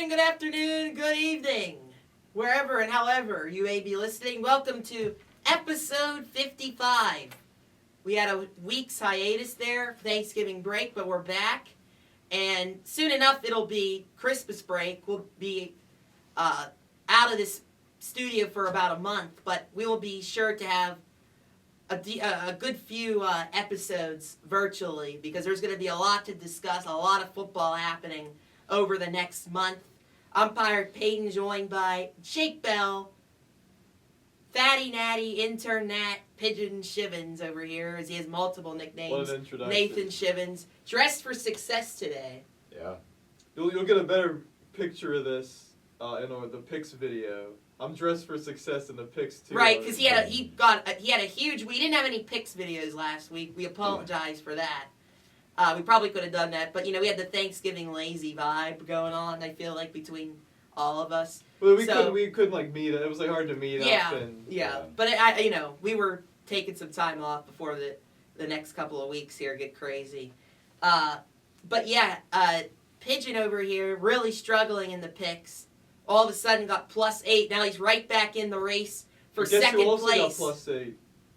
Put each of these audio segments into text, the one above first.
morning, good afternoon, good evening, wherever and however you may be listening. Welcome to episode 55. We had a week's hiatus there, Thanksgiving break, but we're back. And soon enough, it'll be Christmas break. We'll be out of this studio for about a month, but we will be sure to have a good few episodes virtually because there's going to be a lot to discuss, a lot of football happening over the next month. Umpire Peyton joined by Jake Bell, Fatty Natty, Intern Nat, Pigeon Schivins over here, as he has multiple nicknames. What an introduction. Nathan Schivins, dressed for success today. Yeah. You'll get a better picture of this in the Picks video. I'm dressed for success in the Picks too. Right, because he had a huge. We didn't have any Picks videos last week. We apologize for that. We probably could have done that, but we had the Thanksgiving lazy vibe going on. I feel like between all of us. Well, we couldn't meet. It was hard to meet up. Yeah. But we were taking some time off before the next couple of weeks here get crazy. But yeah, Pigeon over here really struggling in the picks. All of a sudden got +8. Now he's right back in the race for second who also place. Got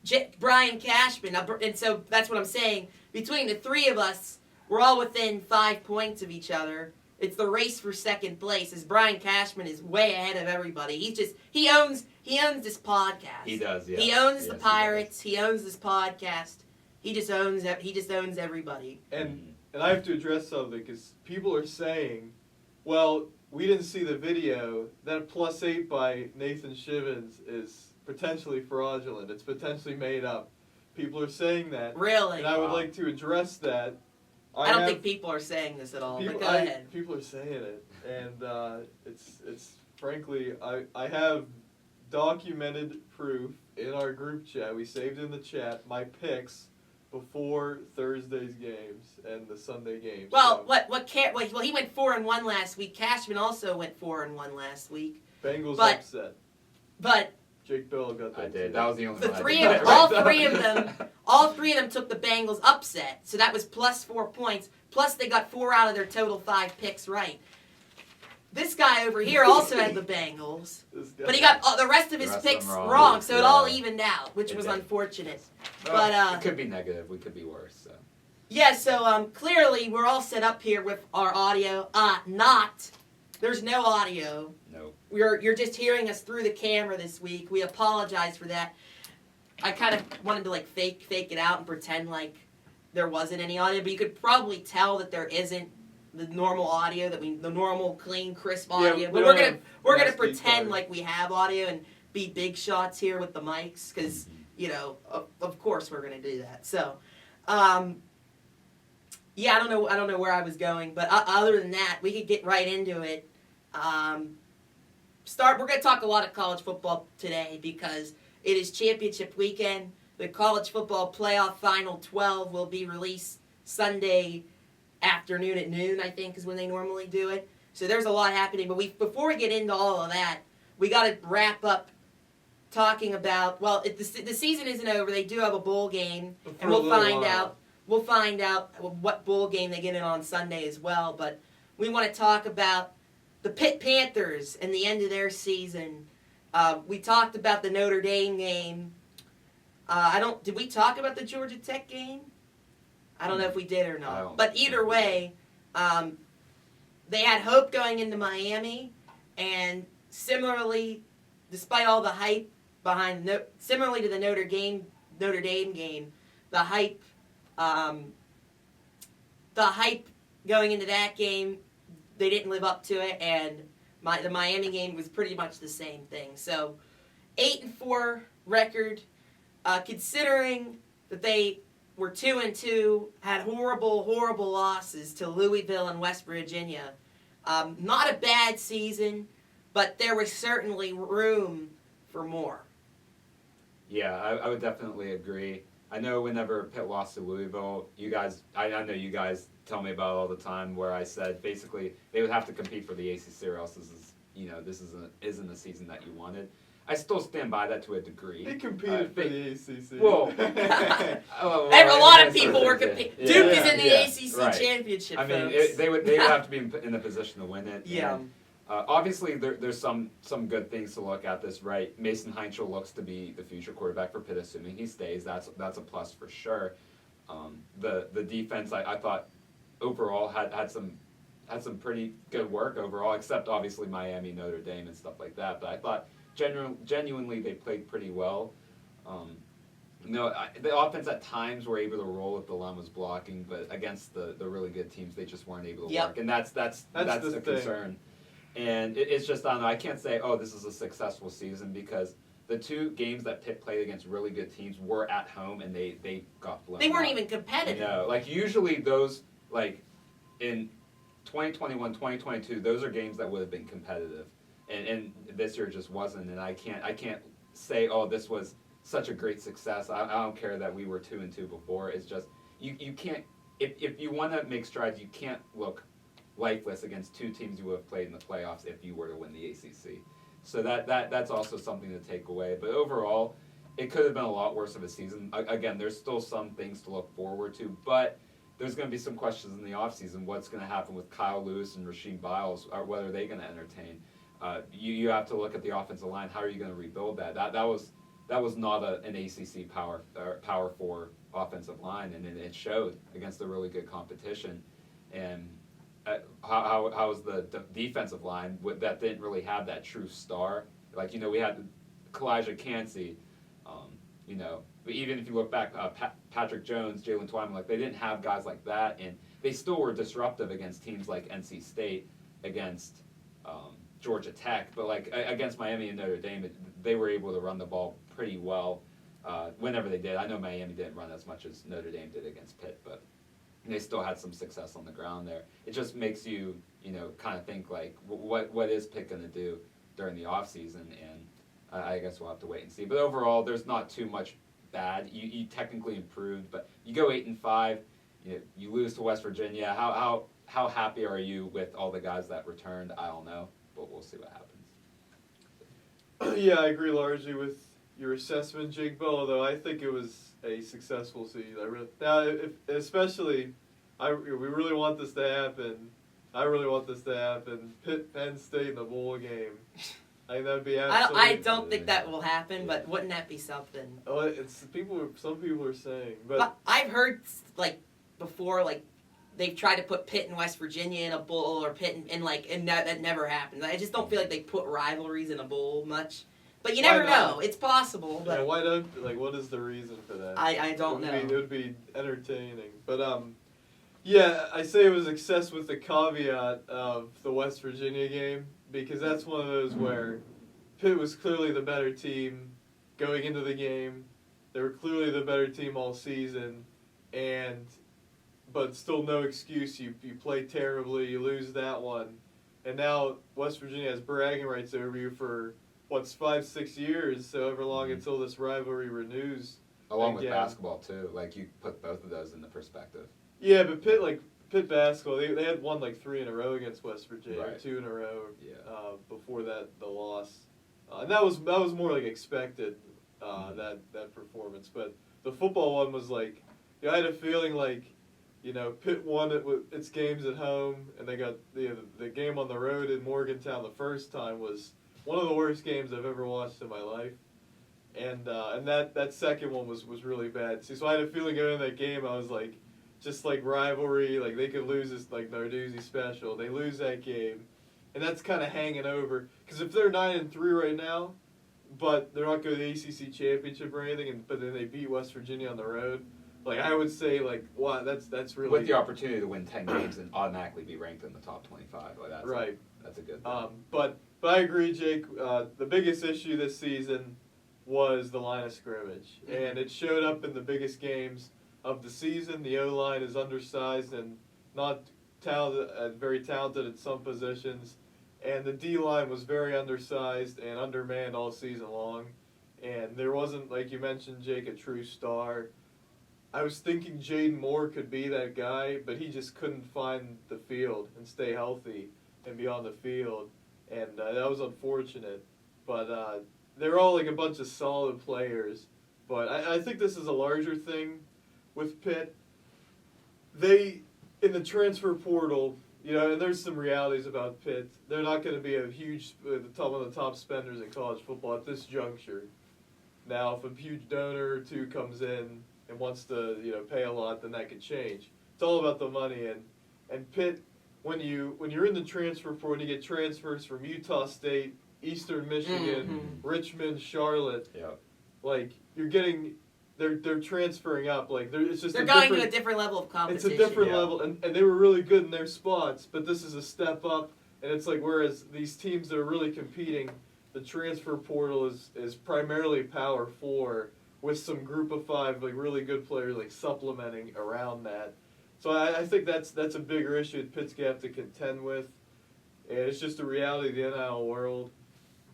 +8. Brian Cashman. And so that's what I'm saying. Between the three of us, we're all within 5 points of each other. It's the race for second place, as Brian Cashman is way ahead of everybody. He owns this podcast. He does, yeah. He owns the Pirates. He owns this podcast. He just owns everybody. And I have to address something because people are saying, well, we didn't see the video. That +8 by Nathan Schivins is potentially fraudulent. It's potentially made up. People are saying that. Really? And I would like to address that. I don't think people are saying this at all, but go ahead. People are saying it. And it's frankly, I have documented proof in our group chat. We saved in the chat my picks before Thursday's games and the Sunday games. Well, so. He went 4-1 last week. Cashman also went 4-1 last week. Bengals upset. But Jake Bell got that. I did. That was the only one. All three of them took the Bengals upset. So that was +4 points. Plus they got 4 out of their total 5 picks right. This guy over here also had the Bengals, but he got the rest of his picks wrong, so it all evened out, which was unfortunate. But it could be negative. We could be worse. So. Yeah, so clearly we're all set up here with our audio. There's no audio. No. You're just hearing us through the camera this week. We apologize for that. I kind of wanted to fake it out and pretend like there wasn't any audio, but you could probably tell that there isn't the normal audio the normal clean crisp audio. Yeah, but we're gonna pretend like we have audio and be big shots here with the mics because of course we're gonna do that. So, yeah, I don't know where I was going, but other than that, we could get right into it. We're gonna talk a lot of college football today because it is championship weekend. The college football playoff final 12 will be released Sunday afternoon at noon, I think, is when they normally do it. So there's a lot happening. But before we get into all of that, we got to wrap up talking about, the season isn't over. They do have a bowl game, and we'll find out what bowl game they get in on Sunday as well. But we want to talk about the Pitt Panthers and the end of their season. We talked about the Notre Dame game. Did we talk about the Georgia Tech game? I don't know if we did or not. But either way, they had hope going into Miami, and similarly, despite all the hype similarly to the Notre Dame game, the hype going into that game, they didn't live up to it, and the Miami game was pretty much the same thing. So, 8-4 record, considering that they were 2-2, had horrible losses to Louisville and West Virginia. Not a bad season, but there was certainly room for more. Yeah, I would definitely agree. I know whenever Pitt lost to Louisville, I know you guys tell me about it all the time, where I said basically they would have to compete for the ACC, or else this isn't the season that you wanted. I still stand by that to a degree. They competed for the ACC. Well, a lot of people were competing. Duke is in the ACC championship. I mean, they would have to be in the position to win it. Yeah. Obviously, there's some good things to look at this, right? Mason Heinzel looks to be the future quarterback for Pitt, assuming he stays. That's a plus for sure. The defense, I thought overall had some pretty good work overall, except obviously Miami, Notre Dame, and stuff like that. But I thought genuinely they played pretty well. The offense at times were able to roll if the line was blocking, but against the really good teams, they just weren't able to work, and that's a concern. And it's just, I don't know, I can't say, oh, this is a successful season, because the two games that Pitt played against really good teams were at home, and they got blown. They weren't out. even competitive. No, like usually those, like in 2021, 2022, those are games that would have been competitive, and this year just wasn't. And I can't say, oh, this was such a great success. I don't care that we were 2-2 before. It's just you can't, if you want to make strides, you can't look lifeless against two teams you would have played in the playoffs if you were to win the ACC. So that's also something to take away. But overall, it could have been a lot worse of a season. Again, there's still some things to look forward to, but there's going to be some questions in the offseason. What's going to happen with Kyle Lewis and Rasheed Biles? Or whether they're going to entertain. You have to look at the offensive line. How are you going to rebuild that? That was not an ACC Power 4 offensive line, and it showed against a really good competition. And how was the defensive line that didn't really have that true star? Like, we had Kalijah Cansey, but even if you look back, Patrick Jones, Jalen Twyman, like they didn't have guys like that, and they still were disruptive against teams like NC State, against Georgia Tech, but like against Miami and Notre Dame, they were able to run the ball pretty well whenever they did. I know Miami didn't run as much as Notre Dame did against Pitt, but they still had some success on the ground there. It just makes you, kind of think like, what is Pitt going to do during the offseason? And I guess we'll have to wait and see. But overall, there's not too much bad. You technically improved, but you go 8-5. You lose to West Virginia. How happy are you with all the guys that returned? I don't know, but we'll see what happens. Yeah, I agree largely with your assessment, Jake Bell, although I think it was a successful season. We really want this to happen. I really want this to happen. Pitt, Penn State in the bowl game. I think that'd be absolutely. I don't think that will happen, but wouldn't that be something? Oh, some people are saying, but I've heard before they've tried to put Pitt and West Virginia in a bowl, or Pitt and that never happens. I just don't feel like they put rivalries in a bowl much. But you never know. It's possible. But yeah, why don't what is the reason for that? I don't know. It would be entertaining, but yeah, I say it was success with the caveat of the West Virginia game, because that's one of those where Pitt was clearly the better team going into the game. They were clearly the better team all season, but still no excuse. You play terribly, you lose that one, and now West Virginia has bragging rights over you for 5-6 years, so however long until this rivalry renews. Along with basketball too, you put both of those into perspective. Yeah, but Pitt basketball, they had won 3 in a row against West Virginia, right. 2 in a row. Yeah. Before that, the loss, and that was more expected, that performance. But the football one was I had a feeling Pitt won its games at home, and they got the game on the road in Morgantown the first time was one of the worst games I've ever watched in my life, and that second one was really bad. So I had a feeling going into that game, I was just rivalry, they could lose this Narduzzi special. They lose that game, and that's kind of hanging over. Because if they're 9-3 right now, but they're not going to the ACC championship or anything, but then they beat West Virginia on the road, I would say wow, that's really with the opportunity to win 10 games and automatically be ranked in the top 25. That's right. That's a good thing. But I agree, Jake. The biggest issue this season was the line of scrimmage, and it showed up in the biggest games of the season. The O-line is undersized and not talented, very talented at some positions, and the D-line was very undersized and undermanned all season long, and there wasn't, like you mentioned, Jake, a true star. I was thinking Jaden Moore could be that guy, but he just couldn't find the field and stay healthy and be on the field, and that was unfortunate. But they're all a bunch of solid players. But I think this is a larger thing with Pitt. They, in the transfer portal, you know, and there's some realities about Pitt. They're not going to be a huge, one of the top spenders in college football at this juncture. Now, if a huge donor or two comes in and wants to, you know, pay a lot, then that could change. It's all about the money, and Pitt, when you're in the transfer portal, when you get transfers from Utah State, Eastern Michigan, Richmond, Charlotte, like you're getting. They're transferring up, like it's just they're going to a different level of competition. It's a different level, and they were really good in their spots, but this is a step up, and it's like whereas these teams that are really competing, the transfer portal is primarily Power 4 with some Group of 5 like really good players like supplementing around that. So I think that's a bigger issue that Pitt's gonna have to contend with, and it's just a reality of the NIL world.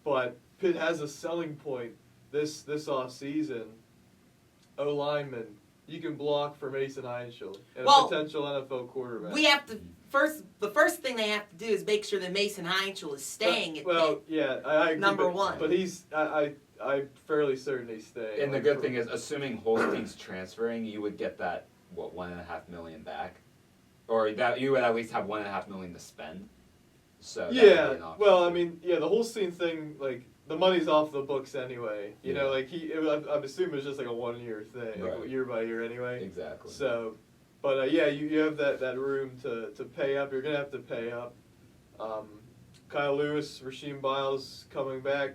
But Pitt has a selling point this off season. O-lineman, you can block for Mason Heinschel and a potential NFL quarterback. We have to the first thing they have to do is make sure that Mason Heinschel is staying at Pitt. Yeah, I agree, number one. But I'm fairly certain he's staying. And the good thing is, assuming Holstein's transferring, you would get that $1.5 million back, or that you would at least have $1.5 million to spend. So yeah, well, I mean, yeah, the Holstein thing, like. The money's off the books anyway. You know, like I'm assuming it's just like a 1-year thing, like year by year anyway. Exactly. So, but yeah, you have that room to pay up. You're gonna have to pay up. Kyle Lewis, Rasheem Biles coming back,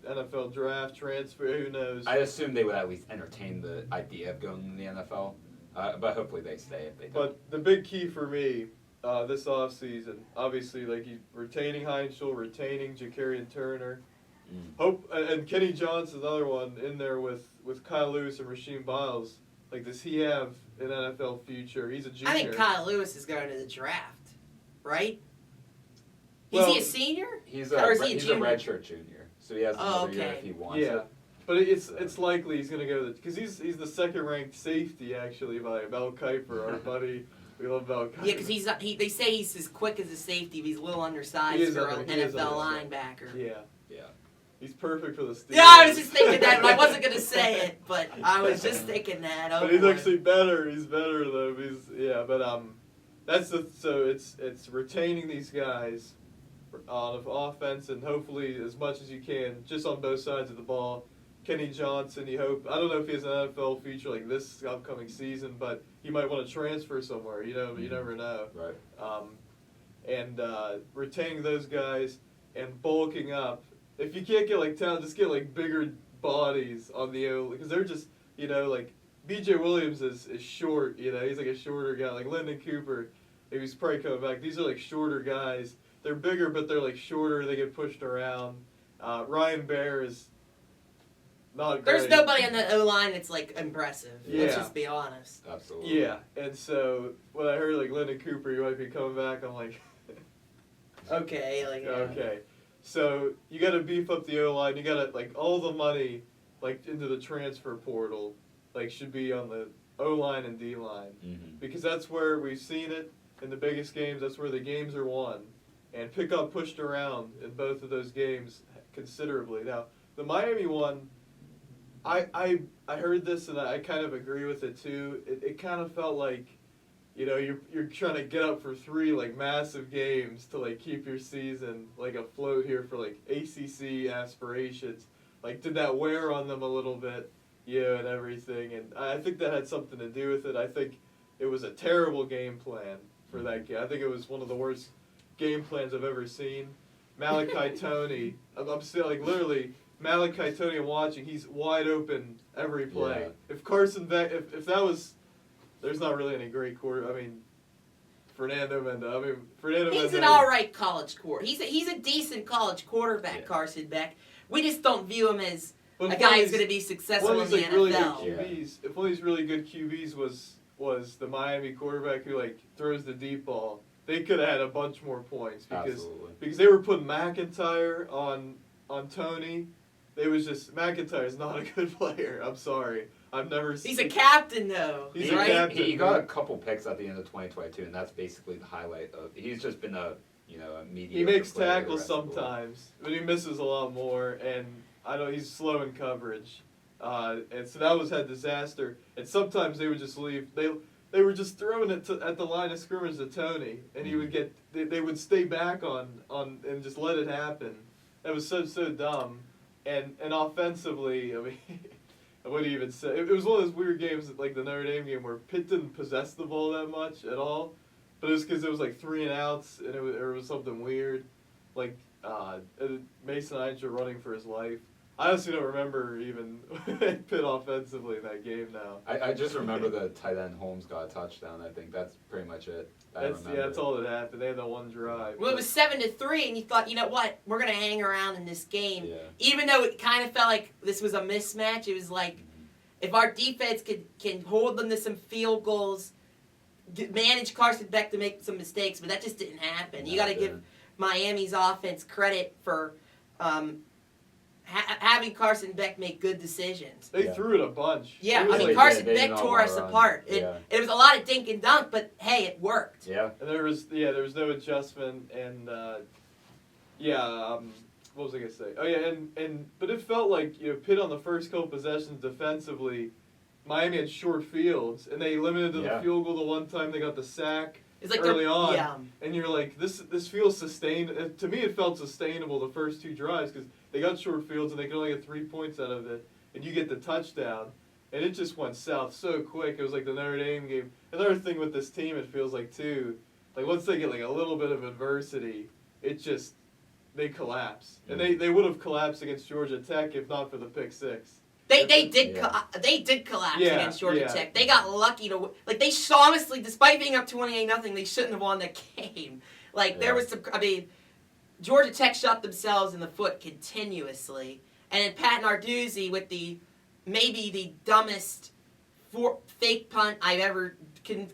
NFL draft transfer. Who knows? I assume they would at least entertain the idea of going to the NFL, but hopefully they stay if they don't. But the big key for me this offseason, obviously, like retaining Heinschel, retaining Ja'Carrion Turner. Hope and Kenny Johnson's another one in there with Kyle Lewis and Rasheem Biles. Like, does he have an NFL future? He's a junior. I think Kyle Lewis is going to the draft, right? Well, is he a senior? He's or is a he a junior? redshirt junior, so he has another year if he wants it. But it's likely he's going to go because he's the second ranked safety actually by Mel Kiper, our buddy. We love Mel Kiper. Yeah, because they say he's as quick as a safety, but he's a little undersized for an NFL linebacker. Yeah. He's perfect for the Steelers. Yeah, I was just thinking that, but I wasn't going to say it, but I was just thinking that. But he's actually better. He's better though. It's retaining these guys on offense and hopefully as much as you can, just on both sides of the ball. Kenny Johnson, you hope. I don't know if he has an NFL future like this upcoming season, but he might want to transfer somewhere. You never know. Right. And retaining those guys and bulking up. If you can't get like talent, just get like bigger bodies on the O, because they're just like B.J. Williams is short. He's like a shorter guy. Like Lyndon Cooper, he's probably coming back. These are like shorter guys. They're bigger, but they're like shorter. They get pushed around. Ryan Baer is not great. There's nobody on the O-line that's like impressive. Yeah. Let's just be honest. Absolutely. Yeah, and so when I heard like Lyndon Cooper, he might be coming back, I'm like, okay, okay. So you got to beef up the O-line. You got to like all the money like into the transfer portal like should be on the O-line and D-line because that's where we've seen it in the biggest games. That's where the games are won, and pick up pushed around in both of those games considerably. Now the Miami one, I heard this and I kind of agree with it too. It kind of felt like, you're trying to get up for 3 like massive games to like keep your season like afloat here for like ACC aspirations. Like, did that wear on them a little bit? And everything. And I think that had something to do with it. I think it was a terrible game plan for that game. I think it was one of the worst game plans I've ever seen. Malachi Toney, I'm still like literally Malachi Toney. I'm watching. He's wide open every play. Yeah. If Carson Beck, if that was. There's not really any great quarter. I mean, Fernando Mendoza. He's an all right college quarterback. He's a decent college quarterback, Carson Beck. We just don't view him as a guy who's going to be successful in the NFL. Really good QBs, if one of these really good QBs was the Miami quarterback who like throws the deep ball, they could have had a bunch more points because they were putting McIntyre on Toney. It was just McIntyre's not a good player. I'm sorry. I've never seen. He's a captain, though. He's a captain. He got a couple picks at the end of 2022, and that's basically the highlight of. He's just been a mediocre. He makes tackles sometimes, but he misses a lot more, and I know he's slow in coverage, and so that had disaster. And sometimes they would just leave. they were just throwing it at the line of scrimmage to Tony, and he would get they would stay back on and just let it happen. That was so dumb, and offensively, I mean, I wouldn't even say it was one of those weird games like the Notre Dame game where Pitt didn't possess the ball that much at all, but it was because it was like 3 and outs, and it was something weird, like Mason Eicher running for his life. I honestly don't remember even Pitt offensively in that game now. I just remember the tight end Holmes got a touchdown. I think that's pretty much it. That's all that happened. They had that one drive. Well, it was 7-3, and you thought, you know what, we're gonna hang around in this game, Yeah. even though it kind of felt like this was a mismatch. It was like if our defense can hold them to some field goals, manage Carson Beck to make some mistakes, but that just didn't happen. You got to give Miami's offense credit for having Carson Beck make good decisions. They threw it a bunch. Yeah, Really I mean, Carson did. They Beck did not tore wanna us run. apart. Yeah. It was a lot of dink and dunk, but hey, it worked. Yeah. And there was no adjustment, and what was I gonna say? Oh yeah, but it felt like Pitt on the first couple possessions defensively, Miami had short fields, and they limited to the field goal the one time they got the sack. It's like early on, yeah. And you're like, this feels sustained. To me, it felt sustainable the first 2 drives because they got short fields and they could only get 3 points out of it, and you get the touchdown, and it just went south so quick. It was like the Notre Dame game. Another thing with this team, it feels like too, like once they get like a little bit of adversity, they collapse, and they would have collapsed against Georgia Tech if not for the pick 6. They did collapse against Georgia Tech. They got lucky to they honestly, despite being up 28-0, they shouldn't have won the game. There was some. I mean, Georgia Tech shot themselves in the foot continuously, and then Pat Narduzzi with maybe the dumbest fake punt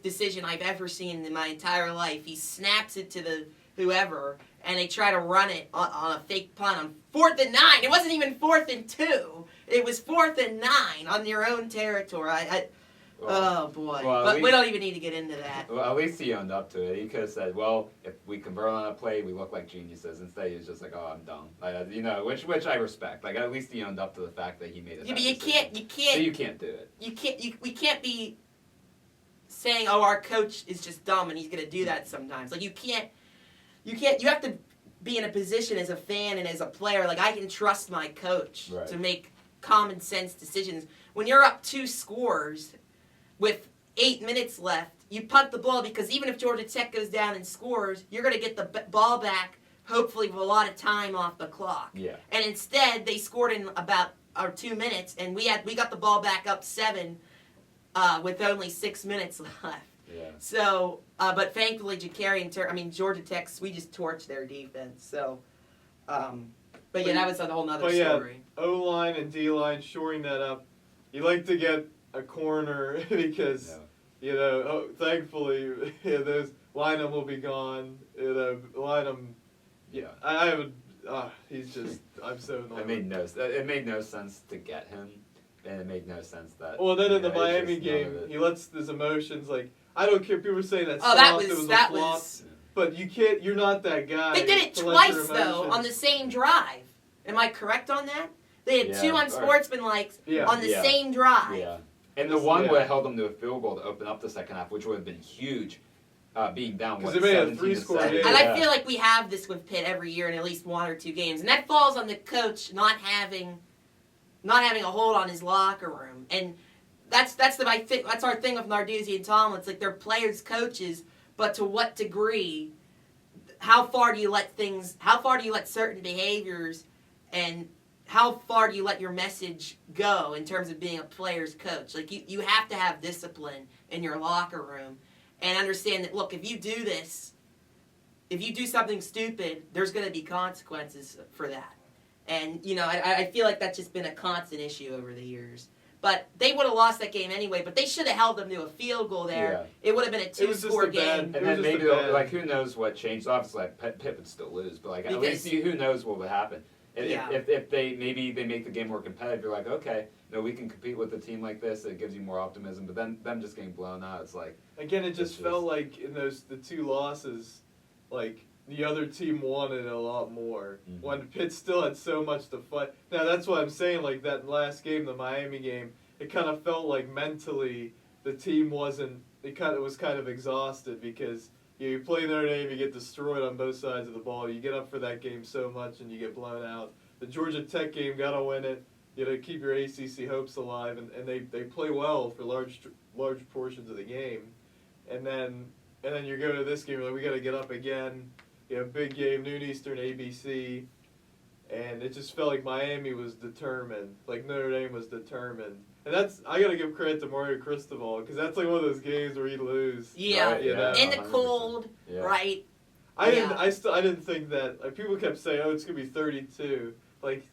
decision I've ever seen in my entire life. He snaps it to the whoever, and they try to run it on a fake punt on 4th and 9. It wasn't even 4th and 2. It was 4th and 9 on your own territory. Oh boy! Well, but we don't even need to get into that. Well, at least he owned up to it. He could have said, "Well, if we convert on a play, we look like geniuses." Instead, he was just like, "Oh, I'm dumb." Which I respect. At least he owned up to the fact that he made it. Yeah, but you can't. So you can't do it. We can't be saying, "Oh, our coach is just dumb and he's going to do that sometimes." You can't. You have to be in a position as a fan and as a player. I can trust my coach to make common sense decisions. When you're up 2 scores with 8 minutes left, you punt the ball because even if Georgia Tech goes down and scores, you're going to get the ball back, hopefully with a lot of time off the clock. Yeah. And instead, they scored in about 2 minutes, and we got the ball back up 7 with only 6 minutes left. Yeah. So, but thankfully, Georgia Tech, we just torched their defense. So, but yeah, that was a whole nother story. O-line and D-line shoring that up. You like to get a corner because, thankfully, those Lynham will be gone. Lynham, I would, he's just, I'm so annoyed. It made no sense to get him, and it made no sense that. Well, then in the Miami game, he lets his emotions, I don't care, people were saying that was a flop. But you can't, you're not that guy. They did it twice, though, on the same drive. Am I correct on that? They had 2 unsportsmanlike on the same drive. Yeah. And the one would have held them to a field goal to open up the second half, which would have been huge, being down 17-7. Because they made a 3-score game. And I feel like we have this with Pitt every year in at least 1 or 2 games, and that falls on the coach not having a hold on his locker room. And that's our thing with Narduzzi and Tomlin. It's they're players, coaches, but to what degree? How far do you let certain behaviors, and how far do you let your message go in terms of being a player's coach? You have to have discipline in your locker room and understand that, look, if you do something stupid, there's going to be consequences for that. And, I feel like that's just been a constant issue over the years. But they would have lost that game anyway, but they should have held them to a field goal there. Yeah. It would have been a 2-score game. And then maybe, who knows what changed. Obviously, Pitt would still lose, but, at least who knows what would happen. And if they make the game more competitive, you're like, okay, we can compete with a team like this. It gives you more optimism. But then them just getting blown out, it's like... Again, it just felt like in the 2 losses, the other team wanted a lot more. Mm-hmm. When Pitt still had so much to fight. Now, that's what I'm saying, that last game, the Miami game, it kind of felt like mentally the team wasn't it was kind of exhausted because you play Notre Dame, you get destroyed on both sides of the ball. You get up for that game so much and you get blown out. The Georgia Tech game, gotta win it. Keep your ACC hopes alive, and they play well for large portions of the game, and then you go to this game, you're like, we got to get up again. Big game, noon Eastern, ABC, and it just felt like Miami was determined, like Notre Dame was determined, and I got to give credit to Mario Cristobal because that's like one of those games where you lose. Yeah, right, in the cold, right? I didn't think that. Like, people kept saying, "Oh, it's gonna be 32." Like,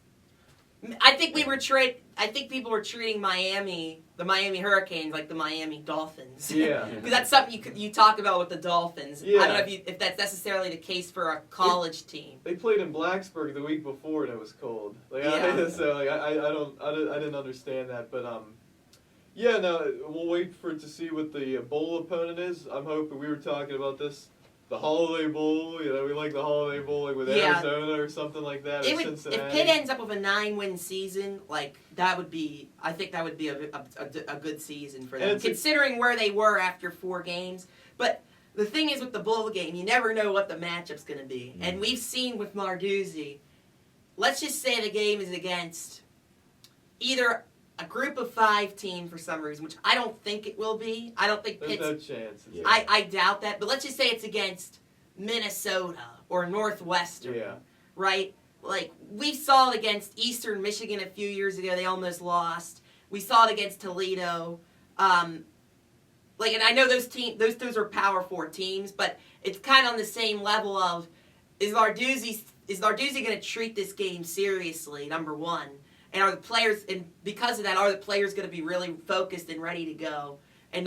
I think people were treating the Miami Hurricanes, like the Miami Dolphins. Yeah. Because that's something you talk about with the Dolphins. Yeah. I don't know if that's necessarily the case for a college team. They played in Blacksburg the week before and it was cold. Like, Yeah. I didn't understand that, but we'll wait to see what the bowl opponent is. I'm hoping, we were talking about this, the Holiday Bowl. We like the Holiday Bowl, like with Arizona or something like that, or Cincinnati. If Pitt ends up with a 9-win season, like that would be a good season for them, considering where they were after 4 games. But the thing is, with the bowl game, you never know what the matchup's going to be, and we've seen with Narduzzi. Let's just say the game is against either a group of 5 team for some reason, which I don't think it will be. I don't think There's Pitt's... no chance. Yeah. I doubt that, but let's just say it's against Minnesota or Northwestern, right? Like, we saw it against Eastern Michigan a few years ago. They almost lost. We saw it against Toledo. And I know those are Power 4 teams, but it's kind of on the same level of, is Narduzzi going to treat this game seriously, number one? And are the players, and because of that, are the players going to be really focused and ready to go? And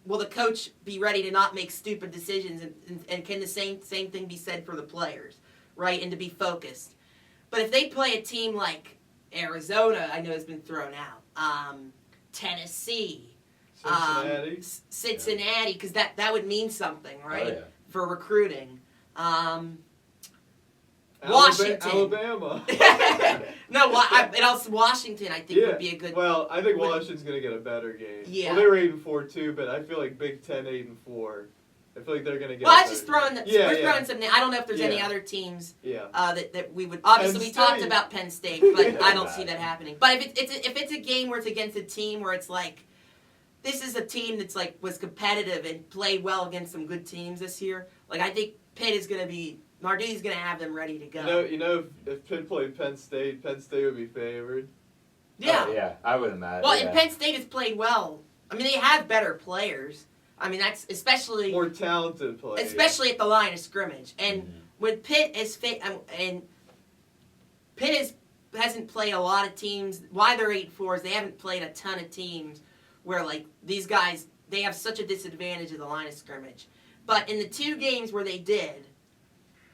will the coach be ready to not make stupid decisions? And can the same thing be said for the players, right? And to be focused. But if they play a team like Arizona, I know has been thrown out, Tennessee, Cincinnati, because that would mean something, right? For recruiting. Washington. Alabama. No, and also Washington, I think, would be a good... Well, I think Washington's going to get a better game. Yeah. Well, they were 8-4 too, but I feel like Big Ten 8-4. I feel like they're going to get. Well, I was just throwing throwing some. I don't know if there's any Yeah. other teams. Yeah. That we would obviously we talked about Penn State, but I don't see that happening. But if it's a game where it's against a team where it's like, this is a team that's like was competitive and played well against some good teams this year. Like, I think Pitt is going to be. Narduzzi's going to have them ready to go. If Pitt played Penn State would be favored. Yeah. Yeah, I would imagine. Well, and Penn State has played well. I mean, they have better players. I mean, that's especially... More talented players. Especially at the line of scrimmage. And when Pitt is fit... And Pitt hasn't played a lot of teams. Why they're 8-4 is they haven't played a ton of teams where, like, these guys, they have such a disadvantage at the line of scrimmage. But in the 2 games where they did,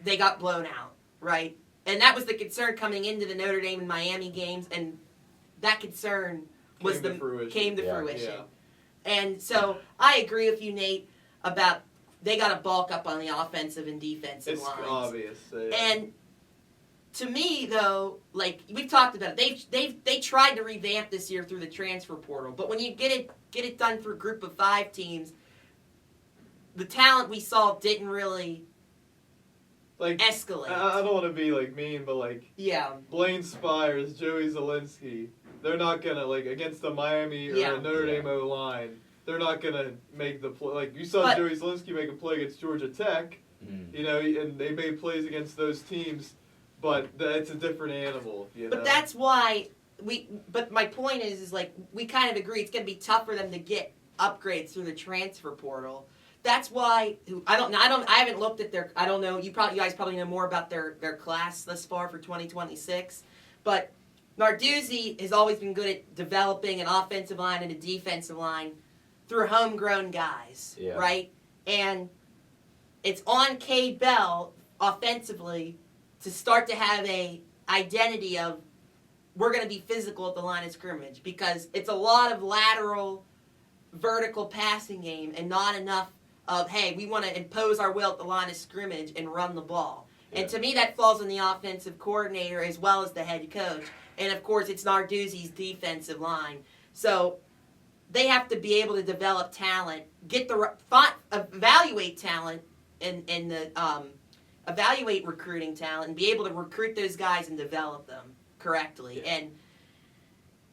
they got blown out, right? And that was the concern coming into the Notre Dame and Miami games, and that concern came to fruition. Yeah. And so I agree with you, Nate, about they got to bulk up on the offensive and defensive lines. It's obvious. Yeah. And to me, though, like we've talked about it, they tried to revamp this year through the transfer portal, but when you get it done through a group of 5 teams, the talent we saw didn't really escalate. I don't want to be mean, but Blaine Spires, Joey Zielinski, they're not gonna against the Miami or the Notre Dame O line. They're not gonna make the play. You saw Joey Zielinski make a play against Georgia Tech, and they made plays against those teams, but it's a different animal. But that's why But my point is we kind of agree it's gonna be tough for them to get upgrades through the transfer portal. That's why I haven't looked at their. I don't know. You guys probably know more about their class thus far for 2026, but Narduzzi has always been good at developing an offensive line and a defensive line through homegrown guys, right? And it's on K. Bell offensively to start to have a identity of we're going to be physical at the line of scrimmage because it's a lot of lateral, vertical passing game and not enough of, hey, we want to impose our will at the line of scrimmage and run the ball. Yeah. And to me, that falls on the offensive coordinator as well as the head coach. And, of course, it's Narduzzi's defensive line. So they have to be able to develop talent, evaluate talent, and evaluate recruiting talent, and be able to recruit those guys and develop them correctly. Yeah. And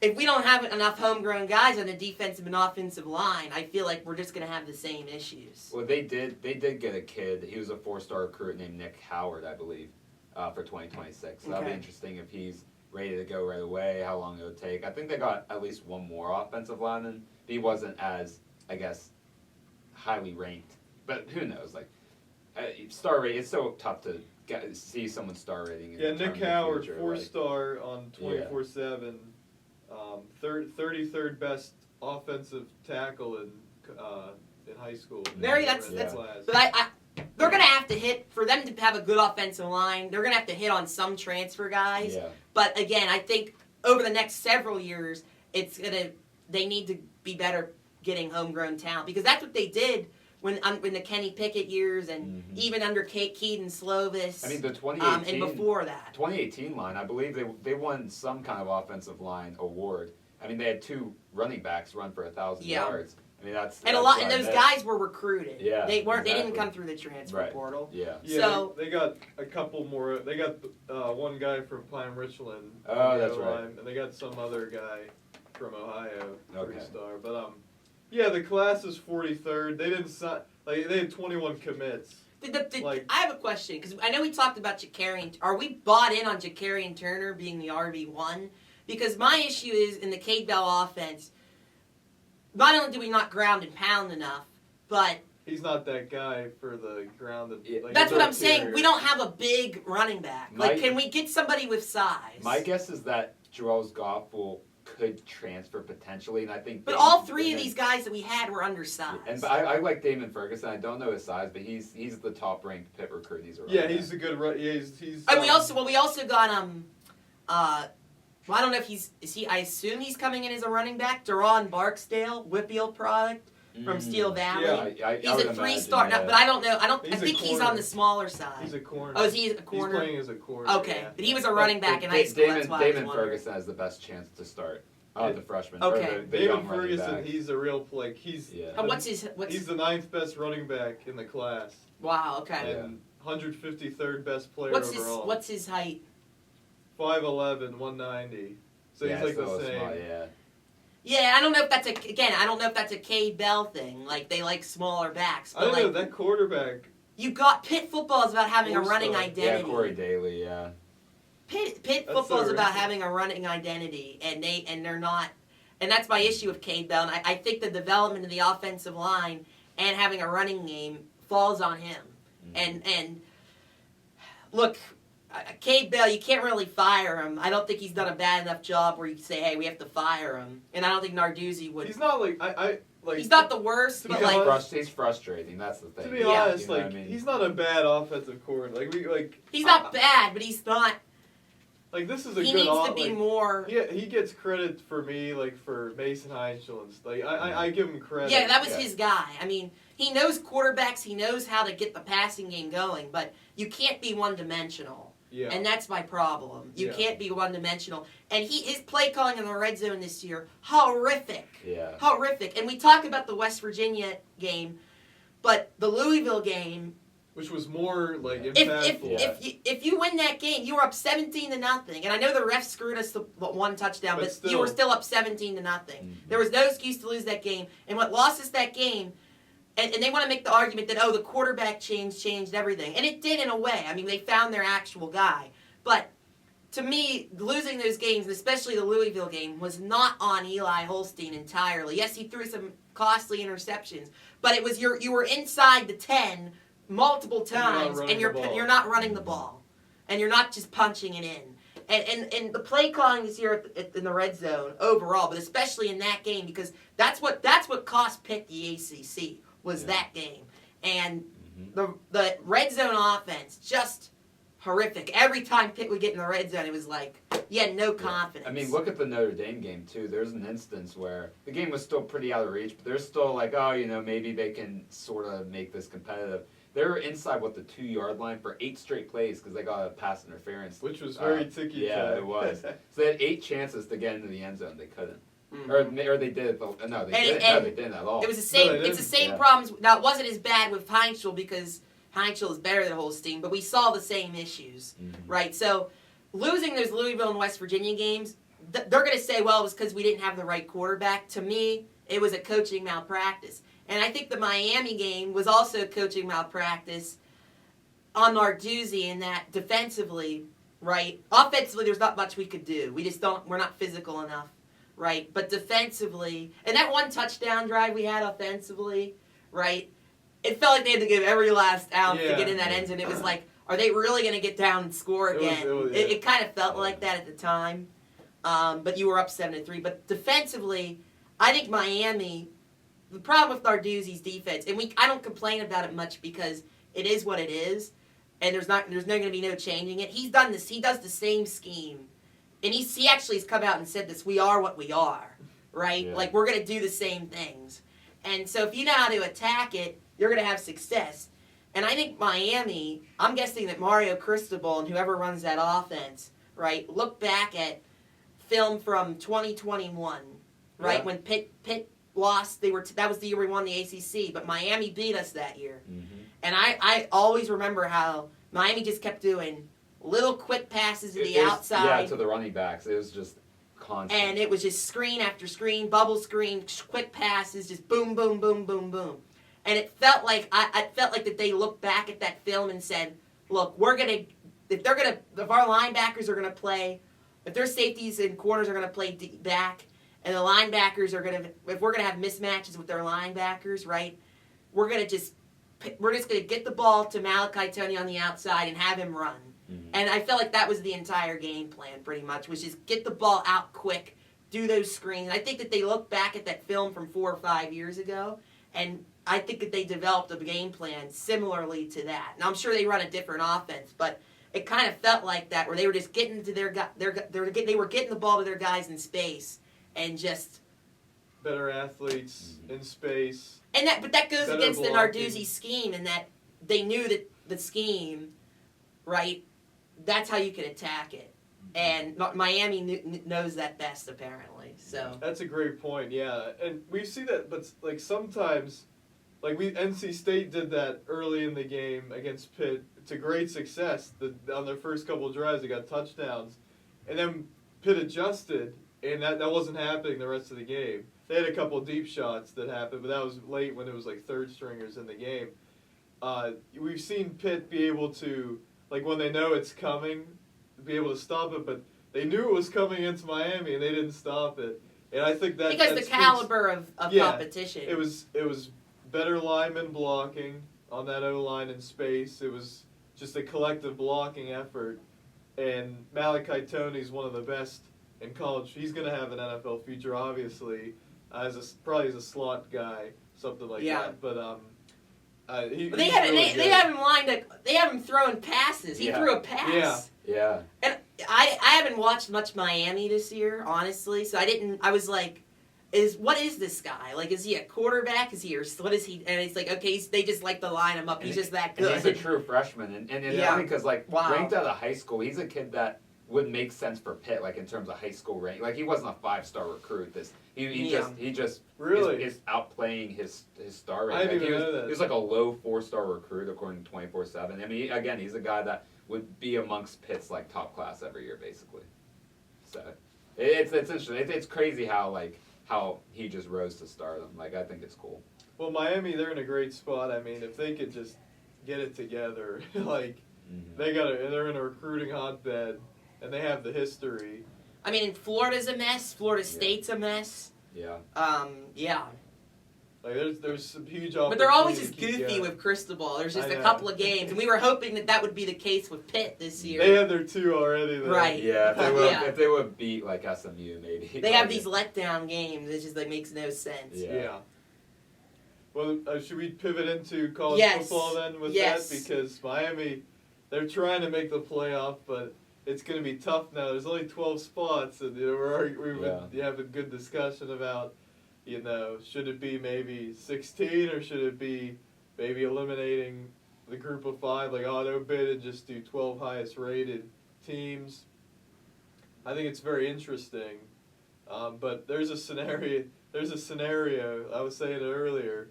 if we don't have enough homegrown guys on the defensive and offensive line, I feel like we're just going to have the same issues. Well, they did get a kid. He was a 4-star recruit named Nick Howard, I believe, for 2026. So that'll be Okay. interesting if he's ready to go right away, how long it would take. I think they got at least one more offensive lineman. He wasn't as, I guess, highly ranked. But who knows? Like, star rate, it's so tough to see someone's star rating. Yeah, Nick Howard, future, 4-star on 24/7. 33rd best offensive tackle in high school. That's but they're going to have to hit, for them to have a good offensive line, they're going to have to hit on some transfer guys. Yeah. But again, I think over the next several years, they need to be better getting homegrown talent, because that's what they did when the Kenny Pickett years and even under Keaton Slovis. I mean, the 2018 and before that. 2018 line, I believe they won some kind of offensive line award. I mean, they had 2 running backs run for 1,000 yards. I mean, that's and those guys were recruited. Yeah, they weren't. exactly. They didn't come through the transfer portal. Yeah. So they got a couple more. They got one guy from Pine Richland. Oh, that's right. And they got some other guy from Ohio, Okay. 3-star. But yeah, the class is 43rd. They didn't sign. Like, they had 21 commits. I have a question, because I know we talked about Jakarian. Are we bought in on Jakarian Turner being the RB1? Because my issue is in the Cade Bell offense, not only do we not ground and pound enough, but he's not that guy for the ground. That's what I'm saying. We don't have a big running back. Can we get somebody with size? My guess is that Joel Goff could transfer potentially, and I think. But all 3 of these guys that we had were undersized. And I like Damon Ferguson. I don't know his size, but he's the top ranked Pitt recruit. He's he's a good. He's. And we also got well, I don't know if is he. I assume he's coming in as a running back. Deron Barksdale, Whitfield product from Steel Valley. Yeah, he's a 3-star. Yeah. But I don't know. I think corner. he's on the smaller side. He's a corner. Oh, is he a corner? He's playing as a corner. Okay, yeah. but he was a running back in high school. That's why Damon I was wondering. Ferguson has the best chance to start. The freshman. Okay. The David young running Ferguson, back. he's a real he's. Yeah. What's He's the 9th best running back in the class. Wow. Okay. And 153rd best player What's overall. what's his height? 5'11", 190. So he's like the same. Small, yeah. Yeah, I don't know if that's a Cade Bell thing. Like they like smaller backs. But I don't know, that quarterback. You got Pitt football is about having a running identity. Yeah, Corey Daly. Yeah. Pitt football is about having a running identity, and they're not, and that's my issue with Cade Bell. And I think the development of the offensive line and having a running game falls on him. And look, Cade Bell, you can't really fire him. I don't think he's done a bad enough job where you say, hey, we have to fire him. And I don't think Narduzzi would. He's not like he's not the worst, but like he's frustrating. That's the thing. To be honest, you know what I mean? he's not a bad offensive coordinator. He's not bad, but he's not. Like, this is a he good. He needs to be more. Yeah, he gets credit for me, for Mason Heinschel and stuff. I give him credit. Yeah, that was his guy. I mean, he knows quarterbacks. He knows how to get the passing game going, but you can't be one-dimensional. Yeah. And that's my problem. You can't be one-dimensional. And his play calling in the red zone this year, horrific. Yeah. Horrific. And we talk about the West Virginia game, but the Louisville game, which was more impactful. If you win that game, you were up 17-0, and I know the refs screwed us the one touchdown, but still, you were still up 17-0. Mm-hmm. There was no excuse to lose that game, and what lost us that game, and they want to make the argument that the quarterback changed everything, and it did in a way. I mean, they found their actual guy, but to me, losing those games, and especially the Louisville game, was not on Eli Holstein entirely. Yes, he threw some costly interceptions, but it was you were inside the 10. Multiple times, and you're not running the ball, and you're not just punching it in, and the play calling this year in the red zone overall, but especially in that game, because that's what cost Pitt the ACC was that game, and the red zone offense just horrific. Every time Pitt would get in the red zone, it was like you had no confidence. I mean, look at the Notre Dame game too. There's an instance where the game was still pretty out of reach, but they're still like, maybe they can sort of make this competitive. They were inside, the 2-yard line for 8 straight plays because they got a pass interference. Which was very ticky. Yeah, it was. So they had 8 chances to get into the end zone. They couldn't. or they did. But no, they didn't. No, they didn't at all. It was the same. No, they it's the didn't. same problems. Now it wasn't as bad with Heinzel because Heinzel is better than Holstein, but we saw the same issues, right? So losing those Louisville and West Virginia games, they're going to say, well, it was because we didn't have the right quarterback. To me, it was a coaching malpractice. And I think the Miami game was also coaching malpractice on Narduzzi in that defensively, right? Offensively, there's not much we could do. We're not physical enough, right? But defensively, and that one touchdown drive we had offensively, right? It felt like they had to give every last ounce to get in that end zone. It was like, are they really going to get down and score again? It kind of felt like that at the time. But you were up 7-3. But defensively, I think Miami, the problem with Narduzzi's defense, and I don't complain about it much because it is what it is, and there's not going to be no changing it. He's done this. He does the same scheme, and he actually has come out and said this: "We are what we are," right? Yeah. Like we're going to do the same things. And so if you know how to attack it, you're going to have success. And I think Miami, I'm guessing that Mario Cristobal and whoever runs that offense, right, look back at film from 2021, right, Yeah. when Pitt lost. That was the year we won the ACC, but Miami beat us that year. And I always remember how Miami just kept doing little quick passes to the outside. Yeah, to the running backs. It was just constant. And it was just screen after screen, bubble screen, quick passes, just boom, boom, boom, boom, boom. And it felt like I felt like that they looked back at that film and said, "Look, if our linebackers are gonna play, if their safeties and corners are gonna play back, and the linebackers if we're gonna have mismatches with their linebackers, right? We're just gonna get the ball to Malachi Tony on the outside and have him run." And I felt like that was the entire game plan, pretty much, was just get the ball out quick, do those screens. I think that they look back at that film from 4 or 5 years ago, and I think that they developed a game plan similarly to that. Now I'm sure they run a different offense, but it kind of felt like that, where they were just getting to they were getting the ball to their guys in space, and just better athletes in space. And that goes Better against blocking. the Narduzzi scheme, in that they knew that the scheme, right? That's how you can attack it, and Miami knows that best, apparently. So That's a great point. Yeah, and we see that, but like sometimes, like NC State did that early in the game against Pitt to great success. On their first couple of drives, they got touchdowns, and then Pitt adjusted, and that wasn't happening the rest of the game. They had a couple of deep shots that happened, but that was late when it was like third stringers in the game. We've seen Pitt be able to, like when they know it's coming, be able to stop it, but they knew it was coming against Miami and they didn't stop it. And I think that because the caliber of competition. It was better lineman blocking on that O-line in space. It was just a collective blocking effort. And Malachi Tony's one of the best in college. He's going to have an NFL future, obviously, probably as a slot guy, something like that. But they have him lined up. They have him throwing passes. He threw a pass. Yeah. And I haven't watched much Miami this year, honestly. So I was like, what is this guy? Like, is he a quarterback? What is he? And it's like, okay, they just like to line him up. He's just that good. And he's a true freshman, and it's funny because ranked out of high school, he's a kid that would make sense for Pitt, like in terms of high school rank. Like he wasn't a 5-star recruit. He just really is outplaying his star rate. I didn't even know that. He was like a low 4-star recruit according to 24/7. I mean, again, he's a guy that would be amongst Pitt's like top class every year, basically. So it's interesting. It's crazy how he just rose to stardom. Like I think it's cool. Well, Miami, they're in a great spot. I mean, if they could just get it together, like they're in a recruiting hotbed. And they have the history. I mean, Florida's a mess. Florida State's a mess. Yeah. Yeah. Like there's some huge opportunity. But they're always just goofy with Cristobal. There's just a couple of games, and we were hoping that would be the case with Pitt this year. They had their 2 already, though. Right. Yeah. If they would beat like SMU, maybe. They have these letdown games. It just makes no sense. Yeah. Well, should we pivot into college football then with that? Because Miami, they're trying to make the playoff, but it's going to be tough now. There's only 12 spots, and we've been having good discussion about, should it be maybe 16 or should it be maybe eliminating the group of 5, like auto bid, and just do 12 highest rated teams. I think it's very interesting. But there's a scenario. I was saying it earlier.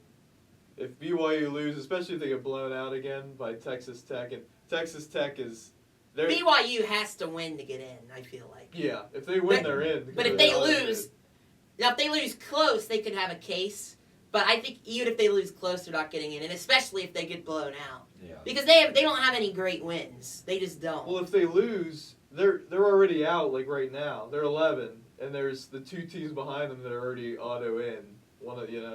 If BYU loses, especially if they get blown out again by Texas Tech, and Texas Tech is BYU has to win to get in. I feel like. Yeah, if they win, they're in. But if they lose, now if they lose close, they could have a case. But I think even if they lose close, they're not getting in, and especially if they get blown out. Yeah. Because they don't have any great wins. They just don't. Well, if they lose, they're already out. Like right now, they're 11, and there's the 2 teams behind them that are already auto in.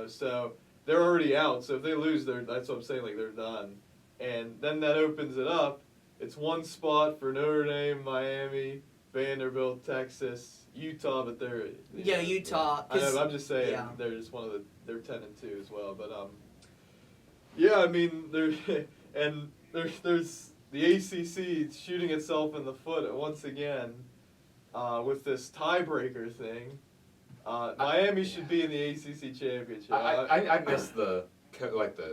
So they're already out. So if they lose, that's what I'm saying. Like they're done, and then that opens it up. It's 1 spot for Notre Dame, Miami, Vanderbilt, Texas, Utah, but they're Utah. I know, I'm just saying they're just they're 10-2 as well. But I mean there's the ACC shooting itself in the foot once again with this tiebreaker thing. Miami should be in the ACC championship. I miss the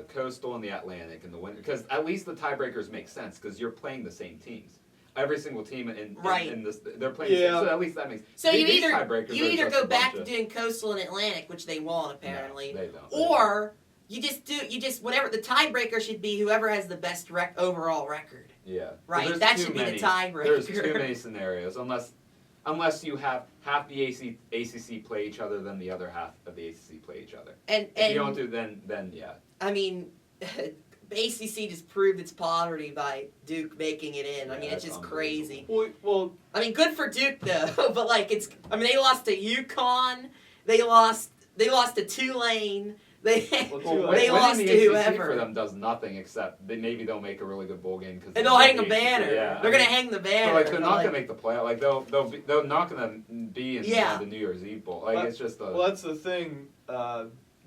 Coastal and the Atlantic and the winter, because at least the tiebreakers make sense because you're playing the same teams. Every single team in this, they're playing. Yeah. So at least that makes. So you these either tiebreakers go back to doing Coastal and Atlantic, which they won't apparently, No, they don't. or you just whatever the tiebreaker should be, whoever has the best overall record. Yeah. Right. That should be the tiebreaker. There's too many scenarios unless you have half the ACC play each other, then the other half of the ACC play each other. And if you don't do then yeah. I mean, ACC just proved its poverty by Duke making it in. I mean, it's just crazy. Well, I mean, good for Duke though, but they lost to UConn, they lost to Tulane. They lost the to ACC whoever. For them does nothing except maybe they'll make a really good bowl game and they'll hang a banner. Yeah, they're gonna hang the banner. But they're not gonna make the playoff. Like they're not gonna be in the New Year's Eve bowl. Like it's just well, that's the thing.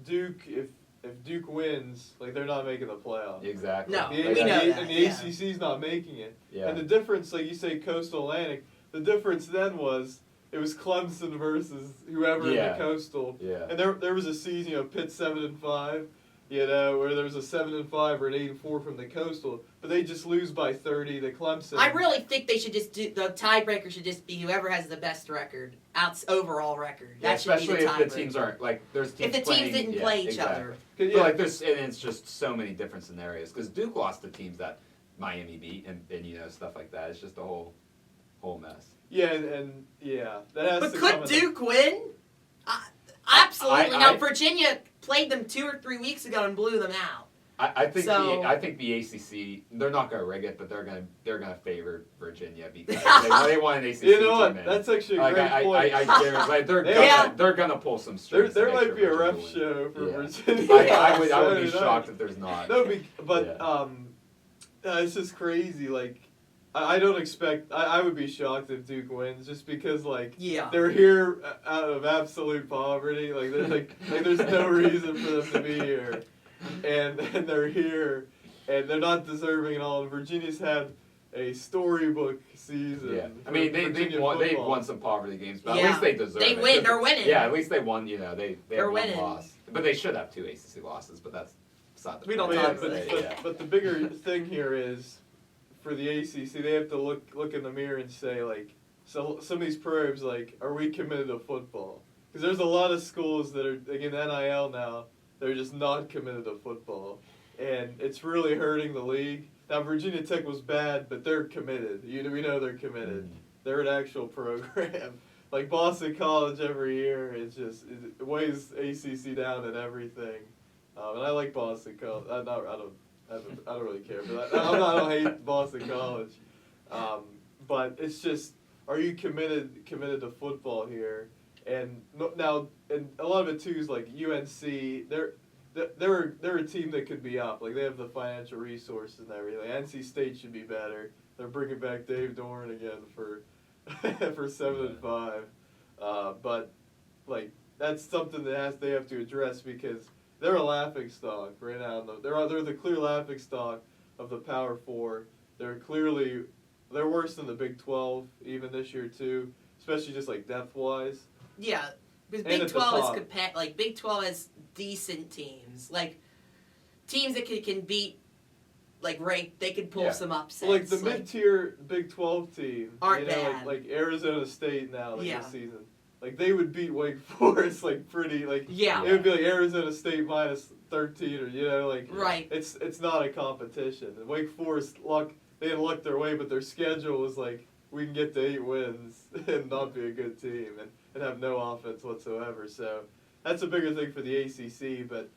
Duke, if Duke wins, they're not making the playoff. Exactly. No, we know that. And the ACC's not making it. Yeah. And the difference, like you say, Coastal Atlantic. The difference then was. It was Clemson versus whoever in the Coastal. Yeah. And there was a season, Pitt 7-5, where there was a 7-5 or an 8-4 from the Coastal, but they just lose by 30 to Clemson. I really think they should just do the tiebreaker. Should just be whoever has the best record, overall record. Yeah, That should be the especially if tiebreaker. the teams aren't there's teams. If the teams didn't play each other. But there's and it's just so many different scenarios because Duke lost to teams that Miami beat and stuff like that. It's just a whole mess. Yeah, and that has But to could Duke win? Absolutely. Now Virginia played them 2 or 3 weeks ago and blew them out. I think the ACC, they're not going to rig it, but they're going to favor Virginia because they want an ACC You know what? team in. That's actually a great point. They're going to pull some strings. There might be a ref show for Virginia. I would be shocked if there's not. No, but it's just crazy. I don't expect. I would be shocked if Duke wins, just because they're here out of absolute poverty. There's no reason for them to be here, and they're here, and they're not deserving at all. And Virginia's had a storybook season. Yeah, I mean they've won some poverty games, but at least they deserve it. They're winning. Yeah, at least they won. They have winning. one loss, but they should have 2 ACC losses. But that's not the. We don't talk about it. But the bigger thing here is. For the ACC, they have to look in the mirror and say, so some of these programs, are we committed to football? Because there's a lot of schools that are, in NIL now, they're just not committed to football. And it's really hurting the league. Now, Virginia Tech was bad, but they're committed. We know they're committed. Mm-hmm. They're an actual program. Boston College every year, it weighs ACC down and everything. And I like Boston College. I don't really care, but I don't hate Boston College. But it's just, are you committed to football here? And now, and a lot of it too is UNC. They're a team that could be up. They have the financial resources and everything. NC State should be better. They're bringing back Dave Doran again for 7-5. But that's something they have to address because. They're a laughingstock right now. They're the clear laughingstock of the Power 4. They're worse than the Big 12 even this year too, especially just depth wise. Yeah, because Big 12 is Big 12 has decent teams, teams that can beat they could pull some upsets. The mid-tier Big 12 team aren't bad. Arizona State now this season. like they would beat Wake Forest like pretty like Yeah. it would be like Arizona State minus 13 or like Right. it's not a competition. And Wake Forest they had lucked their way, but their schedule was like we can get to 8 wins and not be a good team and have no offense whatsoever. So that's a bigger thing for the ACC, but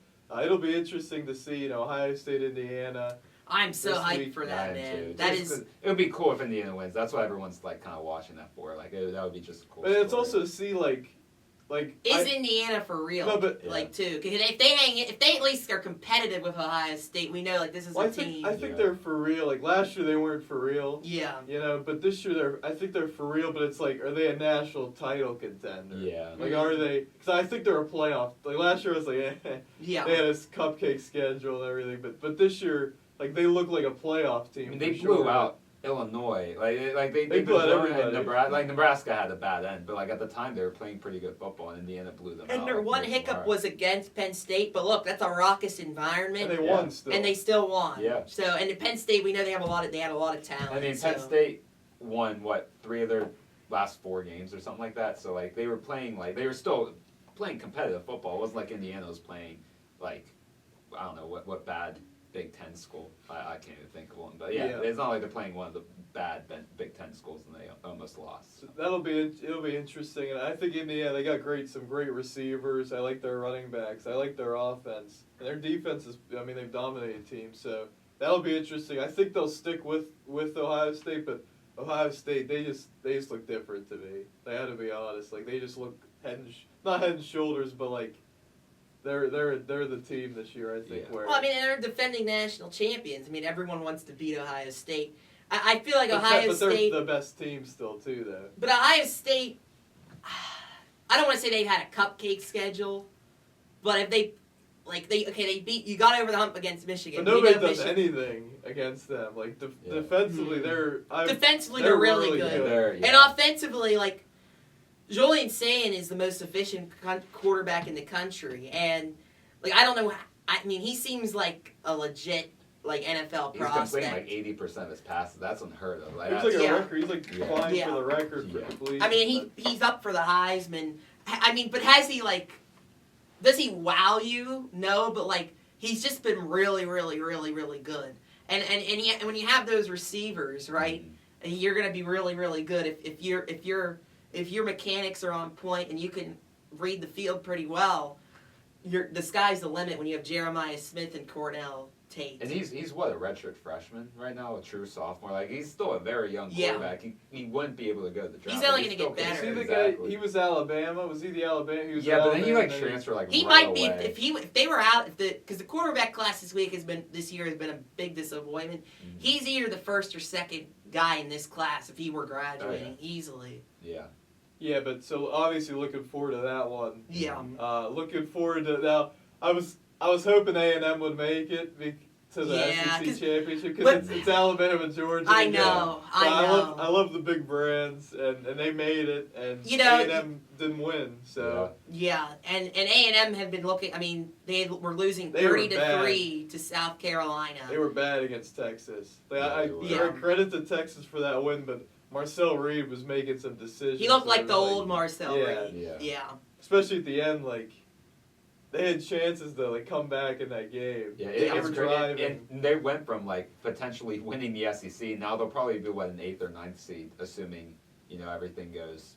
it'll be interesting to see Ohio State, Indiana. I'm so This hyped week, for that, I am man. too. That Just is. It would be cool if Indiana wins. That's what everyone's like kind of watching that for. Like that would be just a cool. But it's story. also to see like Is Indiana for real? No, but- like too, because if they at least are competitive with Ohio State, we know like this is a team. I think they're for real. Like last year they weren't for real. Yeah. But this year I think they're for real. But it's like, are they a national title contender? Yeah. Like, are they? Because I think they're a playoff. Like last year, I was like, Yeah. they had this cupcake schedule and everything. But this year, like they look like a playoff team. I mean, they for blew sure. out Illinois. Like they blew out everybody. Nebraska. Like Nebraska had a bad end, but like at the time they were playing pretty good football, and Indiana blew them out. And their like, one years hiccup apart. was against Penn State, but look, that's a raucous environment, And they Yeah. won still. and they still won. Yeah. So, and at Penn State, we know they had a lot of talent. I mean, so. Penn State won 3 of their last 4 games or something like that. So like they were still playing competitive football. It wasn't like Indiana was playing like I don't know what bad Big Ten school. I can't even think of one. But yeah, it's not like they're playing one of the bad Big Ten schools and they almost lost. So. It'll be interesting, and I think Indiana they got some great receivers. I like their running backs. I like their offense, and their defense is. I mean, they've dominated teams, so that'll be interesting. I think they'll stick with Ohio State, but Ohio State they just look different to me. They had to be honest. Like they just look not head and shoulders, but like. They're the team this year, I think. Yeah. Where Well, I mean, they're defending national champions. I mean, everyone wants to beat Ohio State. I feel like Ohio but State. they're the best team still too, though. But Ohio State, I don't want to say they've had a cupcake schedule, but if they beat you got over the hump against Michigan. But We nobody know does Michigan- anything against them. Like Yeah. defensively, Mhm. Defensively, they're they're really really good. good. And offensively, like Julian Sayin is the most efficient quarterback in the country, and like I don't know. I mean, he seems like a legit NFL He's prospect. completing like 80% of his passes. That's unheard of. Like, He's that's- like a Yeah. record. He's like Yeah. flying Yeah. for the record for Yeah. completion. I mean, he's up for the Heisman. I mean, but has he does he wow you? No, but like he's just been really, really, really, really good. And when you have those receivers, right, you're gonna be really, really good if your mechanics are on point and you can read the field pretty well. The sky's the limit when you have Jeremiah Smith and Cornell Tate. And he's what, a redshirt freshman right now, a true sophomore. Like he's still a very young Yeah. quarterback. He wouldn't be able to go to the draft. He's only but gonna still get can. better. See the Exactly. guy? He was Alabama. Was he the Alabama? He was Yeah, but then he Alabama, like and transferred like He right might be away. if they were out because the quarterback class this year has been a big disappointment. Mhm. He's either the first or second guy in this class if he were graduating easily. Yeah. Yeah, but so obviously looking forward to that one. Yeah. Looking forward to now. I was hoping A&M would make it to the Yeah, SEC 'cause- championship but- because it's Alabama, Georgia. I again. know, But I know. I love the big brands, and they made it, and You know, A&M didn't win. So Yeah, and A&M had been looking. I mean, they were losing They were 30-3 to South Carolina. they were bad against Texas. Like, Yeah, I they were. give credit to Texas for that win, but Marcel Reed was making some decisions. He looked like that the were, old Marcel yeah. Reed. Yeah. Yeah. especially at the end, like. They had chances to come back in that game. Yeah, they it's were great. driving. And they went from potentially winning the SEC. Now they'll probably be an 8th or 9th seed, assuming everything goes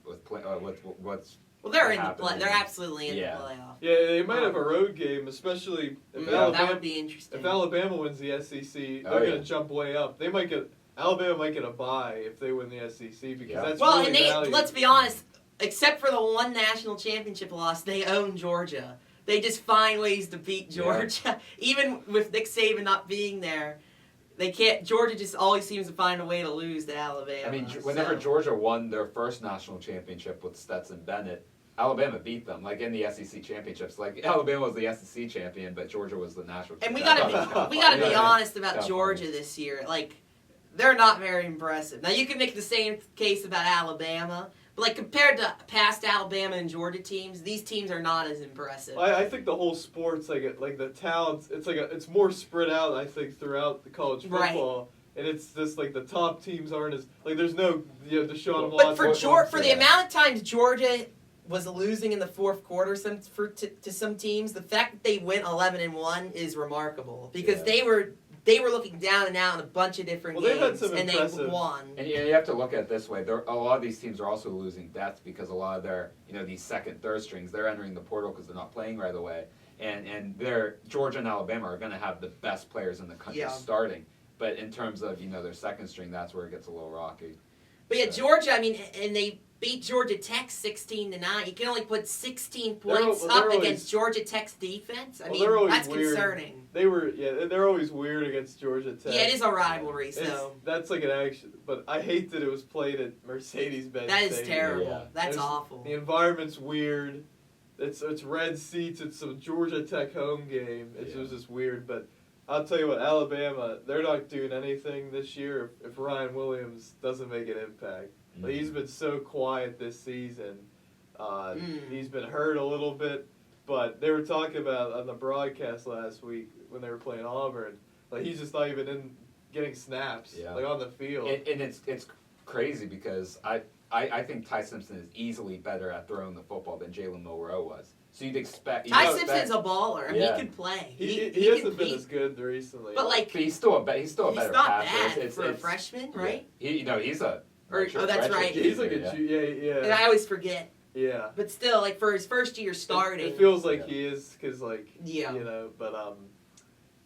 with what's. Well, they're what in the happened. play. They're absolutely in Yeah. the playoff. Yeah, they might have a road game, especially if Yeah. Alabama. That would be interesting. If Alabama wins the SEC, they're Oh, yeah. going to jump way up. Alabama might get a bye if they win the SEC because Yeah. that's Well, really and valued. let's be honest. Except for the one national championship loss, they own Georgia. They just find ways to beat Georgia, even with Nick Saban not being there. They can't. Georgia just always seems to find a way to lose to Alabama. I mean, whenever so. Georgia won their first national championship with Stetson Bennett, Alabama beat them, in the SEC championships. Alabama was the SEC champion, but Georgia was the national And champion. we I gotta thought that was be, kinda we gotta funny. be honest about Kinda Georgia funny. this year. They're not very impressive. Now you can make the same case about Alabama, but compared to past Alabama and Georgia teams, these teams are not as impressive. I think the whole sports like the talents. It's more spread out. I think throughout the college Right. football, and it's just like the top teams aren't as like there's no Deshaun But Watson. for the amount of times Georgia was losing in the fourth quarter to some teams, the fact that they went 11-1 is remarkable because they were looking down and out in a bunch of different games and they won. And you have to look at it this way: a lot of these teams are also losing depth because a lot of their these second, third strings they're entering the portal because they're not playing right away, and Georgia and Alabama are going to have the best players in the country starting. But in terms of their second string, that's where it gets a little rocky. But yeah, Georgia, I mean, and they beat Georgia Tech 16-9. You can only put 16 points up against Georgia Tech's defense. I mean, that's weird. Concerning. They're always weird against Georgia Tech. Yeah, it is a rivalry. So that's like an action. But I hate that it was played at Mercedes-Benz. That is Stadium. terrible. Yeah. That's awful. The environment's weird. It's red seats. It's some Georgia Tech home game. It was just weird, but. I'll tell you what, Alabama, they're not doing anything this year if Ryan Williams doesn't make an impact. Like, he's been so quiet this season. He's been hurt a little bit, but they were talking about on the broadcast last week when they were playing Auburn, like he's just not even getting snaps like on the field. And it's crazy because I think Ty Simpson is easily better at throwing the football than Jalen Milroe was. So you'd expect Ty Simpson's a baller. I mean, he can play. He hasn't been as good recently. But he's still a better passer. He's not bad for a freshman, right? He's a. That's right. He's like a And I always forget. Yeah. But still, like for his first year starting, it feels like he is because But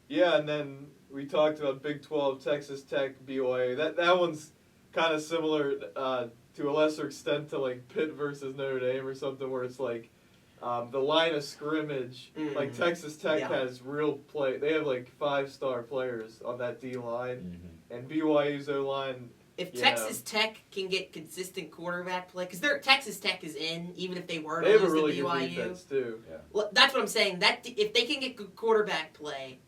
and then we talked about Big 12, Texas Tech, BYU. That one's kind of similar to a lesser extent to like Pitt versus Notre Dame or something where it's like. The line of scrimmage, like Texas Tech has real play. They have like 5-star players on that D line, and BYU's O line. If Texas Tech can get consistent quarterback play, because Texas Tech is in, even if they were to lose to BYU. They have a really good defense too. Yeah. That's what I'm saying. That if they can get good quarterback play,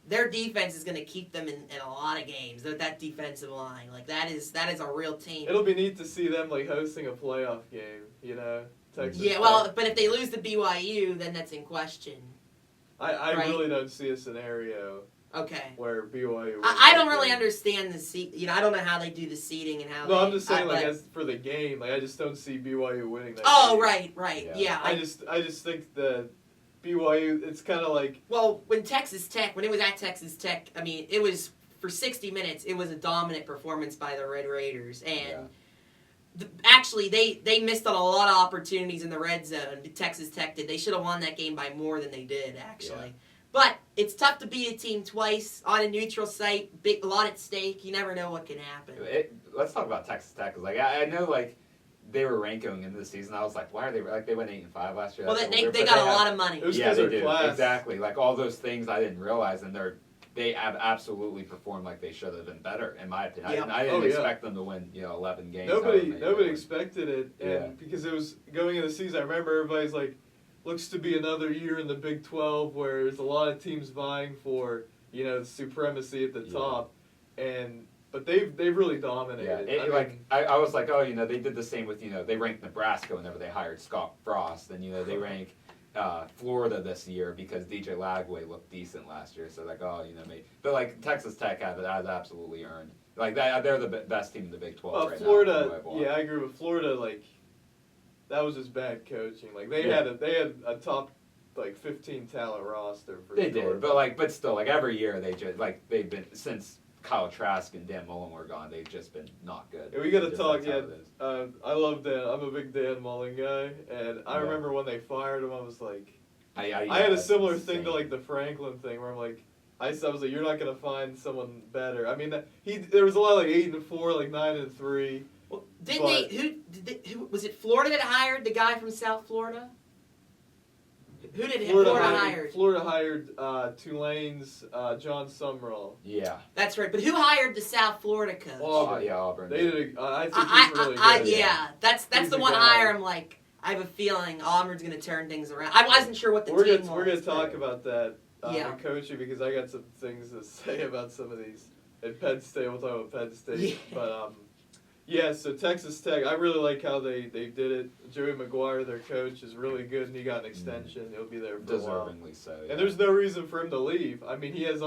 their defense is going to keep them in a lot of games. That defensive line, like that is a real team. It'll be neat to see them like hosting a playoff game. Texas Tech. But if they lose to BYU, then that's in question. I really don't see a scenario. Okay. Where BYU. I don't really understand the seat. I don't know how they do the seeding and how. No, I'm just saying as for the game, I just don't see BYU winning that. Oh, game. right. Yeah. I just think the BYU. It's kind of like. Well, when it was at Texas Tech, I mean, it was for 60 minutes. It was a dominant performance by the Red Raiders and. Yeah. Actually, they missed on a lot of opportunities in the red zone. Texas Tech did. They should have won that game by more than they did, actually. Yeah. But it's tough to beat a team twice on a neutral site. A lot at stake. You never know what can happen. Let's talk about Texas Tech. Like I know, like they were ranked going into the season. I was like, why are they like they went 8-5 last year? Well, they got a lot of money. Yeah, they do exactly. Like all those things I didn't realize, and they have absolutely performed like they should have been better, in my opinion. Yep. I didn't expect them to win, 11 games. Nobody expected it, and because it was going into the season, I remember everybody's like, looks to be another year in the Big 12 where there's a lot of teams vying for, supremacy at the top, but they've really dominated. Yeah, I was like, they did the same with, they ranked Nebraska whenever they hired Scott Frost, and they rank. Florida this year because DJ Lagway looked decent last year, so maybe. But like Texas Tech has absolutely earned they're the best team in the Big 12 right Florida, now. I agree with Florida. Like that was just bad coaching. Like they had a top 15 talent roster for. They did, but still every year they've been since Kyle Trask and Dan Mullen were gone. They've just been not good. Yeah, we got to talk. I love Dan. I'm a big Dan Mullen guy, and I remember when they fired him, I was like, I had a similar thing to the Franklin thing, where I'm like, I was like, you're not gonna find someone better. I mean, there was a lot of 8-4, 9-3. Well, who was it? Florida that hired the guy from South Florida? Who did Florida hire? Florida hired Tulane's John Sumrall. Yeah, that's right. But who hired the South Florida coach? Auburn. They did. I think he's really good. Yeah, that's the one hire. I'm like, I have a feeling Auburn's going to turn things around. I wasn't sure what the team was. We're going to talk about that in coaching because I got some things to say about some of these. At Penn State, we'll talk about Penn State. Yeah. But so Texas Tech, I really like how they did it. Joey McGuire, their coach, is really good, and he got an extension. He'll be there for a while. Deservingly so. Yeah. And there's no reason for him to leave. I mean, he has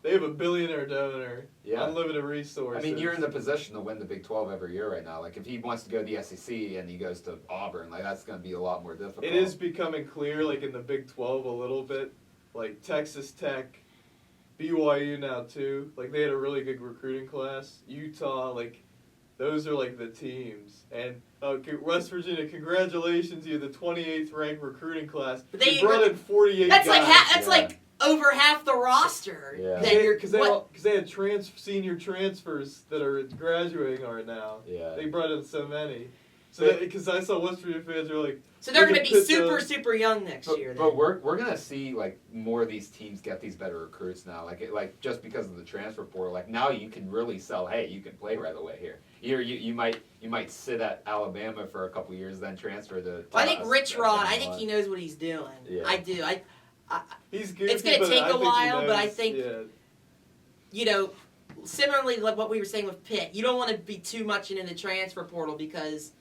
They have a billionaire donor. Yeah. Unlimited resources. I mean, you're in the position to win the Big 12 every year right now. Like, if he wants to go to the SEC and he goes to Auburn, like, that's going to be a lot more difficult. It is becoming clear, like, in the Big 12 a little bit. Like, Texas Tech, BYU now, too. Like, they had a really good recruiting class. Utah, like, those are, like, the teams. And West Virginia, congratulations, you're the 28th ranked recruiting class. But they brought in 48 That's guys. like over half the roster. Yeah. Because they had senior transfers that are graduating right now. Yeah. They brought in so many. So because I saw West Virginia fans were like, so they're going to be Pitt, super young next year. But we're going to see like more of these teams get these better recruits now. Like just because of the transfer portal. Like now you can really sell. Hey, you can play right away here. You might sit at Alabama for a couple years, then transfer to. I think Rich Rod. I think he knows what he's doing. Yeah. I do. He's good. It's going to take a while, but I think, yeah. Similarly like what we were saying with Pitt, you don't want to be too much into the transfer portal because,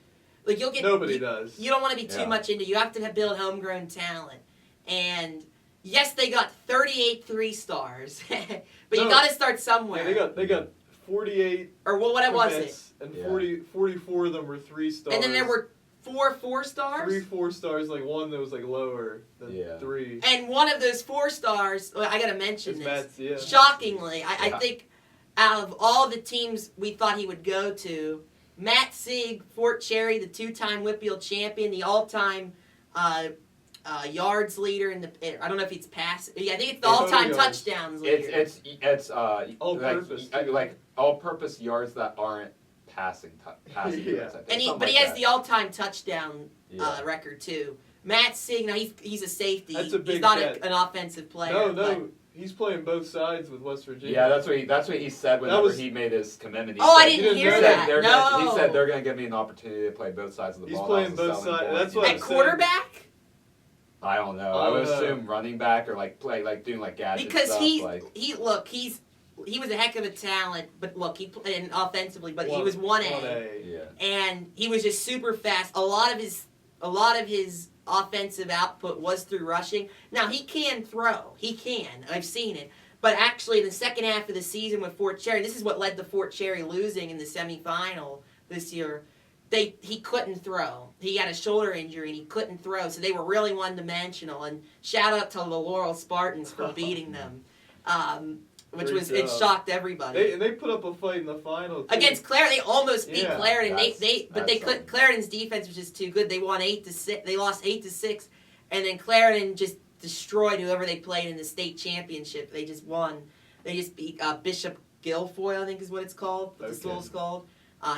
like, you'll get Nobody does. You don't want to be too much into. You have to build homegrown talent, and yes, they got 38 3-stars, but you got to start somewhere. Yeah, they got 48. Or what was it? And 44 of them were 3-stars. And then there were 4 4-stars. 3 4-stars, like one that was like lower than 3. And one of those 4-stars, I got to mention this. Matt's, Shockingly, I think out of all the teams we thought he would go to, Matt Sieg, Fort Cherry, the 2-time Whitfield champion, the all-time yards leader in the. I don't know if it's pass. Yeah, I think it's the all-time touchdowns leader. It's all-purpose, like all-purpose yards that aren't passing yards. I think. But he has the all-time touchdown record too. Matt Sieg, now he's a safety. That's a big he's not bet. an offensive player. No. He's playing both sides with West Virginia. Yeah, that's what he said whenever he made his commitment. I didn't hear that. He said they're going to give me an opportunity to play both sides of the ball. He's playing both sides. That's what At quarterback? I don't know. I would assume running back or doing gadget because stuff. He was a heck of a talent, but look, he played offensively, but he was 1A. Yeah. And he was just super fast. A lot of his offensive output was through rushing. Now, he can throw. He can. I've seen it. But actually, in the second half of the season with Fort Cherry, this is what led to Fort Cherry losing in the semifinal this year. He couldn't throw. He had a shoulder injury and he couldn't throw, so they were really one-dimensional. And shout out to the Laurel Spartans for beating them, it shocked everybody. They put up a fight in the final too. Against Clarendon. They almost beat Clarendon. They couldn't. Clarendon's defense was just too good. They won 8-6. They lost 8-6, and then Clarendon just destroyed whoever they played in the state championship. They just won. They just beat Bishop Guilfoyle, I think is what it's called. What the school's called.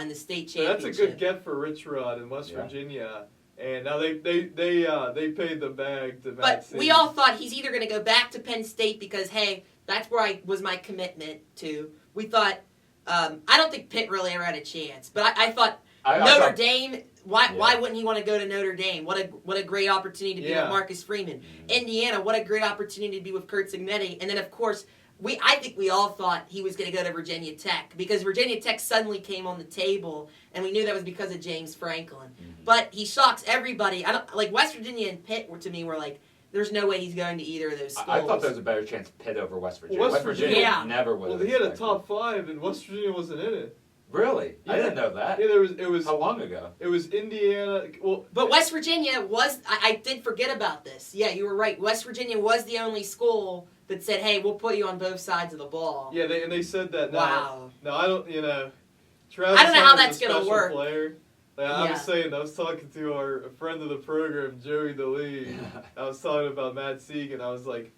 In the state championship. So that's a good get for Rich Rod in West Virginia. And now they paid the bag to Matt But Sieg. we all thought he's either going to go back to Penn State because, hey, that's where was my commitment to. We thought, I don't think Pitt really ever had a chance. But I thought Notre Dame, why wouldn't he want to go to Notre Dame? What a great opportunity to be with Marcus Freeman. Indiana, what a great opportunity to be with Kurt Signetti. And then, of course, I think we all thought he was going to go to Virginia Tech because Virginia Tech suddenly came on the table, and we knew that was because of James Franklin. Mm-hmm. But he shocks everybody. West Virginia and Pitt were like, there's no way he's going to either of those schools. I thought there was a better chance Pitt over West Virginia. Well, West Virginia never would. Well, he had a top 5, and West Virginia wasn't in it. Really? Yeah. I didn't know that. Yeah, it was. How long ago? It was Indiana. Well, but West Virginia was. I did forget about this. Yeah, you were right. West Virginia was the only school that said, "Hey, we'll put you on both sides of the ball." Yeah, they said that. Wow. No, I don't. Travis. I don't know how that's gonna work. Player. I was talking to a friend of the program, Joey DeLee. I was talking about Matt Sieg, and I was like,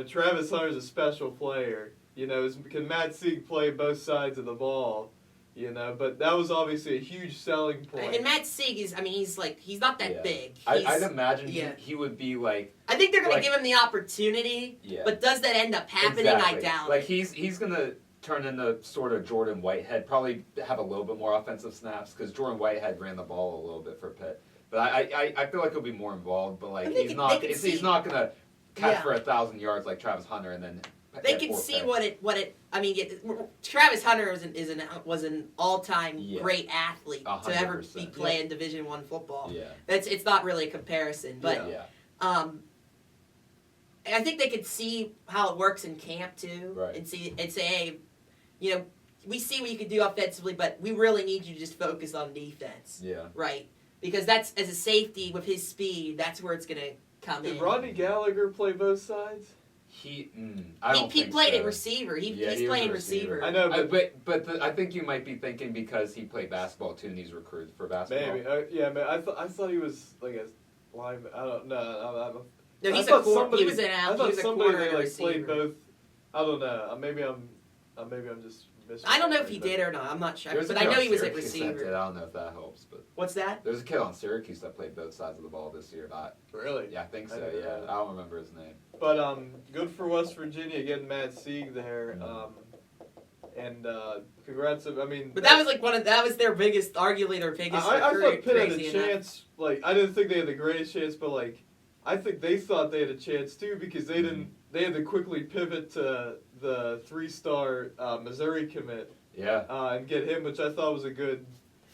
Travis Hunter's a special player. Can Matt Sieg play both sides of the ball? But that was obviously a huge selling point. And Matt Sieg is, he's not that big. I'd imagine he would be like. I think they're going to give him the opportunity, but does that end up happening? Exactly. I doubt. Like he's going to turn into sort of Jordan Whitehead, probably have a little bit more offensive snaps because Jordan Whitehead ran the ball a little bit for Pitt. But I feel like he'll be more involved. But he's not going to catch for 1,000 yards like Travis Hunter and then. They can see what it. I mean, Travis Hunter was an all-time great athlete 100%. To ever be playing Division I football. Yeah, it's not really a comparison, but I think they could see how it works in camp too, Right. and say, hey, we see what you can do offensively, but we really need you to just focus on defense, Yeah. right? Because that's as a safety with his speed, that's where it's gonna come in. Did Rodney Gallagher play both sides? I don't He think played so. at receiver. He's Yeah, he was playing a receiver. I know, I think you might be thinking because he played basketball too, and he's recruited for basketball. maybe. Yeah, man. I thought he was like a lineman. I don't know. No, I he's thought he somebody- was an I out. He thought was a somebody corner that and a like played receiver. both. I don't know. Maybe I'm just. I don't know if he did or not. I'm not sure, There's a but I kid know on he was at Syracuse that did. receiver. I don't know if that helps, but What's that? there's a kid on Syracuse that played both sides of the ball this year. Really. Yeah, I think I so. didn't know Yeah, that. I don't remember his name. But good for West Virginia getting Matt Sieg there. And congrats. I mean, But that was like that was their biggest, arguably their biggest I recruit. thought Pitt had a crazy enough. chance. Like I didn't think they had the greatest chance, but like I think they thought they had a chance too because they didn't. They had to quickly pivot to the 3-star Missouri commit Yeah. and get him, which I thought was a good.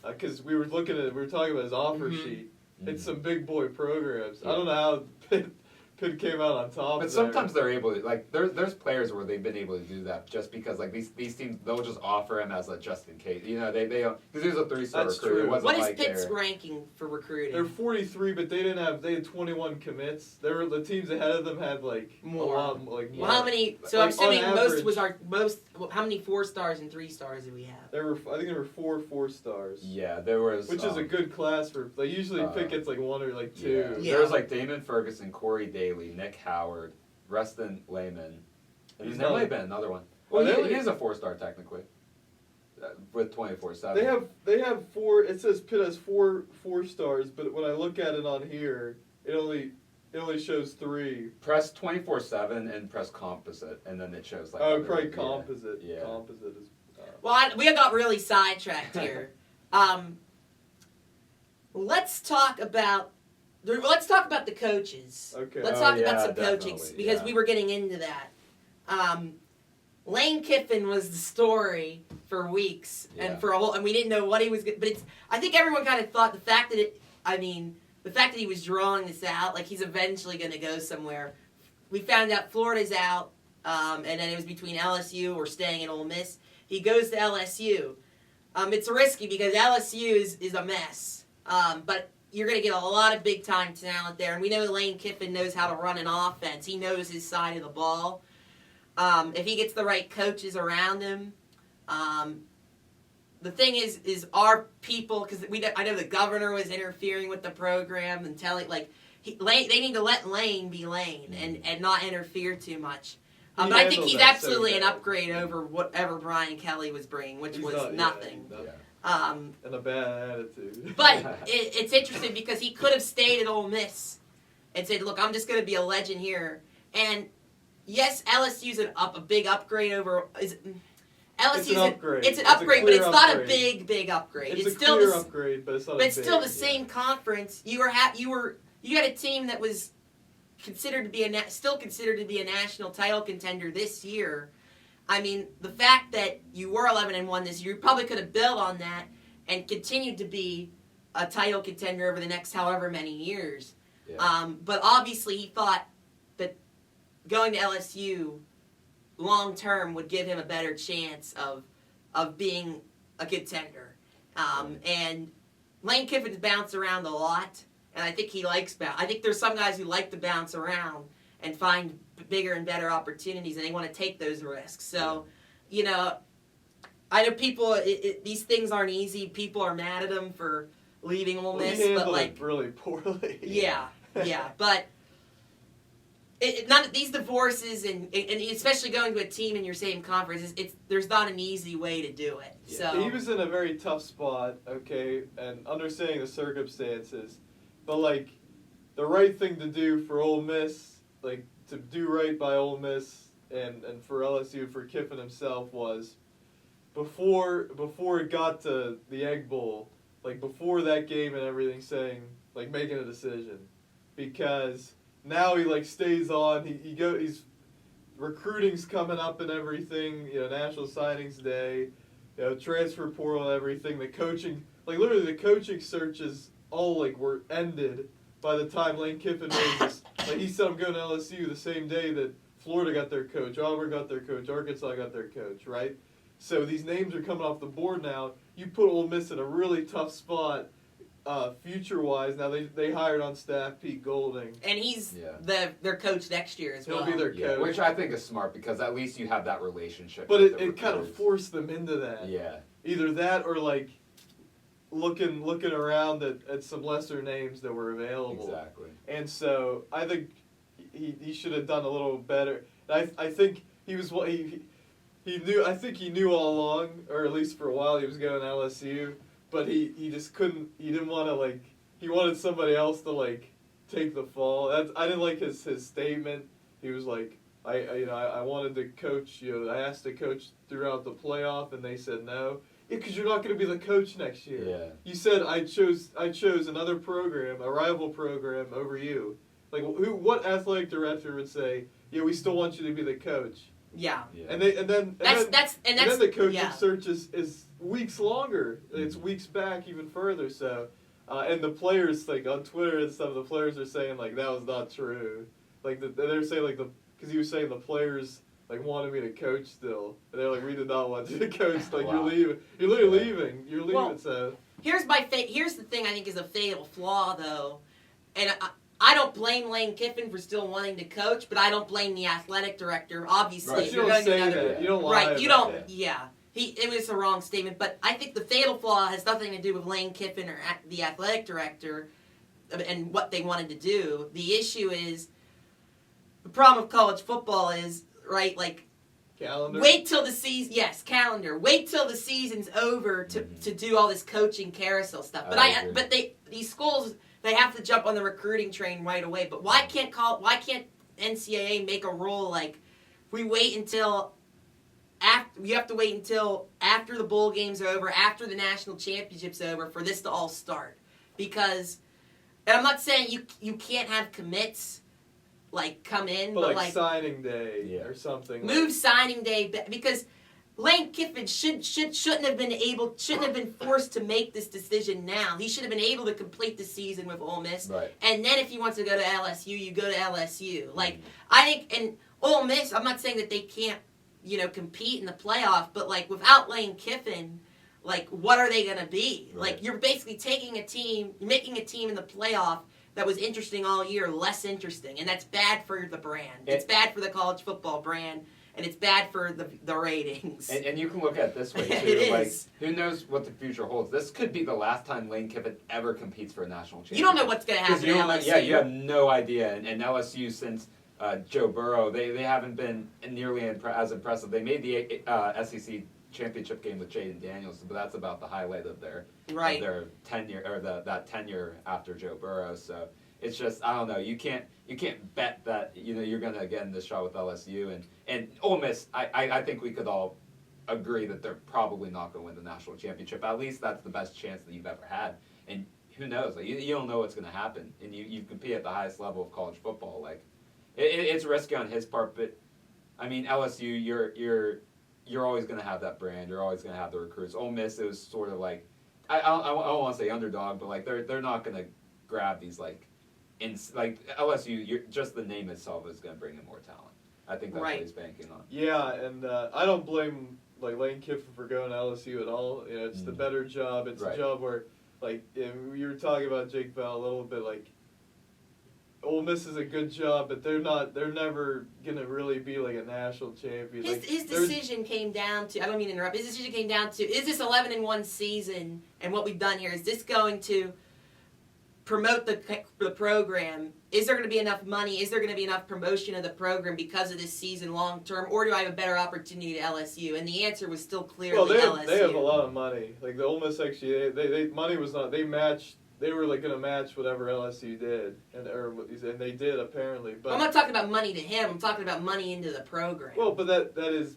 Because we were talking about his offer Mhm. sheet. It's some big boy programs. Yeah. I don't know how Pitt came out on top. But sometimes they're able to, like, there's players where they've been able to do that just because, like, these teams, they'll just offer him as a just in case. You know, they because he was a 3-star That's recruit. true. It wasn't What is like Pitt's they're- ranking for recruiting? They're 43, but they had 21 commits. The teams ahead of them had like More. a lot, like Well, how many? So I'm Like, on assuming average- How many 4-stars and 3-stars do we have? I think there were 4-stars. Yeah, there was. Which is a good class for. Like usually Pitt gets like 1 or like 2. Yeah. There was like Damon Ferguson, Corey Daly, Nick Howard, Reston Lehman, and He's there not- might have been another one. Oh, Well, they he is a 4-star technically, with 24/7. They have 4. It says Pitt has 4-stars, but when I look at it on here, it only shows 3. Press 24/7 and press composite, and then it shows like. Oh, other- probably yeah. composite. Yeah. Composite is. Well, we got really sidetracked here. Let's talk about the coaches. Okay. Let's Oh, talk about yeah, some coaching definitely, because yeah. we were getting into that. Lane Kiffin was the story for weeks Yeah. and and we didn't know what he was. But I think everyone kind of thought the fact that he was drawing this out, like he's eventually going to go somewhere. We found out Florida's out, and then it was between LSU or staying at Ole Miss. He goes to LSU. It's risky because LSU is a mess, but you're going to get a lot of big-time talent there. And we know Lane Kiffin knows how to run an offense. He knows his side of the ball. If he gets the right coaches around him, the thing is our people, because I know the governor was interfering with the program and telling, they need to let Lane be Lane and not interfere too much. He But I think handled he's that absolutely so an bad. upgrade over whatever Brian Kelly was bringing, which He's was not- yeah, nothing. he's not- Yeah. And a bad attitude. But it's interesting because he could have stayed at Ole Miss and said, "Look, I'm just going to be a legend here." And yes, LSU's a big upgrade over. LSU's It's an upgrade. It's an It's a upgrade, but clear it's not a upgrade. big upgrade. It's a still clear the, upgrade, but it's not. but a it's big, still the same conference. You had a team that was considered to be still considered to be a national title contender this year. I mean, the fact that you were 11-1 this year, you probably could have built on that and continued to be a title contender over the next however many years. Yeah. But obviously, he thought that going to LSU long term would give him a better chance of being a contender. And Lane Kiffin's bounced around a lot, and I think he likes I think there's some guys who like to bounce around and find bigger and better opportunities, and they want to take those risks. So, I know people. These things aren't easy. People are mad at him for leaving Ole Miss, he handled but like, it really poorly. yeah, but none of these divorces and especially going to a team in your same conference, there's not an easy way to do it. Yeah. So He was in a very tough spot, okay, and understanding the circumstances, but like the right thing to do for Ole Miss, like to do right by Ole Miss and for LSU, for Kiffin himself, was before it got to the Egg Bowl, like before that game and everything, saying like making a decision, because now he like stays on. He's recruiting's coming up and everything. National Signings Day, transfer portal and everything. The coaching, like literally the coaching searches all like were ended by the time Lane Kiffin made Like he said, I'm going to LSU the same day that Florida got their coach, Auburn got their coach, Arkansas got their coach, right? So these names are coming off the board now. You put Ole Miss in a really tough spot, future-wise. Now they hired on staff Pete Golding. And he's Yeah. their coach next year as well. He'll be their Yeah, coach. which I think is smart because at least you have that relationship. But with the it kind of recruits. forced them into that. Yeah. Either that or like looking around at some lesser names that were available. Exactly. And so I think he should have done a little better. I think he was he knew. I think he knew all along, or at least for a while, he was going to LSU. But he just couldn't. He didn't want to like. He wanted somebody else to like take the fall. I didn't like his statement. He was like, I wanted to coach. I asked to coach throughout the playoff, and they said no. Yeah, because you're not going to be the coach next year. Yeah. You said I chose another program, a rival program, over you. Like what athletic director would say, yeah, we still want you to be the coach? Yeah. Yeah. And then the coaching search is weeks longer. It's weeks back even further. So, and the players like on Twitter and stuff, the players are saying like that was not true. Like they're saying like because he was saying the players like wanted me to coach still, and they're like we did not want you to coach. Like Wow. you're leaving. You're literally leaving. You're leaving. Well, So here's the thing I think is a fatal flaw though, and I don't blame Lane Kiffin for still wanting to coach, but I don't blame the athletic director. Obviously, right. if You you're don't going say to another, that. You don't lie. right? You about don't. that. Yeah. It was a wrong statement, but I think the fatal flaw has nothing to do with Lane Kiffin or the athletic director and what they wanted to do. The issue is the problem with college football is right, like Calendar. wait till the season. Yes, calendar. Wait till the season's over to do all this coaching carousel stuff. But these schools they have to jump on the recruiting train right away. But why can't NCAA make a rule like we wait until you have to wait until after the bowl games are over, after the national championship's over for this to all start? Because, and I'm not saying you can't have commits like come in, but like signing day or something. Move signing day because Lane Kiffin shouldn't have been forced to make this decision now. He should have been able to complete the season with Ole Miss, Right. and then if he wants to go to LSU, you go to LSU. Like I think, and Ole Miss, I'm not saying that they can't compete in the playoff, but like without Lane Kiffin, like what are they gonna be? Right. Like you're basically taking a team, making a team in the playoff that was interesting all year less interesting, and that's bad for the brand. It's bad for the college football brand, and it's bad for the ratings. And you can look at it this way too. It like is. who knows what the future holds? This could be the last time Lane Kiffin ever competes for a national championship. You don't know what's going to happen you at don't know, LSU. yeah, you have no idea. And LSU since Joe Burrow, they haven't been nearly as impressive. They made the SEC championship game with Jaden Daniels, but that's about the highlight of their tenure or that tenure after Joe Burrow. So it's just I don't know. You can't bet that you're going to get in this shot with LSU and Ole Miss. I think we could all agree that they're probably not going to win the national championship. At least that's the best chance that you've ever had. And who knows? Like you don't know what's going to happen. And you compete at the highest level of college football. Like it's risky on his part, but I mean LSU, you're always going to have that brand. You're always going to have the recruits. Ole Miss, it was sort of like I don't want to say underdog, but like they're not going to grab these like LSU. Just the name itself is going to bring in more talent. I think that's what he's banking on. Yeah, and I don't blame like Lane Kiffin for going to LSU at all. It's the better job. It's a job where like you were talking about Jake Bell a little bit. Like Ole Miss is a good job, but they're never gonna really be like a national champion. His decision came down to. I don't mean to interrupt. His decision came down to: is this 11-1 season and what we've done here? Is this going to promote the program? Is there going to be enough money? Is there going to be enough promotion of the program because of this season long term, or do I have a better opportunity to LSU? And the answer was still clearly LSU. They have a lot of money. Like the Ole Miss actually, they money was not. They matched. They were like going to match whatever LSU did, and they did apparently. But I'm not talking about money to him. I'm talking about money into the program. Well, but that is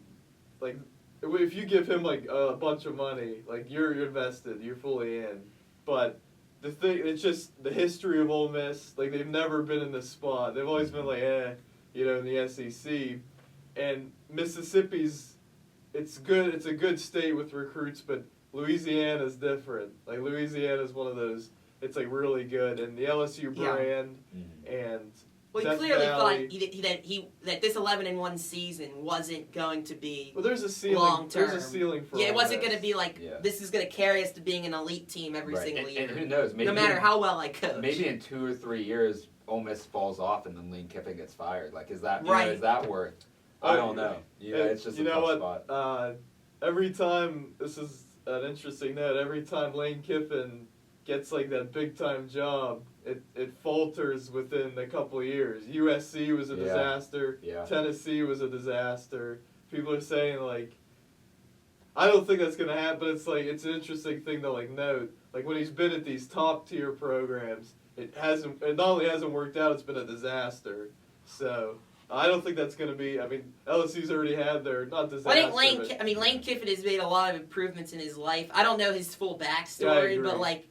like if you give him like a bunch of money, like you're invested, you're fully in. But the thing, it's just the history of Ole Miss. Like they've never been in this spot. They've always been like, in the SEC. And Mississippi's, it's good. It's a good state with recruits, but Louisiana's different. Like Louisiana's one of those. It's like really good, and the LSU brand, and Well, he Death clearly Valley. thought that this 11-1 season wasn't going to be Well, there's a ceiling. long term. There's a ceiling for Yeah, it all wasn't this. going to be like this is going to carry us to being an elite team every Right. single year. And who knows? Maybe no matter how well I coach. Maybe in 2 or 3 years, Ole Miss falls off and then Lane Kiffin gets fired. Like, is that Right. is that worth? I don't know. Yeah, it's just you a know tough what? spot. Every time, this is an interesting note. Every time Lane Kiffin gets like that big time job, it falters within a couple of years. USC was a disaster. Yeah. Tennessee was a disaster. People are saying like, I don't think that's gonna happen. But it's like it's an interesting thing to like note. Like when he's been at these top tier programs, it not only hasn't worked out, it's been a disaster. So I don't think that's going to be. I mean, LSU's already had their not disaster. I think Lane Kiffin has made a lot of improvements in his life. I don't know his full backstory, but like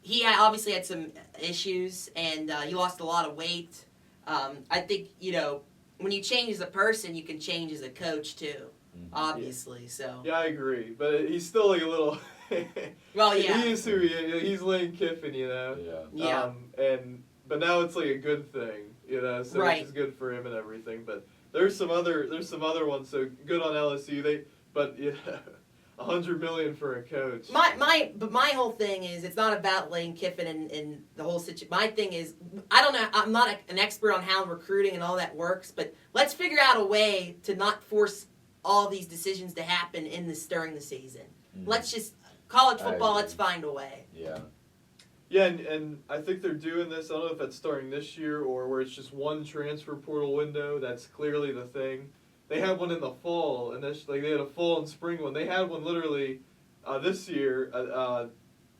he obviously had some issues and he lost a lot of weight. I think when you change as a person, you can change as a coach too. Obviously, so. Yeah, I agree, but he's still like a little. Well, yeah. He is who he is. He's Lane Kiffin, Yeah. But now it's like a good thing, so right. which is good for him and everything. But there's some other ones. So good on LSU. But $100 million for a coach. My whole thing is it's not about Lane Kiffin and the whole situation. My thing is I don't know. I'm not an expert on how recruiting and all that works, but let's figure out a way to not force all these decisions to happen during the season. Let's just college football. Let's find a way. Yeah. Yeah, and I think they're doing this. I don't know if that's starting this year or where it's just one transfer portal window. That's clearly the thing. They had one in the fall, and they had a fall and spring one. They had one literally this year. I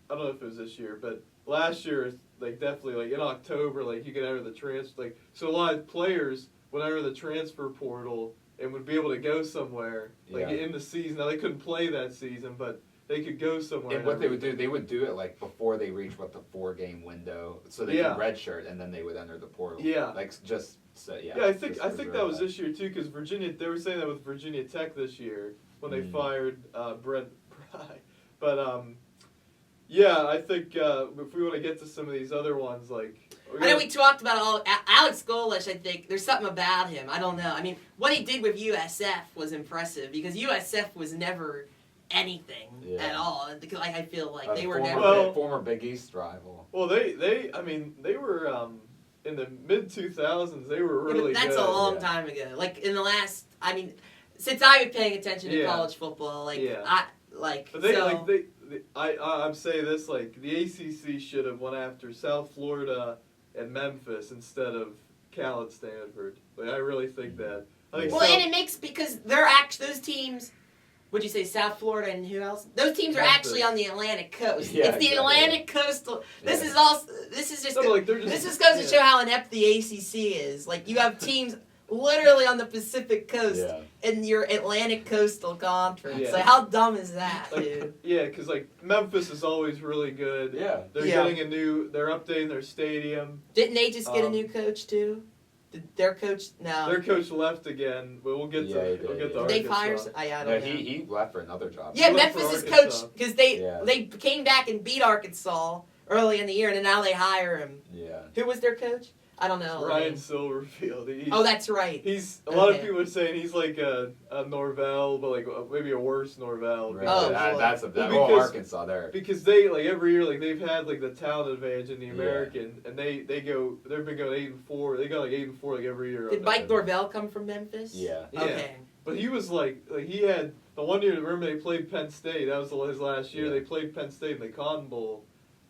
don't know if it was this year, but last year, like definitely like in October, like you could enter the transfer. So a lot of players would enter the transfer portal and would be able to go somewhere in the season. Now they couldn't play that season, but they could go somewhere. And what they would do it like before they reach the 4-game window, so they can redshirt, and then they would enter the portal. Yeah, like just so Yeah, I think that was this year too, because Virginia. They were saying that with Virginia Tech this year when they fired Brent Pry. But yeah, I think if we want to get to some of these other ones, like I know we talked about Alex Golish. I think there's something about him. I don't know. I mean, what he did with USF was impressive because USF was never anything at all. Like I feel like they were never former Big East rival. Well, they were in the mid 2000s. They were really that's good. a long time ago. Like in the last, since I've been paying attention to college football, I'm saying this, like the ACC should have went after South Florida and Memphis instead of Cal and Stanford. Like I really think that. And it makes because those teams. Would you say South Florida and who else? Those teams are actually on the Atlantic coast. Yeah, it's the Atlantic coastal. This is just. This just goes to show how inept the ACC is. Like you have teams literally on the Pacific coast in your Atlantic coastal conference. Yeah. Like how dumb is that, dude? Yeah, because like Memphis is always really good. Yeah, they're getting they're updating their stadium. Didn't they just get a new coach too? Did their coach? No. Their coach left again, but we'll get to Arkansas. They fired. I don't know. He left for another job. Yeah, Memphis' coach because they came back and beat Arkansas early in the year, and now they hire him. Yeah. Who was their coach? I don't know. Ryan Silverfield. That's right. He's a lot of people are saying he's like a Norvell, but like maybe a worse Norvell. Right. Because, That's Arkansas there. Because they like every year like they've had like the talent advantage in the American, and they've been going 8-4. They got like 8-4 like every year. Did Mike Norvell come from Memphis? Yeah. Okay. But he was like he had the one year. Remember they played Penn State. That was his last year. Yeah. They played Penn State in the Cotton Bowl.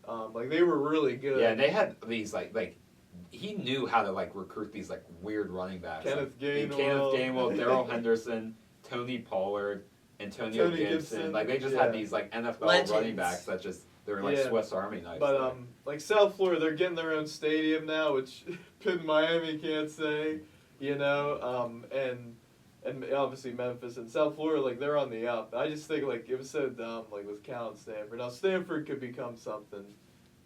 Like they were really good. Yeah, and they had these like. He knew how to recruit these weird running backs. Kenneth Gainwell, Darrell Henderson, Tony Pollard, Antonio Gibson. Like they just had these NFL running backs that they're Swiss Army knives. But like South Florida, they're getting their own stadium now, which Pitt and Miami can't say. And obviously Memphis and South Florida, they're on the up. I just think it was so dumb, with Cal and Stanford. Now Stanford could become something.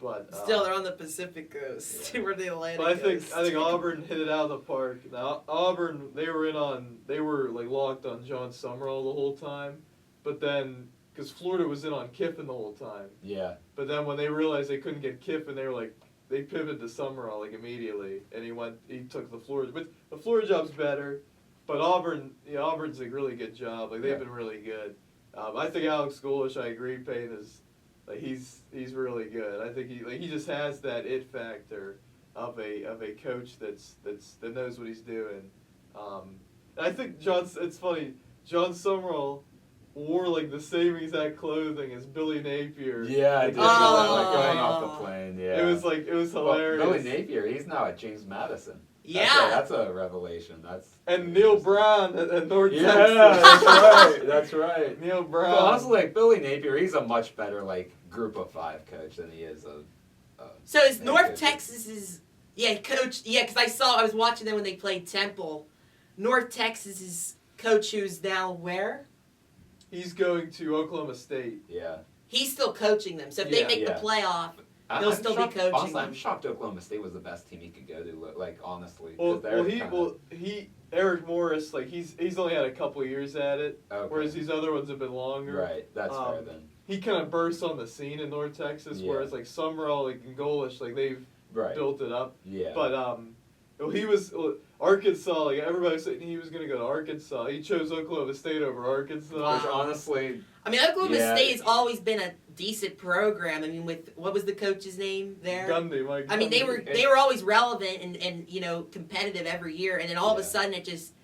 But still, they're on the Pacific coast. We're the Atlantic coast. But I think Auburn hit it out of the park. Now Auburn, they were locked on John Summerall the whole time, but then because Florida was in on Kiffin the whole time. Yeah. But then when they realized they couldn't get Kiffin, they they pivoted to Summerall like immediately, and he took the Florida. But the Florida job's better, but Auburn's a really good job. Like they've been really good. I think Alex Golesh, I agree, Peyton is like he's really good. I think he just has that it factor of a coach that knows what he's doing. And I think it's funny. John Summerall wore like the same exact clothing as Billy Napier. Yeah, I did. Oh. Going off the plane. Yeah. It was hilarious. Well, Billy Napier, he's now at James Madison. Yeah. That's a revelation. And Neil Brown at North Texas. That's right. That's right. Neil Brown. But also, like Billy Napier, he's a much better like Group of 5 coach than he is a. So is North Texas's coach? Yeah, because I was watching them when they played Temple. North Texas's coach, who's now where? He's going to Oklahoma State. Yeah. He's still coaching them. So if they make the playoff, he'll still be coaching. Honestly, them. I'm shocked Oklahoma State was the best team he could go to. Like honestly. Eric Morris, like he's only had a couple of years at it, whereas these other ones have been longer. Right. That's fair then. He kind of burst on the scene in North Texas, whereas like Summerall, like and Golesh, like they've built it up. Yeah. But he was Arkansas. Like everybody was saying he was going to go to Arkansas. He chose Oklahoma State over Arkansas. Wow. Which honestly, I mean, Oklahoma State has always been a decent program. I mean, with what was the coach's name there? Gundy, Mike. I mean, they were always relevant and competitive every year, and then all of a sudden it just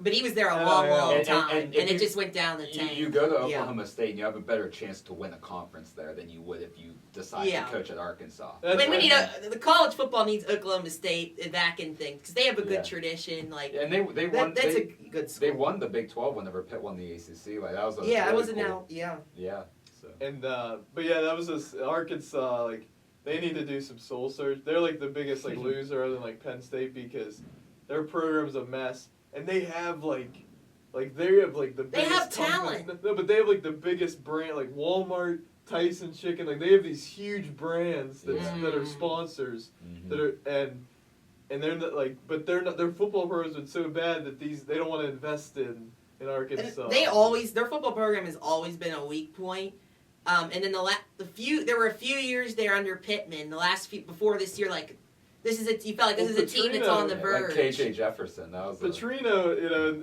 but he was there a long time, and it just went down the tank. You go to Oklahoma State, and you have a better chance to win a conference there than you would if you decide to coach at Arkansas. I mean, we need the college football needs Oklahoma State back in things because they have a good tradition. Like, and they won. That's a good school. They won the Big 12 whenever Pitt won the ACC. Like that was it wasn't cool. now. Yeah. So. And but that was just Arkansas. Like they need to do some soul search. They're like the biggest like loser other than like Penn State because their program's a mess. And they have the biggest. They have talent. No, but they have like the biggest brand, like Walmart, Tyson Chicken. Like they have these huge brands that are sponsors that are and they're not like, but they're not. Their football program's been so bad that they don't want to invest in Arkansas. And their football program has always been a weak point. And then there were a few years there under Pittman. The last few before this year, like. You felt like this is a team that's on the verge. Like KJ Jefferson, that was Petrino,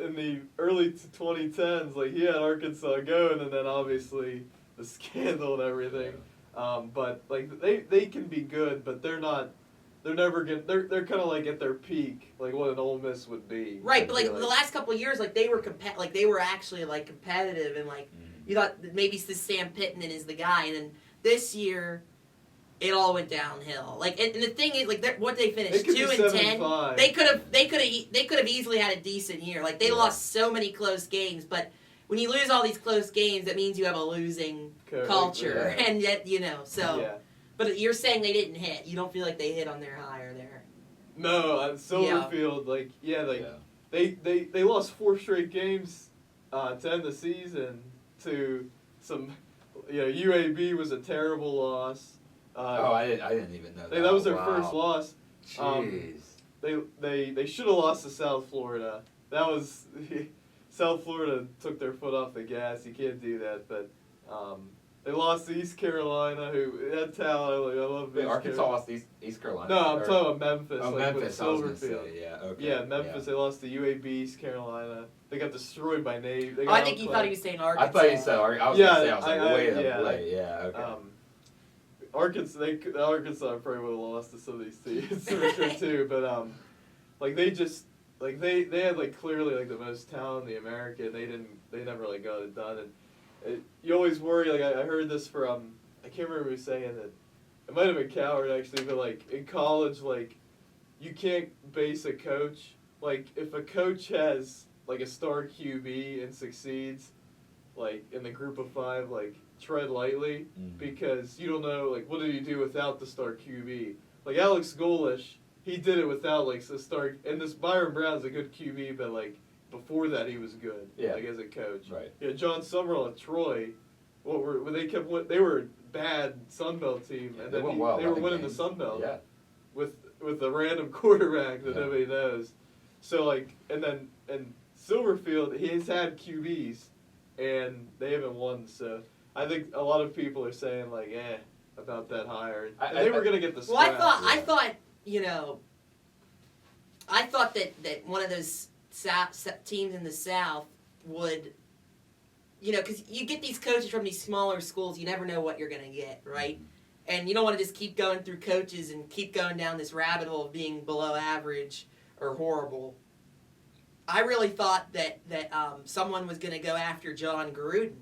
in the early 2010s, like he had Arkansas going, and then obviously the scandal and everything. But like they can be good, but they're not. They're never gonna. They're kind of like at their peak, like what an Ole Miss would be. Right, but like the last couple of years, like they were actually like competitive, and like you thought that maybe Sam Pittman is the guy, and then this year. It all went downhill. Like, and the thing is, like, what they finished 2-10. They could have easily had a decent year. Like, they lost so many close games, but when you lose all these close games, that means you have a losing culture, and yet so. Yeah. But you're saying they didn't hit. You don't feel like they hit on their higher there. No, at Silverfield, they lost 4 straight games to end the season to some. UAB was a terrible loss. I didn't even know that. That was their first loss. Jeez. They should have lost to South Florida. That was South Florida took their foot off the gas. You can't do that. But they lost to East Carolina, who had talent. I love Arkansas lost to East Carolina. No, I'm talking about Memphis. Oh, Memphis. Silverfield. Yeah, Memphis. They lost to UAB, East Carolina. They got destroyed by Navy. I think you thought he was saying Arkansas. I thought you said Arkansas. I was going to say, I was like, wait up, late. Okay. Arkansas probably would have lost to some of these teams for sure too. But they had like clearly like the most talent in the American. They never like got it done. And you always worry. Like I heard this from I can't remember who was saying it. It might have been Coward actually, but like in college, like you can't base a coach. Like if a coach has like a star QB and succeeds, like in the group of 5, like. Tread lightly because you don't know like what do you do without the star QB. Like Alex Golesh, he did it without like the star. And this Byron Brown's a good QB, but like before that he was good. Like as a coach. Right. John Summerall at Troy, they were a bad Sun Belt team, and then they were winning the Sun Belt. With a random quarterback that nobody knows. So like and Silverfield, he's had QBs, and they haven't won. So. I think a lot of people are saying like, about that hire. I- And they were gonna get the Well, scrap. I thought, you know, I thought that one of those teams in the South would, you know, because you get these coaches from these smaller schools, you never know what you're going to get, right? And you don't want to just keep going through coaches and keep going down this rabbit hole of being below average or horrible. I really thought that someone was going to go after John Gruden.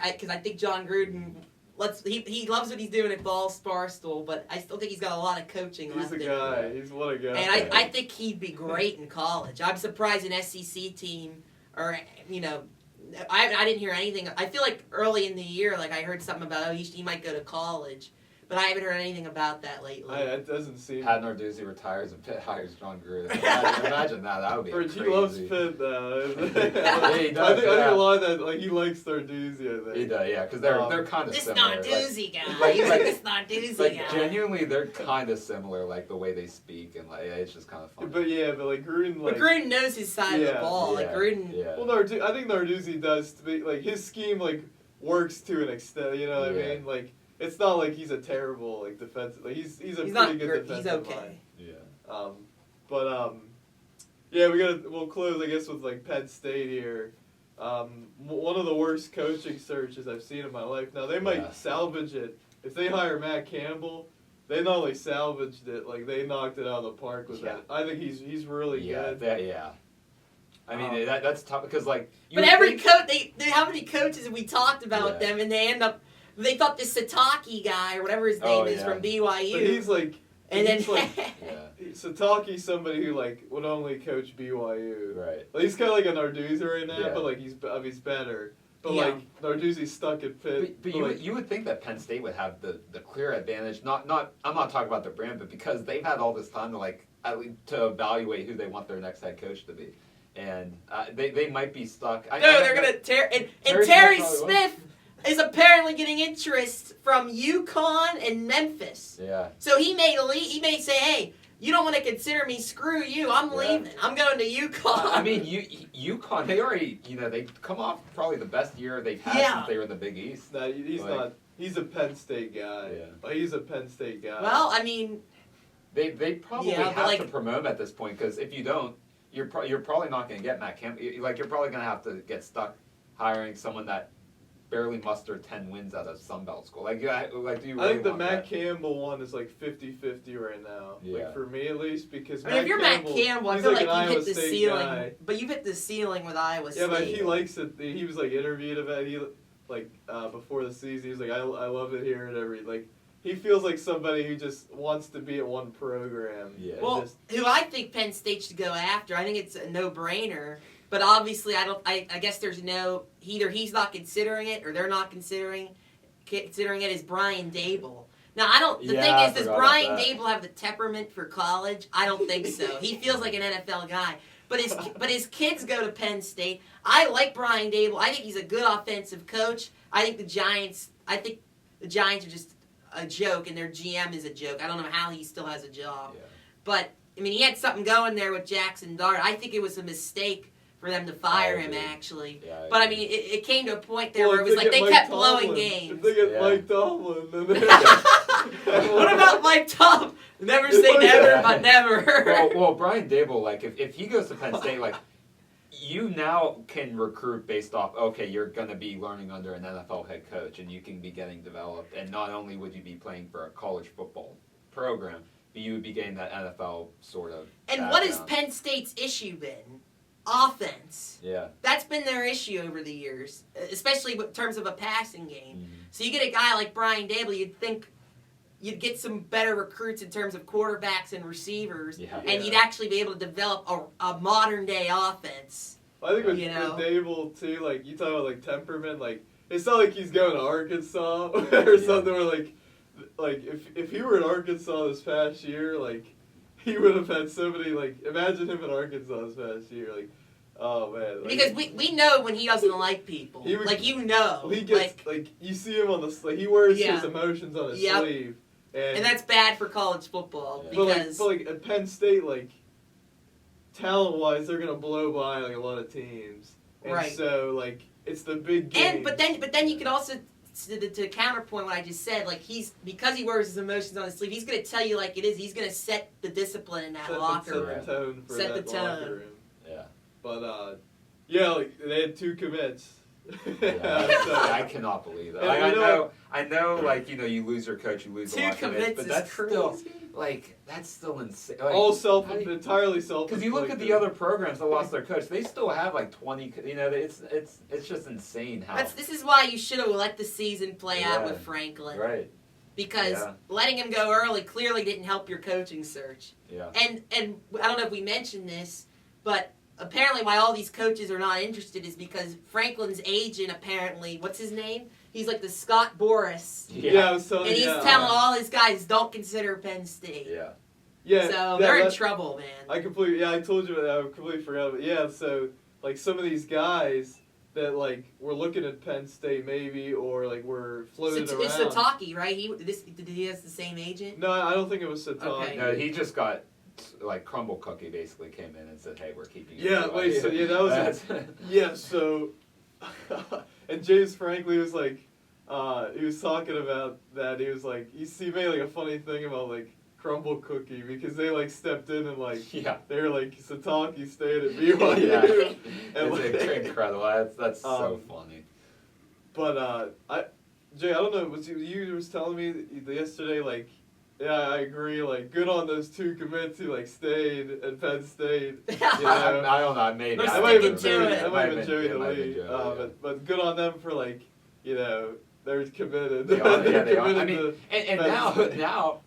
Because I think John Gruden, he loves what he's doing at Barstool, but I still think he's got a lot of coaching He's left a in guy. him. He's what a guy. And I think he'd be great in college. I'm surprised an SEC team, or, you know, I didn't hear anything. I feel like early in the year, like I heard something about, he might go to college. But I haven't heard anything about that lately. It doesn't seem. Pat Narduzzi retires and Pitt hires John Gruden. Imagine that. That would be crazy. He loves Pitt, though. Yeah, he does, I think a lot of that, like, he likes Narduzzi, I think. He does, yeah, because they're kind of this similar. Narduzzi guy. like- He's like this Narduzzi Like guy. genuinely, they're kind of similar, like the way they speak, and like it's just kind of funny. But yeah, but like Gruden, like. But Gruden knows his side of the ball. Yeah, Like Gruden. Yeah. Well, I think Narduzzi does speak, like, his scheme, like, works to an extent, you know what I Yeah. mean? Like, it's not like he's a terrible, like, defensive, like, he's a He's pretty not. good He's defensive okay. mind. Yeah. Yeah, we'll close, I guess, with, like, Penn State here. One of the worst coaching searches I've seen in my life. Now, they might Yeah. salvage it. If they hire Matt Campbell, they not only salvaged it, like, they knocked it out of the park with Yeah. that. I think he's really good. Yeah. I mean, that's tough, because, like... you But would every think- coach, how many coaches have we talked about with Yeah. them, and they end up. They thought this Sataki guy or whatever his name is from BYU. But he's like, and then he's like, Yeah, Sataki's somebody who like would only coach BYU. right. Like, he's kind of like a Narduzzi right now, Yeah. but like he's better. But Yeah. like Narduzzi's stuck at Pitt. But you would think that Penn State would have the clear advantage. I'm not talking about their brand, but because they've had all this time to like to evaluate who they want their next head coach to be, and they might be stuck. they're gonna tear. And Terry Smith is apparently getting interest from UConn and Memphis. Yeah. So he may say, hey, you don't want to consider me, screw you, I'm Yeah. leaving. I'm going to UConn. I mean, UConn, they already, they come off probably the best year they've had since they were in the Big East. No, he's Like- not. He's a Penn State guy. Yeah. Like, he's a Penn State guy. Well, I mean, They probably Yeah, but have like- to promote him at this point, because if you don't, you're probably not going to get Matt Campbell. Like, you're probably going to have to get stuck hiring someone that barely mustered 10 wins at a Sun Belt school. Like, do you really I think the want Matt that? Campbell one is like 50-50 right now. Yeah. Like for me at least, because I mean, if you're Matt Campbell, I he's feel like like an you've Iowa hit the State ceiling. guy. But you've hit the ceiling with Iowa State. Yeah, but he likes it. He was like interviewed about it. He like before the season. He was like, I love it here and like. He feels like somebody who just wants to be at one program. Yeah. Well, who I think Penn State should go after, I think it's a no-brainer. But obviously, I guess there's no, either he's not considering it or they're not considering it, is Brian Dable. Now, the Yeah, thing I is, does forgot Brian about that. Dable have the temperament for college? I don't think so. He feels like an NFL guy. But his kids go to Penn State. I like Brian Dable. I think he's a good offensive coach. I think the Giants are just a joke, and their GM is a joke. I don't know how he still has a job. Yeah. But, I mean, he had something going there with Jackson Dart. I think it was a mistake for them to fire him, agree. actually. Yeah, but, I agree. mean, it came to a point there where it if was like get they Mike kept Tomlin, blowing games. If they get Yeah. Mike Tomlin, then What about Mike Tom? Never say never, but never. well, Brian Dable, like, if he goes to Penn State, like, you now can recruit based off, okay, you're going to be learning under an NFL head coach, and you can be getting developed, and not only would you be playing for a college football program, but you would be getting that NFL sort of And what has background. Penn State's issue been? Offense. Yeah. That's been their issue over the years, especially in terms of a passing game. Mhm. So you get a guy like Brian Dable, you'd think you'd get some better recruits in terms of quarterbacks and receivers, Yeah. and you'd actually be able to develop a modern-day offense. I think with You Dable too, like you talk about like temperament, like it's not like he's going to Arkansas or something where like if he were in Arkansas this past year, like he would have had so many like imagine him in Arkansas this past year, like oh man. Like, Because we know when he doesn't like people. He would- Like, you know. he gets like you see him on the like he wears Yeah. his emotions on his Yep. sleeve, and that's bad for college football. Yeah. Because but like at Penn State, like talent-wise, they're gonna blow by like a lot of teams, and Right. so like it's the big game. but then you could also to counterpoint what I just said, like because he wears his emotions on his sleeve, he's gonna tell you like it is. He's gonna set the discipline in that locker room. Set the tone for Set that the tone. locker room. Yeah. But yeah, like they had 2 commits. Yeah. So- I cannot believe that. And Like, I know, like you lose your coach, you lose a 2 lot of commits, commits but is that's crazy. still that's still insane. Like, All entirely self. because you look at the other programs that lost their coach, they still have like 20. You know, it's just insane how. This is why you should have let the season play out Yeah. with Franklin. Right. Because Yeah. letting him go early clearly didn't help your coaching search. Yeah. And I don't know if we mentioned this, but apparently why all these coaches are not interested is because Franklin's agent apparently, what's his name? He's like the Scott Boras. Yeah, I was telling And he's you. telling all his guys, don't consider Penn State. Yeah. Yeah. So yeah, they're in that- trouble, man. I told you that. I completely forgot. But yeah, so like some of these guys that like were looking at Penn State maybe, or like were floated around. It's Sataki, right? Did he has the same agent? No, I don't think it was Sataki. Okay. No, he just got like Crumble Cookie basically came in and said, "Hey, we're keeping you." Yeah, wait, so yeah, that was That's- Yeah, so and James Franklin was like, he was talking about that. He was like, he made like a funny thing about like Crumble Cookie because they like stepped in and like yeah. they were like Sataki stayed at BYU. Yeah. And, It's like, incredible. That's so funny. But Jay, I don't know. Was you was telling me yesterday? Like, yeah, I agree. Like, good on those 2 commits who like stayed at Penn State. You know? I don't know. Maybe They're I might have been sticking to Joey. it. I might have been Joey it the might have been lead. Joey, yeah. But good on them for like, they're committed. They are, yeah, they are. I Committed mean, to and Penn State. now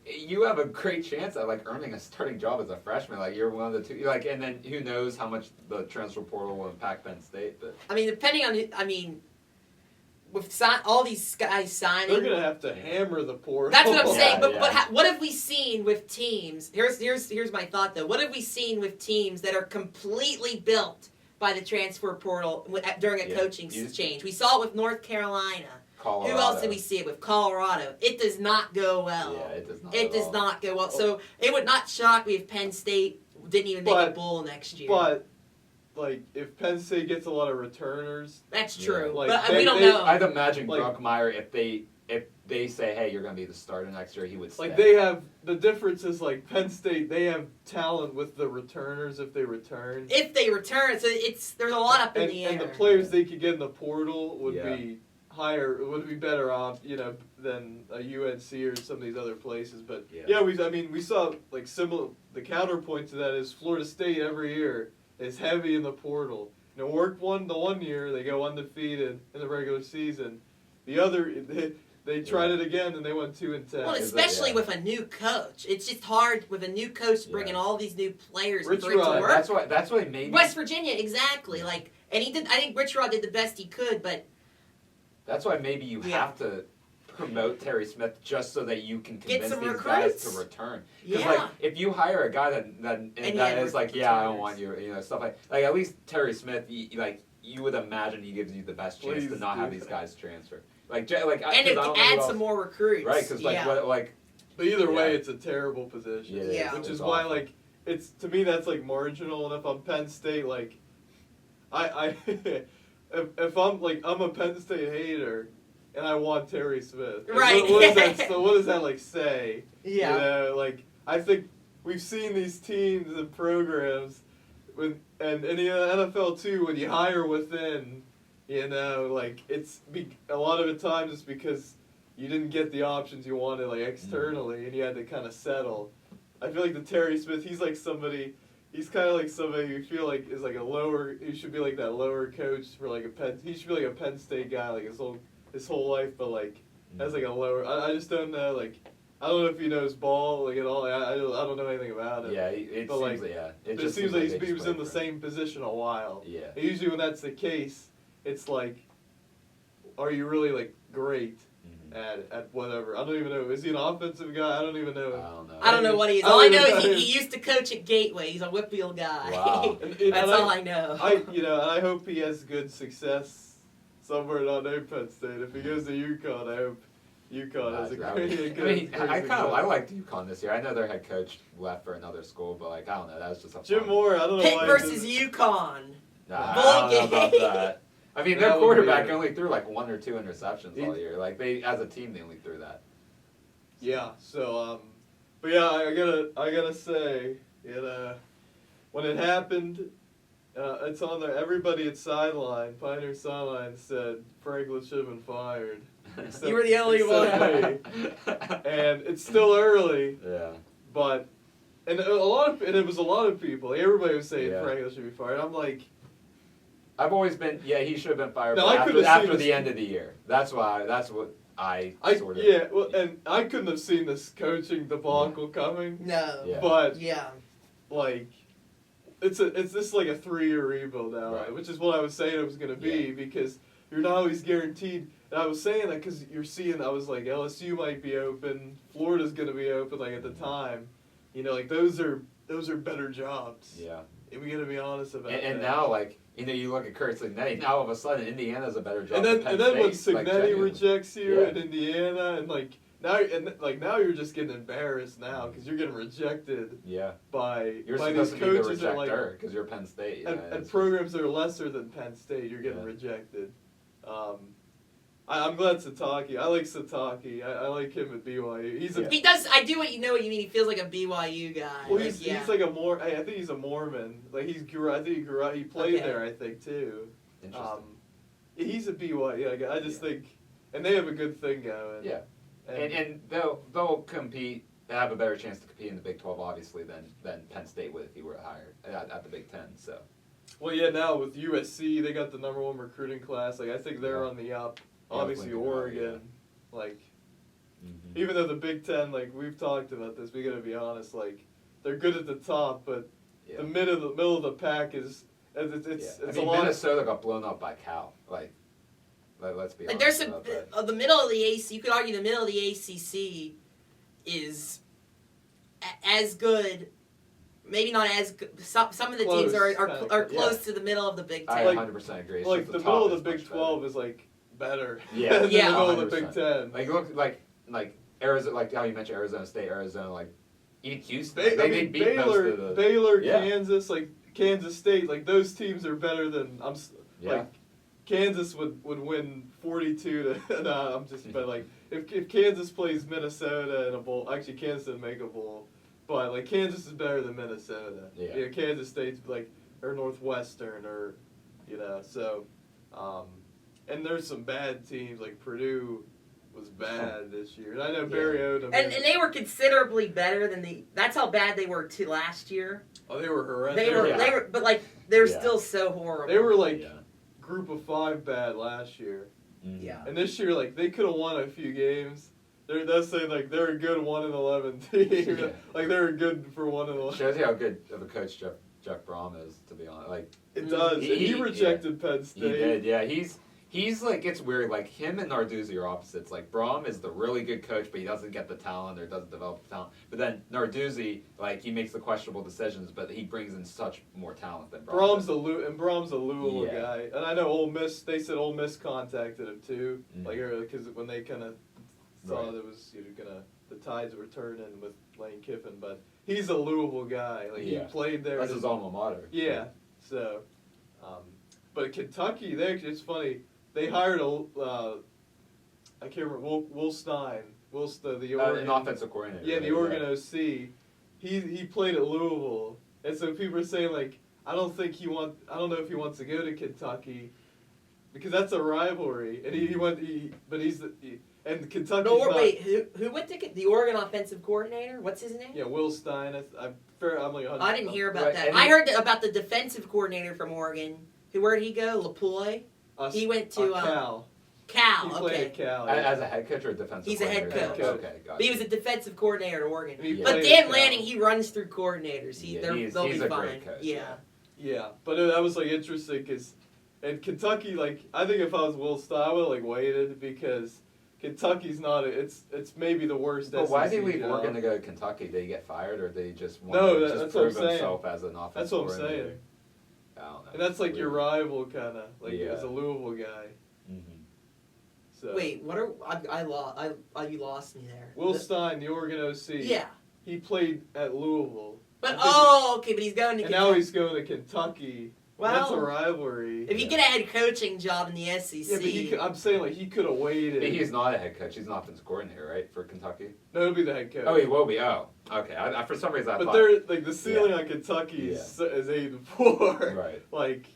you have a great chance at like earning a starting job as a freshman. Like you're one of the 2. Like, and then who knows how much the transfer portal will impact Penn State? But I mean, depending on, with all these guys signing, They're gonna have to hammer the portal. that's what I'm saying. Yeah, But yeah. what have we seen with teams? Here's my thought though. What have we seen with teams that are completely built by the transfer portal during a Yeah. coaching change? We saw it with North Carolina. Colorado. Who else did we see it with? Colorado. It does not go well. Yeah, it does not. It at does all. not go well. So it would not shock me if Penn State didn't even make a But- bowl next year. But like, if Penn State gets a lot of returners, That's Yeah. true. Like, but they- we don't they- know. I'd imagine Like- Bruckmeyer if they say, "Hey, you're going to be the starter next year," he would stay. like they have the difference is like Penn State, they have talent with the returners if they return. If they return, so there's a lot up in and, the air. and the players they could get in the portal would Yeah. be would be better off, than a UNC or some of these other places. But Yeah. we saw like similar. The counterpoint to that is Florida State every year is heavy in the portal. Work the one year they go undefeated in the regular season. The other they tried it again and they went 2-10. Well, Is especially yeah. with a new coach, it's just hard with a new coach to bring Yeah. in all these new players Rich for it to Rod, work. That's why maybe West Virginia, exactly. Like, and he did. I think Rich Rod did the best he could, but that's why maybe you Yeah. have to promote Terry Smith just so that you can Get convince some these recruits. guys to return. Because yeah. like if you hire a guy that And that yeah, is like, yeah, I don't returners. want you, stuff like at least Terry Smith, you would imagine he gives you the best chance to Please not do have these that. guys transfer. Like and 'cause it I don't know who add else- some more recruits. right? Because like yeah. But either way, Yeah. it's a terrible position. Yeah, it Yeah. Which it's is why, awful. like, it's to me that's like marginal. And if I'm Penn State, like, I if I'm like I'm a Penn State hater, and I want Terry Smith. Like, Right. What does that? So what does that like say? Yeah. Like I think we've seen these teams and programs, and in the NFL too, when you hire within, like a lot of the times it's because you didn't get the options you wanted like externally, and you had to kind of settle. I feel like the Terry Smith, he's like somebody. He's kind of like somebody you feel like is like a lower. He should be like that lower coach for like a Penn. He should be like a Penn State guy like his whole life, but like as like a lower. I just don't know. Like I don't know if he knows ball like at all. I don't know anything about it. yeah, it But, seems like, yeah. It just seems like they he just was play in the for- same position a while. Yeah. And usually when that's the case, it's like, are you really like great at whatever? I don't even know. Is he an offensive guy? I don't even I know. don't know. I don't know what he is. I All I don't know even is know. he used to coach at Gateway. He's a Whitfield guy. Wow. That's all I know. And I hope he has good success somewhere not named Penn State. If he goes to UConn, I hope UConn has a That great. would- good I mean, I success. liked UConn this year. I know their head coach left for another school, but like I don't know. That was just a Jim fun- Moore. I don't know Pitt why. versus UConn. Nah, Bowl I don't know about game. that. I mean, That their would quarterback be- only threw like 1 or 2 interceptions all year. Like they, as a team, they only threw that. Yeah. So but yeah, I gotta say, when it happened, it's on there. Everybody at Pioneer Sideline said Franklin should have been fired. You were the only one. except me. And it's still early, Yeah. but and it was a lot of people. Everybody was saying Yeah. Franklin should be fired. I'm like, I've always been, yeah, he should have been fired No, but I after, could've seen after this- the end of the year. That's what I sort of. yeah, well, and I couldn't have seen this coaching debacle coming, No. Yeah. but Yeah. like. It's just like a 3-year rebuild now, Right. which is what I was saying it was going to be because you're not always guaranteed. And I was saying that because you're seeing, I was like, LSU might be open, Florida's going to be open, like at the time, like those are better jobs. Yeah. And we got to be honest about And that. now, like, you look at Kurt Signetti, now all of a sudden Indiana's a better job. And then than Penn when State, like, Signetti genuinely. rejects you Yeah. in Indiana, and now you're just getting embarrassed now because you're getting rejected Yeah. by You're by these supposed to be the coaches that like. rejecter because you're Penn State. And, yeah, and it's programs that are lesser than Penn State, you're getting Yeah. rejected. I'm glad Sataki. I like Sataki. I like him at BYU. He's a He does. I do what you know what you mean. He feels like a BYU guy. well, Like, he's like a more. I think he's a Mormon. Like I think he grew up. He played Okay. there. I think too. interesting. He's a BYU. Like, I just think, and they have a good thing going. Yeah. And they'll compete. They have a better chance to compete in the Big 12, obviously, than Penn State would if he were hired at the Big 10. So. Well, yeah. Now with USC, they got the #1 recruiting class. Like I think they're Yeah. on the up. Yeah, Obviously, Lincoln Riley, Oregon. Like. Mhm. Even though the Big Ten, like we've talked about this, we gotta be honest. Like they're good at the top, but Yeah. the middle of the pack is it's Yeah. it's I mean, a lot. Minnesota got blown up by Cal. Let's be Like honest. there's some about that. the middle of the AC. You could argue the middle of the ACC is as good. Maybe not as good. Some of the teams Close, are kinda, close to the middle of the Big I Ten. like- 100% agree. It's like just the top middle of the is Big much 12 is like better. Yeah. than Yeah. the middle of the 100%. Big Ten. Like look like Arizona, like how you mentioned Arizona State, Arizona, like even Houston. I They mean, beat Baylor, most of the Baylor, Yeah. Kansas, like Kansas State, like those teams are better than Yeah. like Kansas would win 42 to. No, I'm just but like if Kansas plays Minnesota in a bowl, actually Kansas didn't make a bowl, but like Kansas is better than Minnesota. Yeah. Kansas State's like or Northwestern or so, and there's some bad teams like Purdue was bad this year, and I know Barry Odom. And they were considerably better than the. That's how bad they were to last year. they were horrendous. They were, but like they're Yeah. still so horrible. They were like Yeah. group of 5 bad last year. Mhm. Yeah. And this year, like, they could have won a few games. That's saying, like, they're a good 1-11 team. Yeah. Like, they're good for 1-11. Shows you how good of a coach Jeff Brom is, to be honest. Like It does. He- and he he- rejected Penn he State. did, yeah. He's like, it's weird. Like him and Narduzzi are opposites. Like Brom is the really good coach, but he doesn't get the talent or doesn't develop the talent. But then Narduzzi, like he makes the questionable decisions, but he brings in such more talent than Brom. Brom's does. a Louisville Yeah. guy. And I know Ole Miss, they said Ole Miss contacted him too. Mhm. Like, because when they kind of saw Right. that it was the tides were turning with Lane Kiffin. But he's a Louisville guy. Like, Yeah. he played there. That's his alma mater. Yeah. So, but Kentucky, it's funny. They hired I can't remember Will Stein. The Oregon, An offensive coordinator. yeah, the right? Oregon OC. He played at Louisville, and so people are saying like, I don't know if he wants to go to Kentucky, because that's a rivalry, and and Kentucky's No, not. wait. Who went to the Oregon offensive coordinator? What's his name? Yeah, Will Stein. I'm like. I didn't hear about Right, that. and I he- heard about the defensive coordinator from Oregon. Where'd he go? LaPloy. He went to Cal. Cal. He played Okay. at Cal. As a head coach or a defensive He's a head coordinator? coach. Okay, gotcha. But he was a defensive coordinator at Oregon. And he Yeah. But played Dan at Cal. Lanning, he runs through coordinators. Yeah, They'll he's be a fine. great coach, Yeah. Yeah, but that was like interesting because, and Kentucky, like I think if I was Will Stein, I would have like waited because Kentucky's not. It's maybe the worst. But why did he SEC leave job. Oregon to go to Kentucky? Did he get fired, or did he just want No, to that's just what I'm prove saying. himself as an offensive That's what I'm coordinator? saying. I don't know. And that's like your Weird. rival, kind of like Yeah. as a Louisville guy. Mhm. So Wait, what are you lost me there. Will Stein, the Oregon OC. Yeah. He played at Louisville. But I think okay, but he's going to and Kentucky. now he's going to Kentucky. That's a Well, rivalry. if you get a head coaching job in the SEC, Yeah, but I'm saying like he could have waited. He's not a head coach. He's an offensive coordinator, right, for Kentucky? No, he'll be the head coach. Oh, he will be. Oh, okay. For some reason, I But thought. they're like the ceiling on Kentucky is 8-4. Right. Like,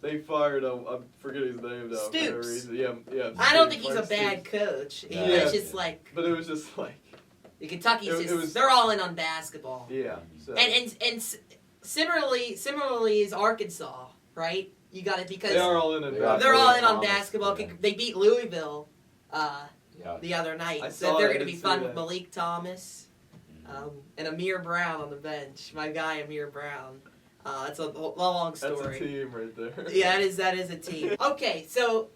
they fired I'm forgetting his name now. For no Stoops. reason. Yeah. I don't Stoops, think he's a Mark bad Stoops. coach. Yeah. It's just like But it was just like, the Kentucky's It just was- they're all in on basketball. yeah. So. And similarly is Arkansas, right? You got it because they are all in it. They got they're all in on Thomas, basketball. yeah. They beat Louisville Yeah. the other night, I so saw they're it, I going to be did fun see with that. Malik Thomas and Amir Brown on the bench. My guy Amir Brown. That's a long That's story. a team right there. Yeah, that is a team. Okay, so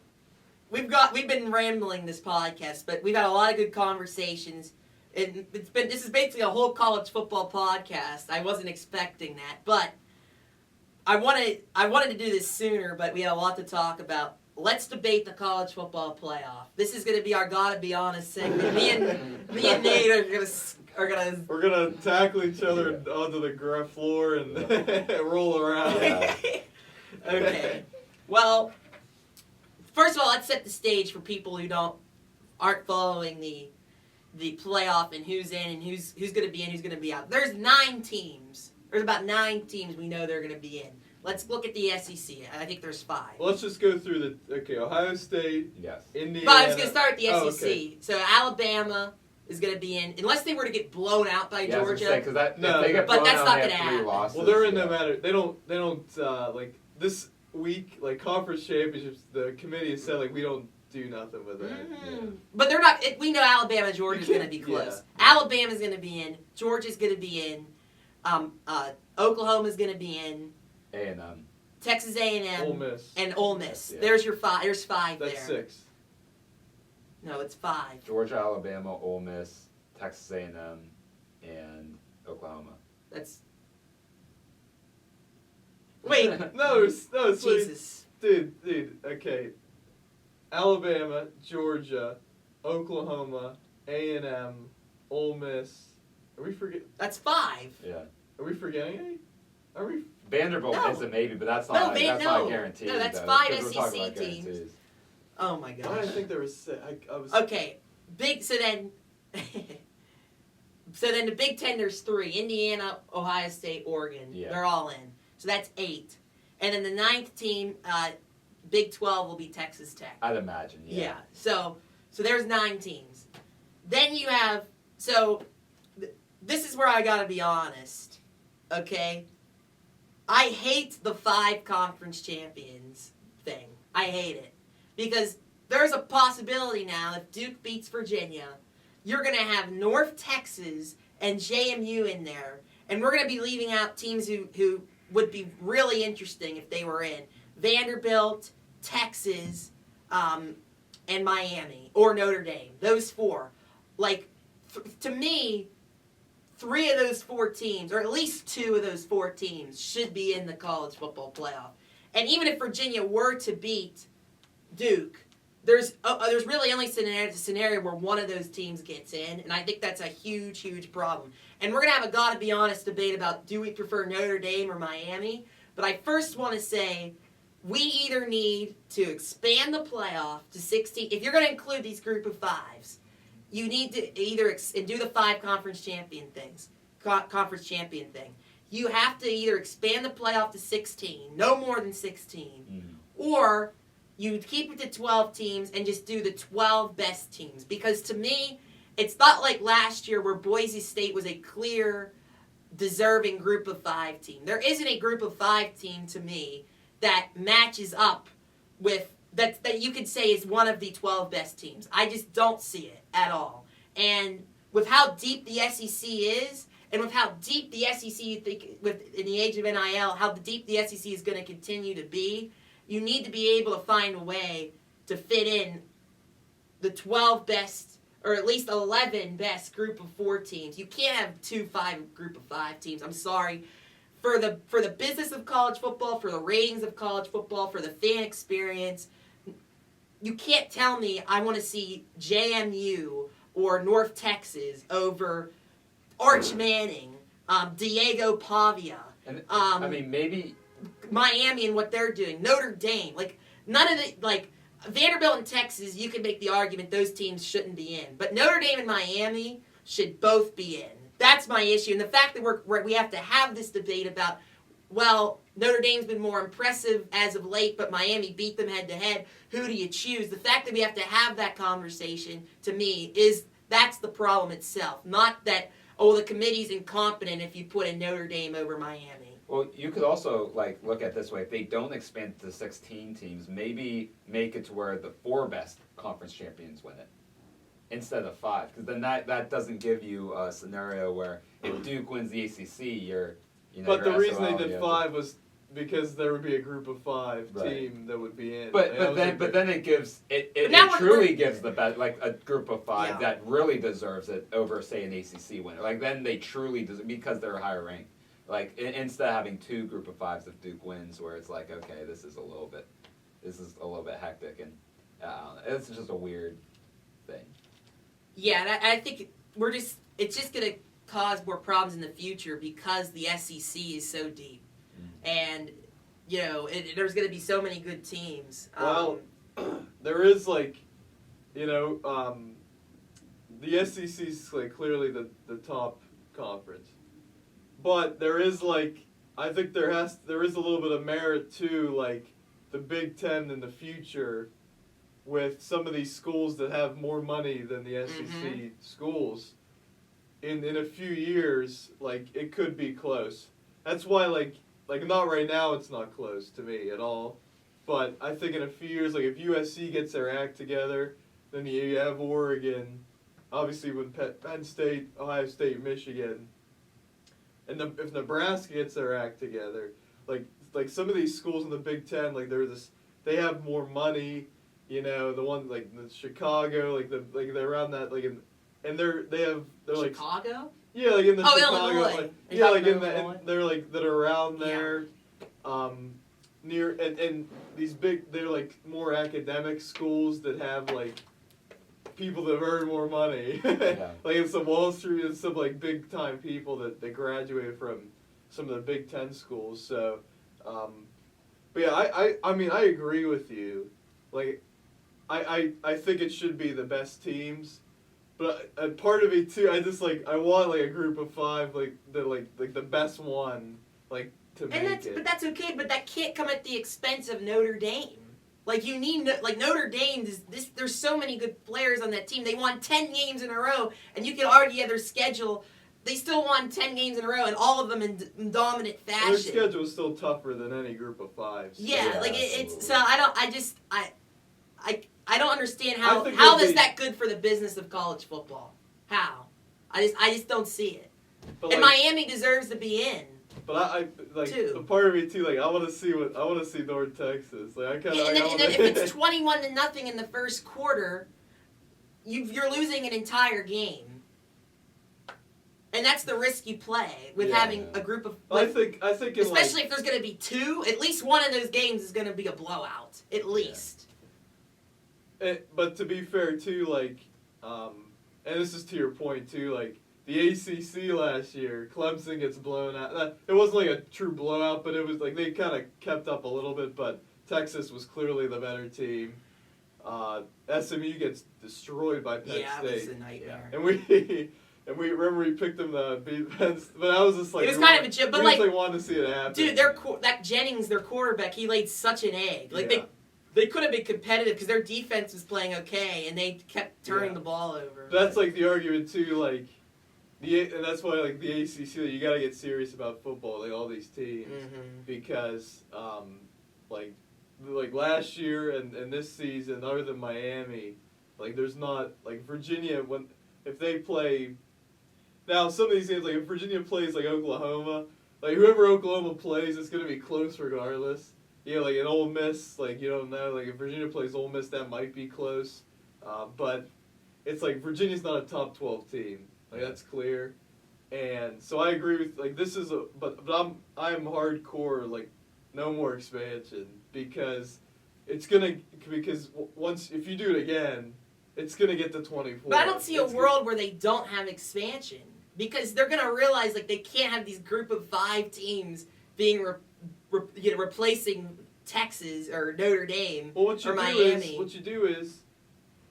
we've been rambling this podcast, but we've had a lot of good conversations. And this is basically a whole college football podcast. I wasn't expecting that, but I wanted to do this sooner, but we had a lot to talk about. Let's debate the college football playoff. This is going to be our gotta be honest segment. Me and Nate are gonna. We're gonna tackle each other onto the floor and roll around. Yeah. Okay. Well, first of all, let's set the stage for people who aren't following the playoff and who's in and who's going to be in, who's going to be out. There's 9 teams. There's about 9 teams we know they're going to be in. Let's look at the SEC. I think there's 5. Well, let's just go through Ohio State, Yes. Indiana. But I was going to start at the SEC. Oh, okay. So Alabama is going to be in, unless they were to get blown out by Yeah, Georgia. because No, if they get but blown that's out, not they gonna have 3 happen. losses. Well, they're in yeah. no matter. They don't like this week. Like conference championships, the committee has said like we don't do nothing with that. Yeah. But they're not. We know Alabama and Georgia's You going to be can't- close. Alabama's going to be in. Georgia's going to be in. Oklahoma's going to be in. A&M. Texas A&M Ole Miss. and Ole Miss. Yeah. There's your 5. There's 5 That's there. 6. No, it's 5. Georgia, Alabama, Ole Miss, Texas A&M, and Oklahoma. That's. Wait, No, it's like, Jesus. dude. Okay, Alabama, Georgia, Oklahoma, A&M, Ole Miss. Are we That's 5. Yeah. Are we forgetting any? Are we? Vanderbilt No. is a maybe, but that's No, not that's not no. guaranteed. No, that's though, 5 because we're talking SEC about teams. guarantees. Oh my Why did gosh. I think there was 6? I was. Okay, so then the Big Ten, there's 3. Indiana, Ohio State, Oregon. Yeah. They're all in. So that's 8. And then the 9th team, Big 12 will be Texas Tech. I'd imagine. Yeah. So there's 9 teams. Then you have this is where I gotta be honest. Okay. I hate the 5 conference champions thing. I hate it because there's a possibility now if Duke beats Virginia, you're gonna have North Texas and JMU in there, and we're gonna be leaving out teams who would be really interesting if they were in Vanderbilt, Texas, and Miami or Notre Dame. Those 4, like to me, 3 of those 4 teams, or at least 2 of those 4 teams, should be in the college football playoff. And even if Virginia were to beat Duke, there's really only a scenario where one of those teams gets in, and I think that's a huge, huge problem. And we're going to have a gotta be honest debate about do we prefer Notre Dame or Miami, but I first want to say we either need to expand the playoff to 16. If you're going to include these group of 5s, you need to either and do the 5 conference champion thing. You have to either expand the playoff to 16, no more than 16, or you keep it to 12 teams and just do the 12 best teams. Because to me, it's not like last year where Boise State was a clear, deserving group of 5 team. There isn't a group of 5 team to me that matches up with that you could say is one of the 12 best teams. I just don't see it at all. And with how deep the SEC is, and with how deep the SEC, you think, in the age of NIL, how deep the SEC is going to continue to be, you need to be able to find a way to fit in the 12 best, or at least 11 best group of 4 teams. You can't have 2 group of 5 teams. I'm sorry. For the business of college football, for the ratings of college football, for the fan experience, you can't tell me I want to see JMU or North Texas over Arch Manning, Diego Pavia. And I mean, maybe Miami and what they're doing. Notre Dame, like none of the like Vanderbilt and Texas, you could make the argument those teams shouldn't be in, but Notre Dame and Miami should both be in. That's my issue, and the fact that we have to have this debate about, well, Notre Dame's been more impressive as of late, but Miami beat them head to head. Who do you choose? The fact that we have to have that conversation, to me, that's the problem itself. Not that, the committee's incompetent if you put in Notre Dame over Miami. Well, you could also look at it this way: if they don't expand to 16 teams, maybe make it to where the 4 best conference champions win it instead of 5, because then that doesn't give you a scenario where if Duke wins the ACC, But the you're reason they SOL, did 5 was because there would be a group of 5 team that would be in. But then it gives it truly gives the best, like a group of 5 that really deserves it over, say, an ACC winner. Like then they truly deserve, because they're higher ranked. Like instead of having 2 group of 5s if Duke wins, where it's like, okay, this is a little bit hectic, and it's just a weird thing. Yeah, I think it's just going to cause more problems in the future because the SEC is so deep. And, there's going to be so many good teams. Well, there is, the SEC is, clearly the top conference. But there is, I think there is a little bit of merit to, the Big Ten in the future with some of these schools that have more money than the SEC schools. In a few years, it could be close. That's why, not right now, it's not close to me at all. But I think in a few years, if USC gets their act together, then you have Oregon, obviously with Penn State, Ohio State, Michigan, and if Nebraska gets their act together, some of these schools in the Big Ten, they have more money, the one the Chicago, they're around that, and they're Chicago? Yeah, in the Chicago, Illinois. They're that are around there, near and these big, they're more academic schools that have people that earn more money, it's some Wall Street and some big time people that graduated from some of the Big Ten schools. So, but yeah, I mean I agree with you, I think it should be the best teams. But part of me too, I want a group of 5, the best one, to make it. But that's okay. But that can't come at the expense of Notre Dame. You need Notre Dame. There's so many good players on that team. They won 10 games in a row, and you can argue their schedule. They still won 10 games in a row, and all of them in dominant fashion. Their schedule is still tougher than any group of 5s. Yeah, it's so I don't understand how is that good for the business of college football? How? I just don't see it. But and Miami deserves to be in. But a part of me too, I want to see North Texas. And then if it's 21-0 in the first quarter, you're losing an entire game. And that's the risk you play with having a group of. I think especially if there's going to be 2, at least one of those games is going to be a blowout, at least. But to be fair too, and this is to your point too, the ACC last year, Clemson gets blown out. It wasn't a true blowout, but it was they kind of kept up a little bit. But Texas was clearly the better team. SMU gets destroyed by Penn State. Yeah, it was a nightmare. And we remember we picked them to beat Penn State, but I was just it was kind of a joke. But we wanted to see it happen. Dude, that Jennings, their quarterback, he laid such an egg. They could have been competitive because their defense was playing okay, and they kept turning the ball over. That's the argument too, and that's why the ACC, you got to get serious about football, all these teams, because last year and this season, other than Miami, there's not Virginia if they play. Now some of these games, if Virginia plays Oklahoma, whoever Oklahoma plays, it's gonna be close regardless. Yeah, an Ole Miss, you don't know. If Virginia plays Ole Miss, that might be close. But it's Virginia's not a top 12 team. That's clear. And so I agree with, this is but I'm hardcore, no more expansion. Because once, if you do it again, it's going to get to 24. But I don't see a world where they don't have expansion. Because they're going to realize, they can't have these group of 5 teams being replacing Texas or Notre Dame Well, what you or do Miami. is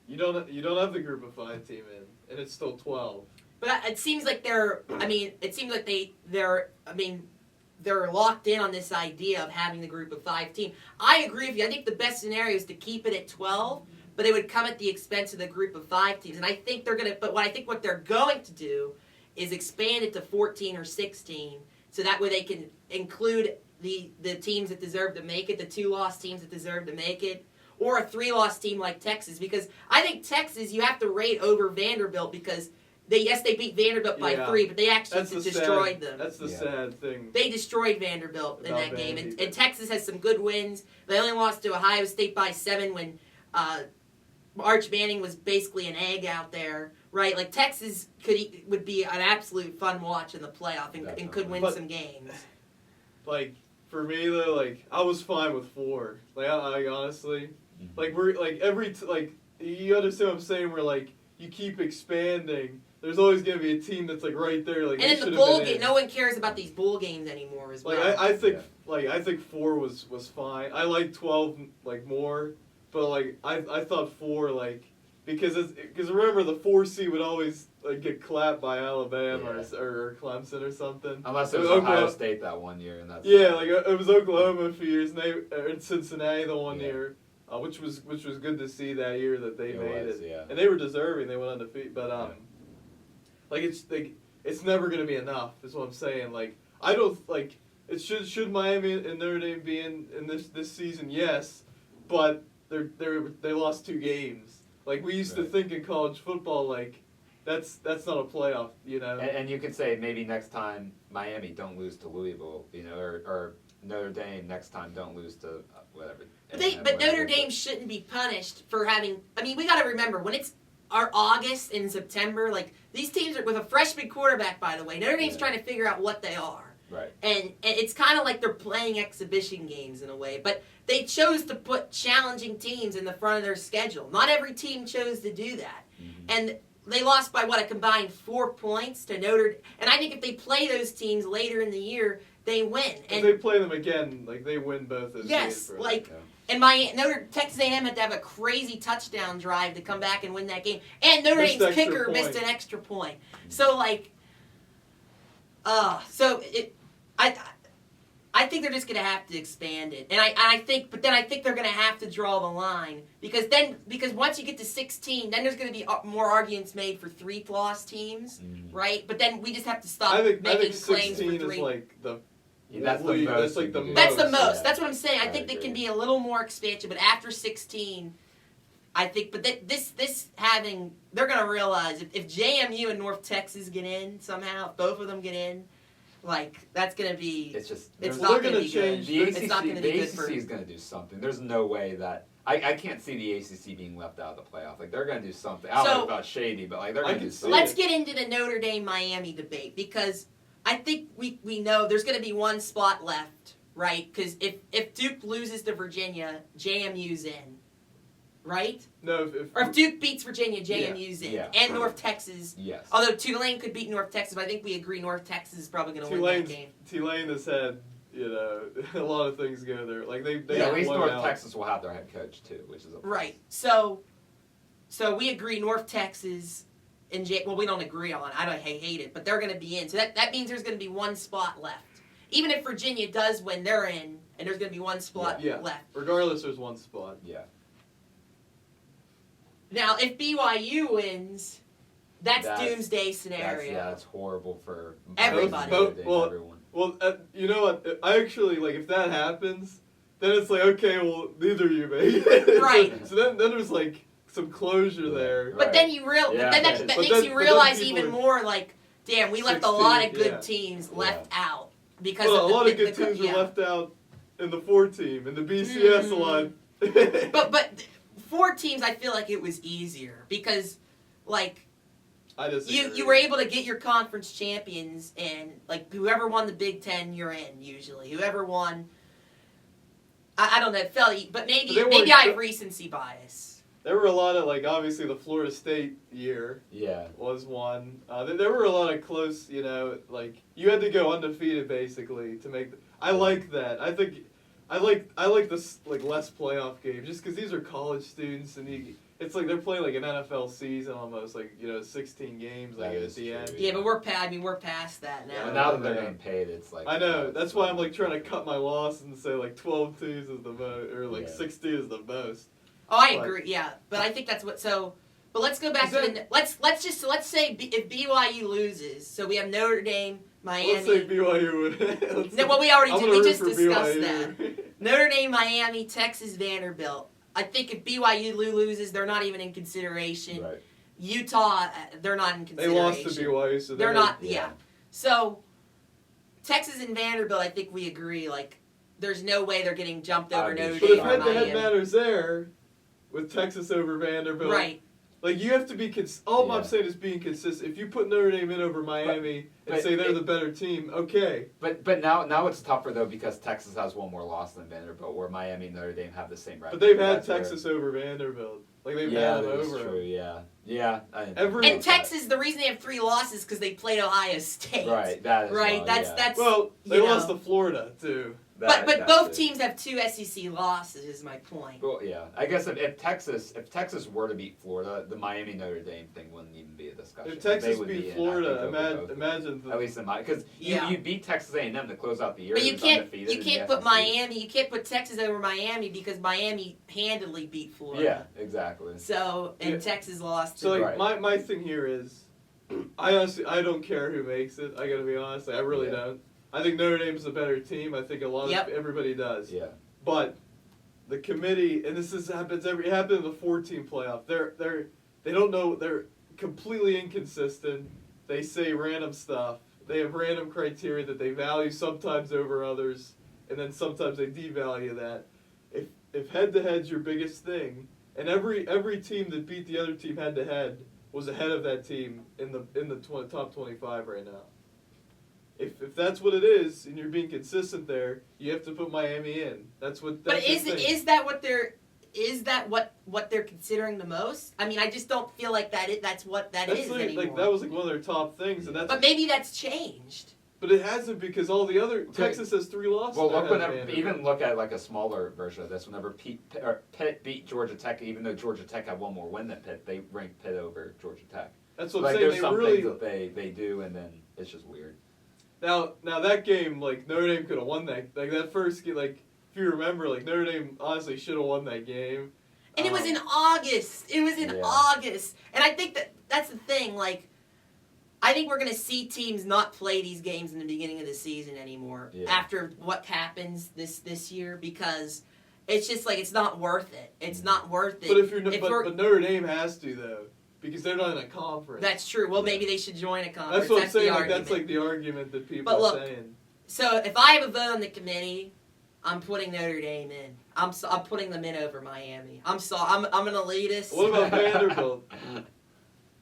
you don't have the group of 5 team in, and it's still 12. But it seems like they're locked in on this idea of having the group of 5 team. I agree with you. I think the best scenario is to keep it at 12, but it would come at the expense of the group of 5 teams. And I think what they're going to do is expand it to 14 or 16, so that way they can include the teams that deserve to make it, the 2-loss teams that deserve to make it, or a 3-loss team like Texas. Because I think Texas you have to rate over Vanderbilt because they beat Vanderbilt by 3, but they actually destroyed them. That's the sad thing. They destroyed Vanderbilt in that game. And Texas has some good wins. They only lost to Ohio State by 7 when Arch Manning was basically an egg out there, right? Like Texas would be an absolute fun watch in the playoff and could win some games. Like for me though, like I was fine with 4. Like I honestly, like we're like you understand what I'm saying? We're like you keep expanding. There's always going to be a team that's like right there. Like, and in the bowl game, no one cares about these bowl games anymore as well. Like I think 4 was fine. I like 12 like more, but like I thought 4 like because remember the 4 seed would always like get clapped by Alabama or Clemson or something. Unless it was Ohio State that one year, and that's like it was Oklahoma a few years, and Cincinnati the one year. Which was good to see that year that they made it, and they were deserving. They went undefeated, but like it's never gonna be enough. Is what I'm saying. Like I don't like it should Miami and Notre Dame be in this season? Yes, but they lost 2 games. Like we used to think in college football, like that's not a playoff, you know. And you could say maybe next time Miami don't lose to Louisville, you know, or Notre Dame next time don't lose to whatever. But Notre Dame shouldn't be punished for having. I mean, we got to remember when it's our August and September. Like these teams are with a freshman quarterback. By the way, Notre Dame's trying to figure out what they are. Right. And it's kind of like they're playing exhibition games in a way. But they chose to put challenging teams in the front of their schedule. Not every team chose to do that. Mm-hmm. And they lost by a combined 4 points to Notre Dame. And I think if they play those teams later in the year, they win. And if they play them again, like they win both those games. And Texas A&M had to have a crazy touchdown drive to come back and win that game. And Notre Dame's kicker missed an extra point. So I think they're just going to have to expand it, and I think they're going to have to draw the line because once you get to 16, then there's going to be more arguments made for 3-loss teams, right? But then we just have to stop making claims for 3. Is like the that's the most. That's like the most. That's the most. That's what I'm saying. I think they can be a little more expansion, but after 16, I think. But they're going to realize if JMU and North Texas get in somehow, if both of them get in. Like that's gonna be. It's not gonna be good. The ACC, it's not gonna be good for. The ACC is gonna do something. There's no way that I can't see the ACC being left out of the playoff. Like they're gonna do something. I don't know about shady, but like they're gonna do something. Let's get into the Notre Dame Miami debate because I think we know there's gonna be one spot left, right? Because if Duke loses to Virginia, JMU's in. Right? No, if Duke beats Virginia, JMU's in. And North Texas. Yes. Although Tulane could beat North Texas, but I think we agree North Texas is probably going to win that game. Tulane has had, a lot of things go there. Like they at least North Texas will have their head coach too, which is a plus. Right. So we agree North Texas and we don't agree on. I hate it, but they're going to be in. So that means there's going to be one spot left. Even if Virginia does win, they're in, and there's going to be one spot left. Regardless, there's one spot. Yeah. Now, if BYU wins, that's doomsday scenario. That's horrible for everybody. Everyone. Well, you know what? I actually if that happens, then it's like okay, well, neither of you made it. Right. So then there's some closure there. But then you that makes you realize even more damn, we left a lot of good teams left out because a lot of good teams were left out in the 4 team in the BCS line. But 4 teams, I feel like it was easier because, you were able to get your conference champions, and whoever won the Big Ten, you're in usually. Whoever won, I don't know, but maybe I have recency bias. there were a lot of, like, obviously the Florida State year Yeah. was one. There were a lot of close, you know, like, you had to go undefeated basically to make. I like that. I think I like this, like, less playoff games just because these are college students and it's like they're playing like an NFL season almost, like, you know, 16 games like That at is the end. true, Yeah, but we're past that now. But now that they're getting paid, it's like. I know. That's why I'm like trying to cut my loss and say like 12-2s is the most, or like 6-2 is the most. Oh, I agree. Yeah, but I think that's what. So, but let's go back to the. Let's say if BYU loses, so we have Notre Dame, Miami. Let's say BYU would. No, well, we already did. We just discussed BYU. that. Notre Dame, Miami, Texas, Vanderbilt. I think if BYU loses, they're not even in consideration. Right. Utah, they're not in They consideration. lost to BYU, so They're not. Yeah. Yeah. So, Texas and Vanderbilt, I think we agree. Like, there's no way they're getting jumped over Notre But Dame if or head-to-head Miami. matters there, with Texas over Vanderbilt, Right. like you have to be. All Yeah. I'm saying is being consistent. If you put Notre Dame in over Miami and but say they're the better team, okay. But now it's tougher though because Texas has one more loss than Vanderbilt, where Miami and Notre Dame have the same record. But they've had That's where- Texas over Vanderbilt. Like they've Yeah, had them that is over. true. them. Yeah. And Texas, the reason they have 3 losses because they played Ohio State. Right. That is Right. Well, That's. Well, they you lost know. to Florida too. But That both too. teams have 2 SEC losses. Is my point. Well, yeah. I guess if Texas were to beat Florida, the Miami Notre Dame thing wouldn't even be a discussion. If They Texas would be beat in, I Florida, think, over both of them. imagine. At least in my, because Yeah. you beat Texas A&M to close out the year. But you who's can't undefeated in the put SEC. Miami. You can't put Texas over Miami because Miami handily beat Florida. Yeah, exactly. So and Yeah. Texas lost. So like Right. my thing here is, I honestly don't care who makes it. I gotta be honest. I really Yeah. don't. I think Notre Dame's a better team. I think a lot Yep. of everybody does. Yeah. But the committee, and it happened in the 4-team playoff. They don't know. They're completely inconsistent. They say random stuff. They have random criteria that they value sometimes over others, and then sometimes they devalue that. If head to head's your biggest thing, and every team that beat the other team head to head was ahead of that team in the top 25 right now. If that's what it is, and you're being consistent there, you have to put Miami in. That's what. But That's the thing. is that what they're considering the most? I mean, I just don't feel like that's what that That's is like, anymore. that was like one of their top things, and that's. But maybe that's changed. But it hasn't because all the other Texas has 3 losses. Well, They're look ahead of whenever, Vanderbilt. even look at like a smaller version of this. Whenever Pitt beat Georgia Tech, even though Georgia Tech had one more win than Pitt, they ranked Pitt over Georgia Tech. That's what Like I'm saying. there's They some really things that they do, and then it's just weird. now that game, like Notre Dame could have won that. Like that first game, like if you remember, like Notre Dame honestly should have won that game. And it was in August. It was in Yeah. August. And I think that's the thing. Like, I think we're going to see teams not play these games in the beginning of the season anymore Yeah. after what happens this year because it's just like it's not worth it. It's not worth it. But if you're, If but, we're- but Notre Dame has to though because they're not in a conference. That's true. Well, maybe they should join a conference. That's what I'm saying. the Like argument. that's like the argument that people But are look, saying. So if I have a vote on the committee, I'm putting Notre Dame in. I'm putting them in over Miami. I'm an elitist. What about Vanderbilt?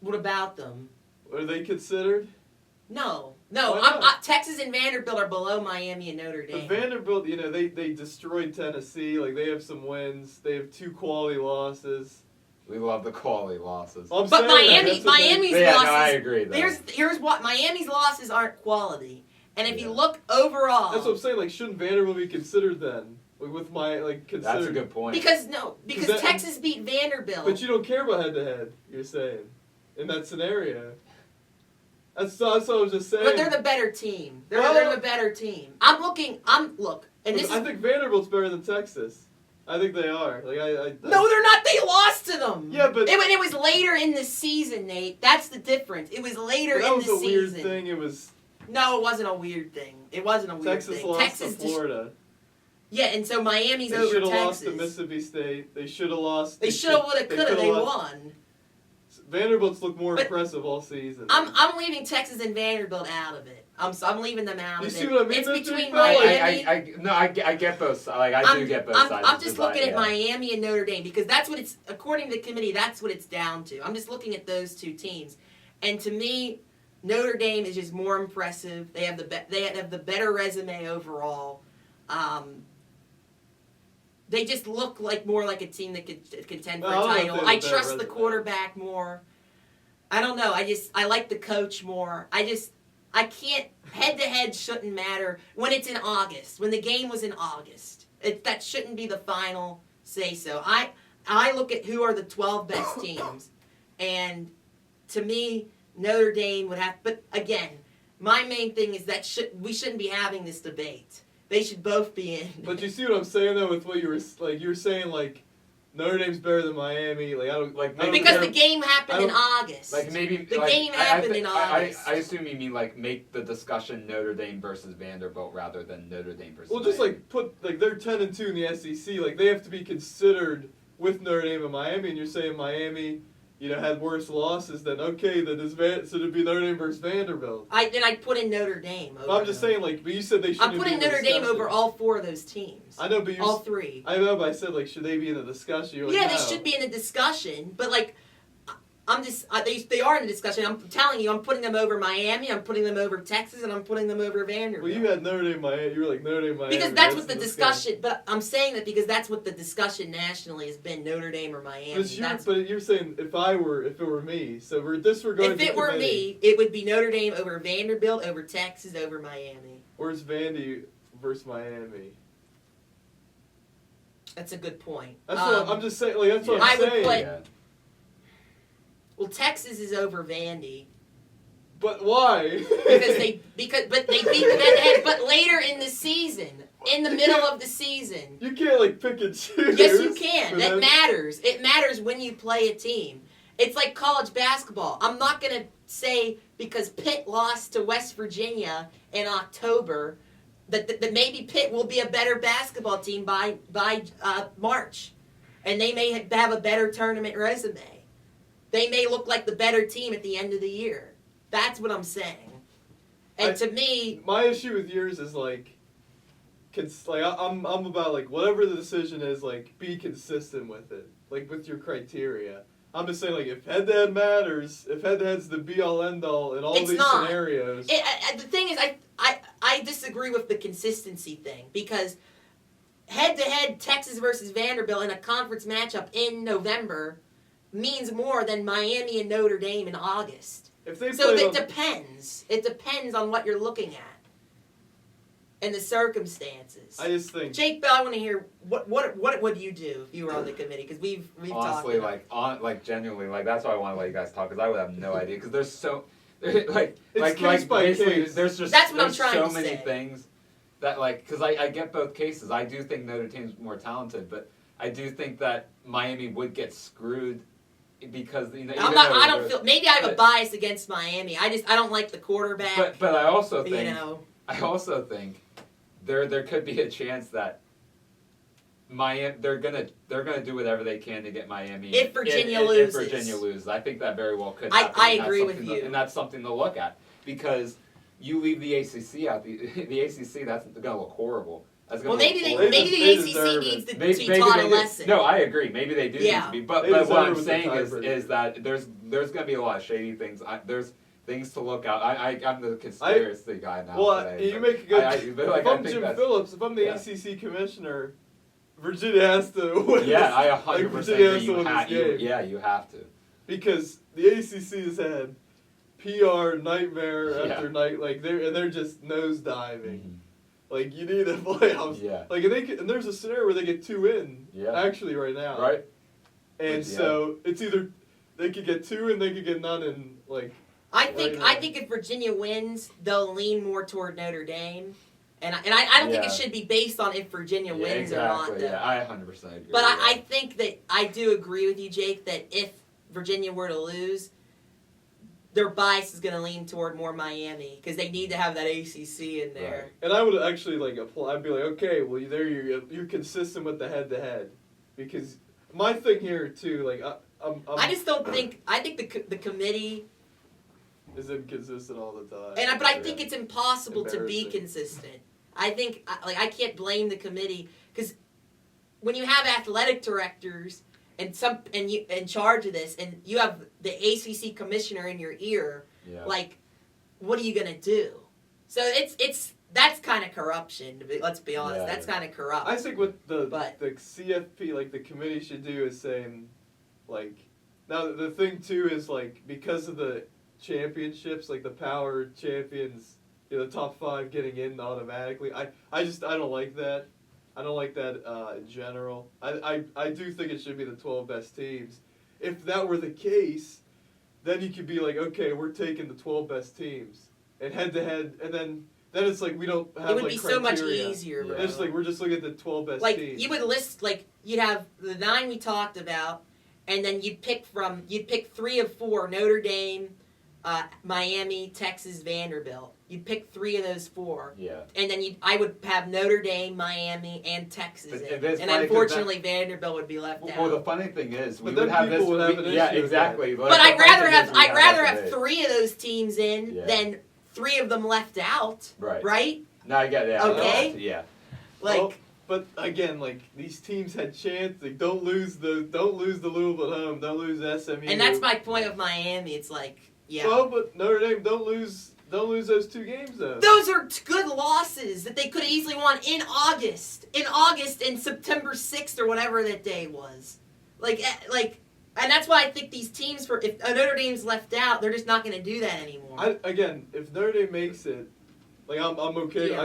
What about them? Are they considered? No. Why not? Texas and Vanderbilt are below Miami and Notre Dame. But Vanderbilt, you know, they destroyed Tennessee. Like they have some wins. They have 2 quality losses. We love the quality losses. I'm But saying that's what they- Miami's Yeah, no, losses. I agree, though. Here's what Miami's losses aren't quality. And if you Yeah. look overall, That's what I'm saying. Like, shouldn't Vanderbilt be considered then? Like, with my considered. That's a good point. because that- Texas beat Vanderbilt. But you don't care about head to head. You're saying in that scenario. That's what I was just saying. But they're the better team. They're Well- the better team. And this I is think Vanderbilt's better than Texas. I think they are. Like no, they're not. They lost to them. Yeah, but- it was later in the season, Nate. That's the difference. It was later that in was the a weird season. thing. It was No, it wasn't a weird thing. It wasn't a weird Texas thing. lost Texas to Florida. Yeah, and so Miami's They over should have Texas. lost to Mississippi State. They should have lost. They should have, would have, could have. They lost. won. Vanderbilt's looked more But- impressive all season. I'm leaving Texas and Vanderbilt out of it. I'm leaving them out You of see it. what I mean, It's though, between Jake? Like, Miami. I get both. Like I do get both sides. I'm It's just like, looking at yeah. Miami and Notre Dame because that's what it's according to the committee. That's what it's down to. I'm just looking at those 2 teams, and to me, Notre Dame is just more impressive. They have the better resume overall. they just look like more like a team that could contend for a No, I don't title. think I that trust the resonates. quarterback more. I don't know. I like the coach more. I can't. Head-to-head shouldn't matter when it's in August. When the game was in August, that shouldn't be the final say-so. I look at who are the 12 best teams, and to me, Notre Dame would have. But again, my main thing is that we shouldn't be having this debate. They should both be in. But you see what I'm saying though with what you were saying like Notre Dame's better than Miami. Like I don't Like, I don't Because care- the game happened in I August. Like maybe The like, game happened I, in I, August. I assume you mean like make the discussion Notre Dame versus Vanderbilt rather than Notre Dame versus. Well, just Miami. like put like they're 10-2 in the SEC. Like they have to be considered with Notre Dame and Miami. And you're saying Miami, had worse losses. Then okay, then so it'd be Notre Dame versus Vanderbilt. I'd put in Notre Dame. But I'm just saying like, but you said they should. I'm putting Notre Dame over all four of those teams. I know, but you. All three. I know, but I said like, should they be in the discussion? You're like, Yeah, they no. should be in the discussion, but like, they are in the discussion. I'm telling you, I'm putting them over Miami, I'm putting them over Texas, and I'm putting them over Vanderbilt. Well, you had Notre Dame, Miami. You were like Notre Dame, Miami. Because that's what the discussion. But I'm saying that because that's what the discussion nationally has been: Notre Dame or Miami. But you're saying if it were me, so we're disregarding. If it were me, it would be Notre Dame over Vanderbilt, over Texas, over Miami. Where's Vandy versus Miami? That's a good point. That's what I'm just saying. Like that's what I I'm would saying. put- Yeah. Well, Texas is over Vandy. But why? Because they beat them head-to-head, but later in the season, in the middle of the season. You can't like pick and choose. Yes, you can. for That them. matters. It matters when you play a team. It's like college basketball. I'm not gonna say because Pitt lost to West Virginia in October that maybe Pitt will be a better basketball team by March, and they may have a better tournament resume. They may look like the better team at the end of the year. That's what I'm saying. And to me, my issue with yours is like, I'm about like whatever the decision is, like be consistent with it, like with your criteria. I'm just saying like if head-to-head matters, if head-to-head's the be-all end-all in all It's these not. scenarios. The thing is, I disagree with the consistency thing because head-to-head Texas versus Vanderbilt in a conference matchup in November means more than Miami and Notre Dame in August. If they So played it on- depends. It depends on what you're looking at and the circumstances. I just think Jake Bell, I want to hear what would you do if you were on the committee? Because we've Honestly, talked. genuinely, that's why I want to let you guys talk because I would have no idea because there's so It's case by basically case. there's That's what I'm there's trying so to many say. things that because I get both cases. I do think Notre Dame's more talented, but I do think that Miami would get screwed because I don't feel. Maybe I have a bias against Miami. I don't like the quarterback. But I also think you know. I also think there could be a chance that Miami they're gonna do whatever they can to get Miami If Virginia if loses. Virginia loses. I think that very well could I happen. and that's agree with something you. and that's something to look at because you leave the ACC out. The ACC that's gonna look horrible. That's gonna Well, maybe look horrible. maybe They the deserve ACC it. needs to Maybe be taught a they do. lesson. No, I agree. Maybe they do need Yeah. to be. But They what deserve I'm it with the saying tiebreaker. is that there's going to be a lot of shady things. There's things to look out. I'm the conspiracy guy now. Well, today, you but make a good. but, like, if I I'm think Jim that's- Phillips, if I'm the yeah. ACC commissioner, Virginia has to win. Yeah, I Like, 100% Virginia has think to you win have. this game. Yeah, you have to. Because the ACC has had PR nightmare Yeah. after night, like they're just nosediving. Like you need the playoffs. Yeah. Like and there's a scenario where they get 2 in. Yeah. Actually, right now. Right. And Yeah. so it's either they could get 2 and they could get none in like. I think Right. if Virginia wins, they'll lean more toward Notre Dame, and I don't think it Yeah. should be based on if Virginia Yeah, wins exactly. or not. Though. Yeah, I 100% agree. But with I that. think that I do agree with you, Jake, that if Virginia were to lose, their bias is going to lean toward more Miami because they need to have that ACC in there. Right. And I would actually like apply. I'd be like, okay, well there you're consistent with the head-to-head, because my thing here too, like I just don't think. I think the committee, is inconsistent all the time. but I think it's impossible to be Embarrassing. consistent. I think I can't blame the committee because when you have athletic directors and you in charge of this, and you have the ACC commissioner in your ear, Yeah. like, what are you gonna do? So that's kind of corruption. Let's be honest. Yeah, That's yeah. kind of corrupt. I think what the But- CFP, like the committee, should do is saying, like, now the thing too is like because of the championships, like the power champions, the top 5 getting in automatically. I don't like that. I don't like that in general. I do think it should be the 12 best teams. If that were the case, then you could be like, okay, we're taking the 12 best teams and head to head, and then it's like we don't have it would like be so much criteria. easier, Yeah. bro. It's like we're just looking at the 12 best Like teams. you would list, like you'd have the 9 we talked about, and then you'd pick 3 of 4: Notre Dame, Miami, Texas, Vanderbilt. You'd pick 3 of those 4. Yeah. And then I would have Notre Dame, Miami, and Texas But in. it's And funny 'cause unfortunately, Vanderbilt would be left Well, the out. funny thing is, we But then would have people this. would have an yeah, issue with exactly. But Like, I'd the funny rather thing have is we that debate. 3 of those teams in Yeah. than 3 of them left out. Right. Right? No, I get that. Okay. Yeah. Like. Well, but again, like these teams had chance. Like don't lose the Louisville at home. Don't lose SMU. And that's my point of Miami. It's like, yeah. Well, but Notre Dame don't lose those 2 games though. Those are good losses that they could have easily won in August. And September 6th or whatever that day was. Like, and that's why I think these teams, if Notre Dame's left out, they're just not going to do that anymore. Again, if Notre Dame makes it, like I'm okay. Yeah.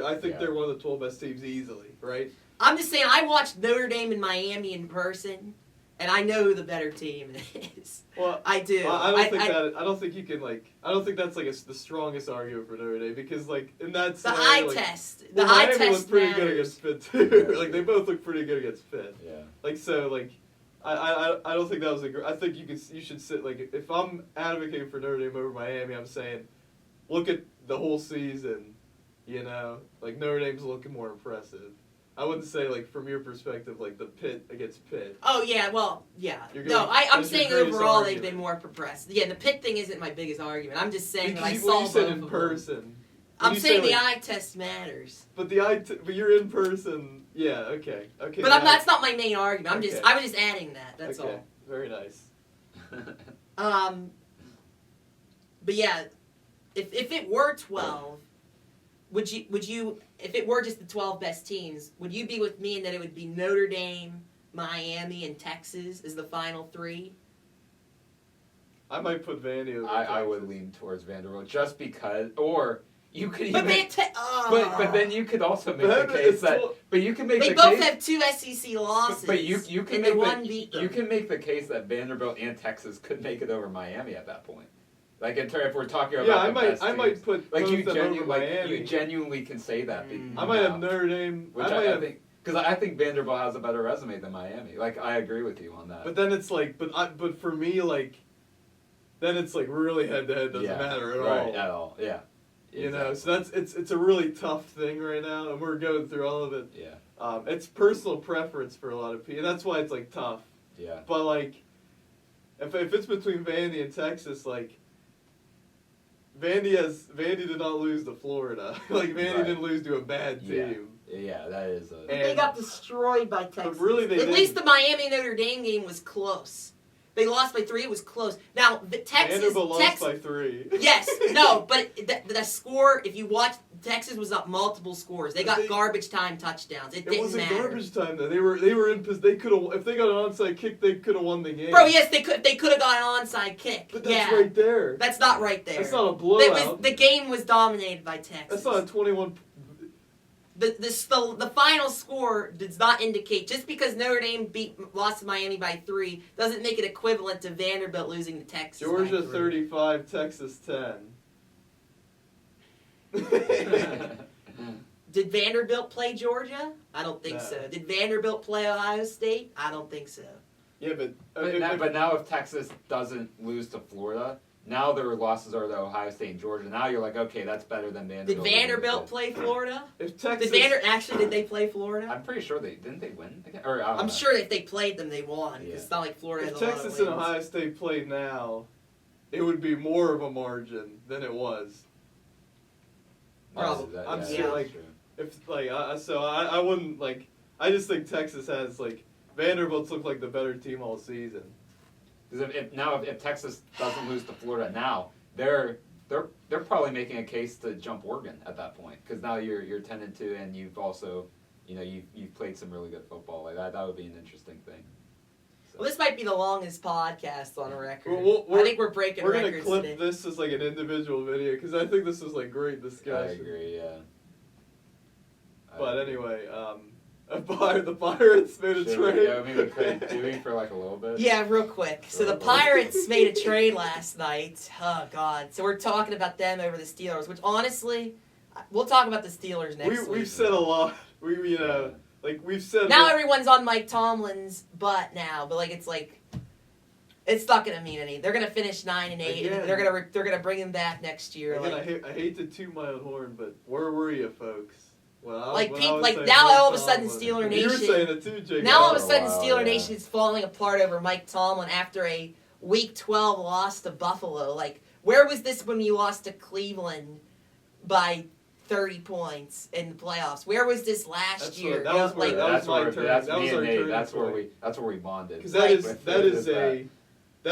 I think Yeah. they're one of the 12 best teams easily, right? I'm just saying, I watched Notre Dame and Miami in person, and I know who the better team is. Well, I do. I don't think you can like. I don't think that's like the strongest argument for Notre Dame because like in that The scenario, eye like, test. The well, eye Miami test looked pretty good matters. against Pitt too. Like they both look pretty good against Pitt. Yeah. Like so, like I don't think that was I think you should sit like if I'm advocating for Notre Dame over Miami, I'm saying look at the whole season. You know, like Notre Dame's looking more impressive. I wouldn't say like from your perspective like the Pitt against Pitt. Oh yeah, well yeah. You're No, going- I'm that's your saying greatest overall they've argument. been more impressed. Yeah, the Pitt thing isn't my biggest argument. I'm just saying that I Because saw you said both in of them. person. I'm You saying say, the like, eye test matters. But but you're in person. Yeah. Okay. Okay. But that's not my main argument. Okay. I was just adding that. That's okay. Very nice. all. But yeah, if it were 12, would you if it were just the 12 best teams, would you be with me in that it would be Notre Dame, Miami, and Texas as the final 3? I might put Vandy over I would Texas. lean towards Vanderbilt just because, or you could even. But then you could also make But the case it's that. still- But you can make they the both case. have 2 SEC losses. But you can and make the one beat them. you can make the case that Vanderbilt and Texas could make it over Miami at that point. Like if we're talking about Yeah, the best I might teams. put Like both you of them over genuinely, Miami. you genuinely can say that. I might have Notre Dame. Which I might I have, think because I think Vanderbilt has a better resume than Miami. Like I agree with you on that. But then it's like, but for me, like, then it's like really head to head doesn't yeah, matter at right, all. At all, yeah. You know, so it's a really tough thing right now, and we're going through all of it. Yeah, It's personal preference for a lot of people. That's why it's like tough. yeah. But like, if it's between Vandy and Texas, like, Vandy did not lose to Florida. Like Vandy Right. didn't lose to a bad Yeah. team. Yeah, that is a. And- They got destroyed by Texas. really they At didn't. least the Miami Notre Dame game was close. They lost by 3. It was close. Now the Texas. Vanderbilt lost Texas by 3. Yes, no, but the score. If you watch, Texas was up multiple scores. They got They- garbage time touchdowns. It It didn't wasn't matter. garbage time though. They were in. They could have. If they got an onside kick, they could have won the game. Bro, yes, they could. They could have got an onside kick. But that's yeah, right there. that's not right there. That's not a That blowout. was, the game was dominated by Texas. That's not a 21. The final score does not indicate, just because Notre Dame lost to Miami by 3 doesn't make it equivalent to Vanderbilt losing to Texas. Georgia by 3. 35, Texas 10. Did Vanderbilt play Georgia? I don't think No. so. Did Vanderbilt play Ohio State? I don't think so. Yeah, but But now if Texas doesn't lose to Florida, now their losses are to Ohio State and Georgia. Now you're like, okay, that's better than Did Vanderbilt. Vanderbilt play Florida? if Texas, Did they play Florida? I'm pretty sure didn't they win again? Or I don't I'm know. sure if they played them, they won. 'Cause Yeah. It's not like Florida if has a lot Texas of and wins. Ohio State played now, it would be more of a margin than it was. Probably. I'm yeah, saying, that's like, true. If like, I wouldn't like. I just think Texas has like Vanderbilt's look like the better team all season. Because if Texas doesn't lose to Florida now, they're they're probably making a case to jump Oregon at that point because now you're 10-2 and you've also you've played some really good football like that. That would be an interesting thing. So. Well, this might be the longest podcast on record. I think we're breaking records We're gonna clip today. this as like an individual video because I think this is like great I discussion. agree. Yeah. But anyway, the Pirates made a trade. Yeah, I mean, we could do for like a little bit. Yeah, real quick. So the Pirates made a trade last night. Oh, God. So we're talking about them over the Steelers, which honestly, we'll talk about the Steelers next week. We've said a lot. We've said... Now everyone's on Mike Tomlin's butt now, but it's not going to mean anything. They're going to finish 9-8, Again. and they're gonna bring him back next year. Again, I hate to toot my own horn, but where were you, folks? Now all of a sudden Steeler Nation. You were saying it too, Jake. Now all of a sudden Steeler Nation is falling apart over Mike Tomlin after a Week 12 loss to Buffalo. Where was this when you lost to Cleveland by 30 points in the playoffs? Where was this last year? That's where we bonded. Because that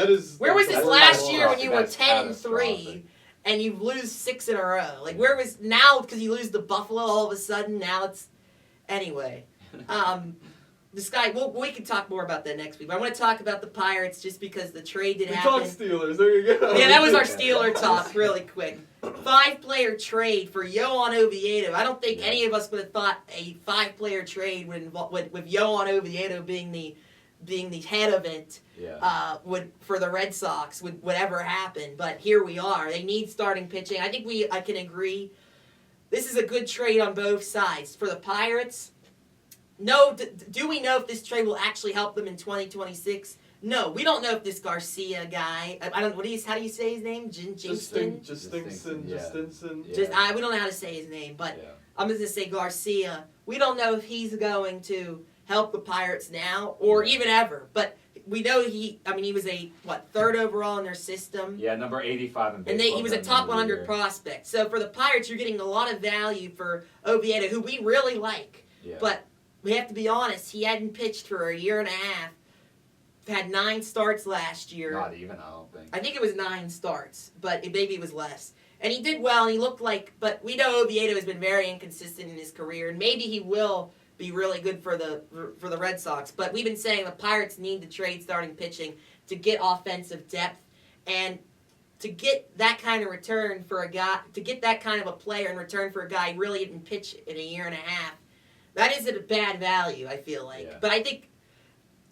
is. Where was this last year when you were 10-3? And you lose 6 in a row. Where was now? Because you lose to Buffalo all of a sudden. Now it's anyway. This guy. We can talk more about that next week. But I want to talk about the Pirates just because the trade did happen. Talk Steelers. There you go. Yeah, that was our Steeler talk. Really quick. 5-player trade for Johan Oviedo. I don't think any of us would have thought a 5-player trade with Johan Oviedo being the head of it. For the Red Sox would ever happen, but here we are. They need starting pitching. I think I can agree. This is a good trade on both sides. For the Pirates, no. Do we know if this trade will actually help them in 2026? No, we don't know if this Garcia guy. I don't. How do you say his name? Justinson. We don't know how to say his name, but I'm just gonna say Garcia. We don't know if he's going to help the Pirates now or even ever, but. We know he was a third overall in their system. Yeah, number 85 in baseball. And he was a top 100 prospect. So for the Pirates, you're getting a lot of value for Oviedo, who we really like. Yeah. But we have to be honest, he hadn't pitched for a year and a half. Had 9 starts last year. Not even, I don't think. I think it was 9 starts, but maybe it was less. And he did well, and he looked but we know Oviedo has been very inconsistent in his career, and maybe he will be really good for the Red Sox. But we've been saying the Pirates need to trade starting pitching to get offensive depth and to get that kind of return for a guy, to get that kind of a player in return for a guy who really didn't pitch in a year and a half. That is a bad value, I feel like. Yeah. But I think,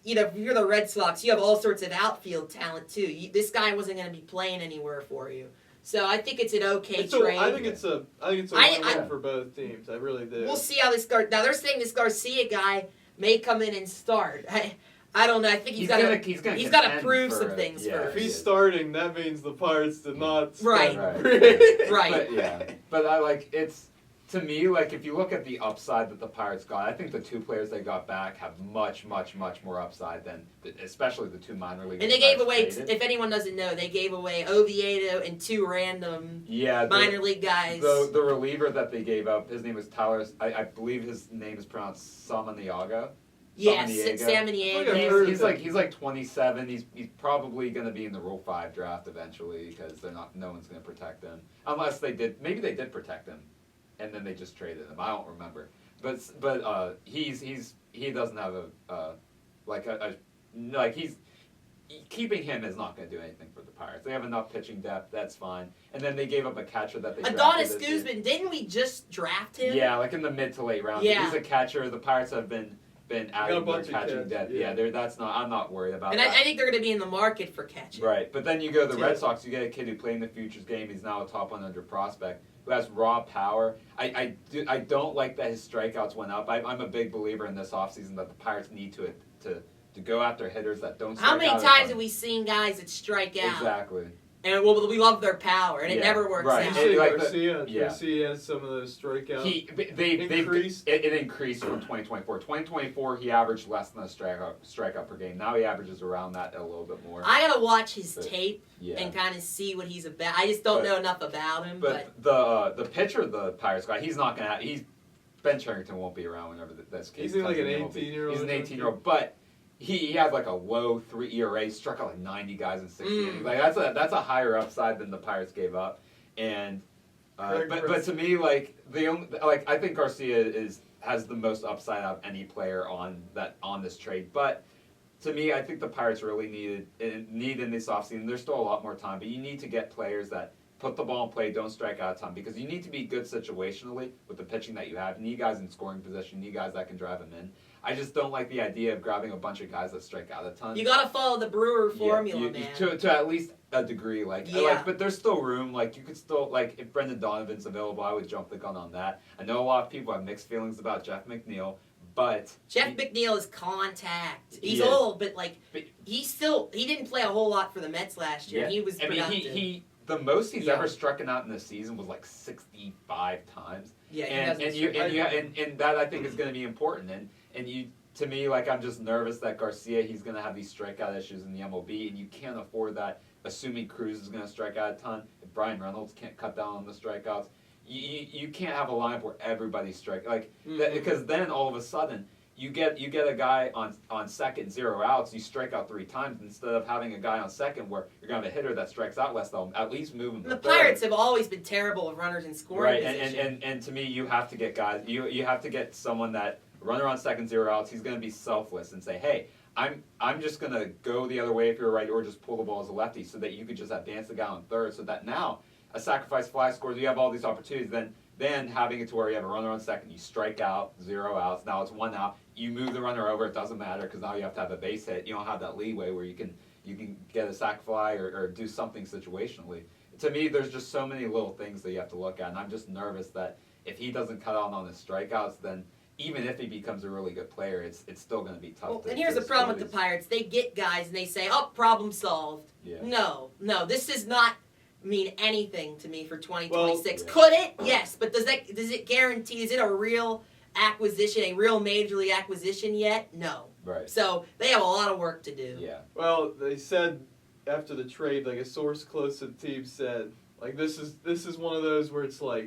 if you're the Red Sox, you have all sorts of outfield talent too. This guy wasn't going to be playing anywhere for you. So I think it's an okay trade. I think it's a win for both teams. I really do. We'll see how this now they're saying this Garcia guy may come in and start. I don't know. I think he's got to prove some things first. If he's starting, that means the Pirates did not start. Right. But I it's. To me, if you look at the upside that the Pirates got, I think the 2 players they got back have much, much, much more upside than, especially the 2 minor leaguers. And they gave away, if anyone doesn't know, they gave away Oviedo and 2 random minor league guys. The reliever that they gave up, his name was Tyler, I believe his name is pronounced Samaniago. Yes, Samaniago. He's 27. He's probably going to be in the Rule 5 draft eventually because no one's going to protect him. Unless they did, maybe they did protect him. And then they just traded him. I don't remember, but he doesn't have he's keeping him is not going to do anything for the Pirates. They have enough pitching depth. That's fine. And then they gave up a catcher that they Adonis Guzman. Didn't we just draft him? Yeah, in the mid to late rounds. Yeah. He's a catcher. The Pirates have been adding their catching depth. Yeah, I'm not worried about that. And I think they're going to be in the market for catching. Right, but then you go to the Red Sox. You get a kid who played in the Futures game. He's now a top 100 prospect. Who has raw power. I don't like that his strikeouts went up. I'm a big believer in this offseason that the Pirates need to go after hitters that don't strike out. How many times have we seen guys that strike out? Exactly. And we love their power, and it never works out. Garcia has some of those strikeouts. It increased from 2024. 2024, he averaged less than a strikeout per game. Now he averages around that a little bit more. I gotta watch his tape and kind of see what he's about. I just don't know enough about him. But the pitcher the Pirates got, Ben Cherington won't be around whenever that's case. He's like an 18-year-old. He's an 18-year-old, but. He has a low 3 ERA, struck out 90 guys in 60 innings. That's a higher upside than the Pirates gave up. and Greg but to me, like I think Garcia has the most upside out of any player on this trade. But to me, I think the Pirates really need in this offseason. There's still a lot more time, but you need to get players that put the ball in play, don't strike out a ton, because you need to be good situationally with the pitching that you have. You need guys in scoring position, you need guys that can drive them in. I just don't like the idea of grabbing a bunch of guys that strike out a ton. You got to follow the Brewer formula, man. To at least a degree, but there's still room. Like you could still if Brendan Donovan's available, I would jump the gun on that. I know a lot of people have mixed feelings about Jeff McNeil, but Jeff McNeil is contact. He's old, but he didn't play a whole lot for the Mets last year. Yeah. He was productive. The most he's ever struck out in the season was 65 times. Yeah, and that I think is going to be important. And you, to me, I'm just nervous that Garcia, he's going to have these strikeout issues in the MLB, and you can't afford that. Assuming Cruz is going to strike out a ton, if Brian Reynolds can't cut down on the strikeouts, you can't have a lineup where everybody's because then all of a sudden you get a guy on second, 0 outs, you strike out 3 times instead of having a guy on second where you're going to have a hitter that strikes out less. They'll at least move him. The Pirates have always been terrible with runners in scoring position. And to me, you have to get guys. You have to get someone that runner on second, 0 outs. He's going to be selfless and say, hey, I'm just going to go the other way if you're right, or just pull the ball as a lefty, so that you could just advance the guy on third, so that now a sacrifice fly scores. You have all these opportunities. Then having it to where you have a runner on second, you strike out, 0 outs. Now it's 1 out. You move the runner over. It doesn't matter because now you have to have a base hit. You don't have that leeway where you can get a sac fly or do something situationally. To me, there's just so many little things that you have to look at, and I'm just nervous that if he doesn't cut out on his strikeouts, then even if he becomes a really good player, it's still going to be tough. And here's the problem with the Pirates: they get guys and they say, "Oh, problem solved." Yeah. No, this does not mean anything to me for 2026. Well, Could it? Yes, but does it guarantee? Is it a real acquisition, a real major league acquisition yet? No. Right. So they have a lot of work to do. Yeah. Well, they said after the trade, a source close to the team said, this is one of those where it's one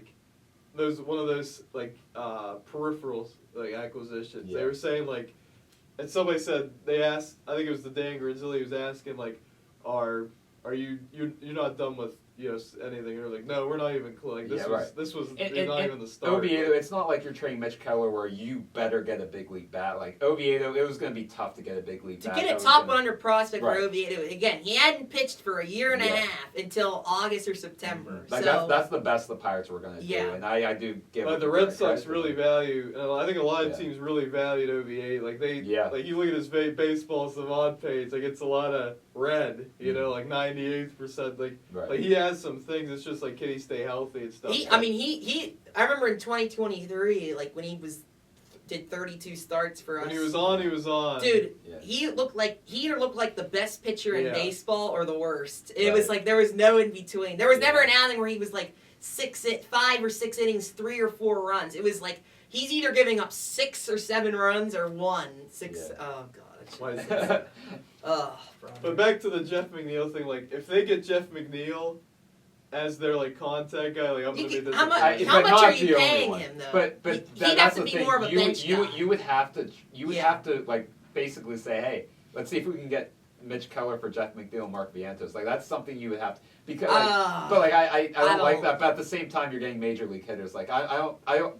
of those peripherals acquisitions. Yeah. They were saying and somebody said they asked, I think it was the Dan Granzilli was asking are you're not done with anything? Or no, we're not even close. This was not even the start. Oviedo, it's not like you're trading Mitch Keller where you better get a big league bat. Oviedo, it was going to be tough to get a big league bat. To get a top 100 prospect for Oviedo, again, he hadn't pitched for a year and a half until August or September. Mm-hmm. That's the best the Pirates were going to do, and I do give. But the Red Sox really value, and I think a lot of teams really valued Oviedo. You look at his baseball savant page, it's a lot of red, 98%. He has some things. It's just can he stay healthy and stuff. I remember in 2023, when he did 32 starts for us. When he was on. Dude, he either looked like the best pitcher in baseball or the worst. It was there was no in between. There was never an outing where he was 5 or 6 innings, 3 or 4 runs. It was he's either giving up 6 or 7 runs or 1. 6. Yeah. Oh God. Why is that? But back to the Jeff McNeil thing. If they get Jeff McNeil as their contact guy, I'm gonna be this. How much are you paying him though? But he'd have to be more of a bench guy. You would have to basically say, hey, let's see if we can get Mitch Keller for Jeff McNeil and Mark Vientos. That's something you would have to, because I don't like that. But at the same time, you're getting major league hitters. I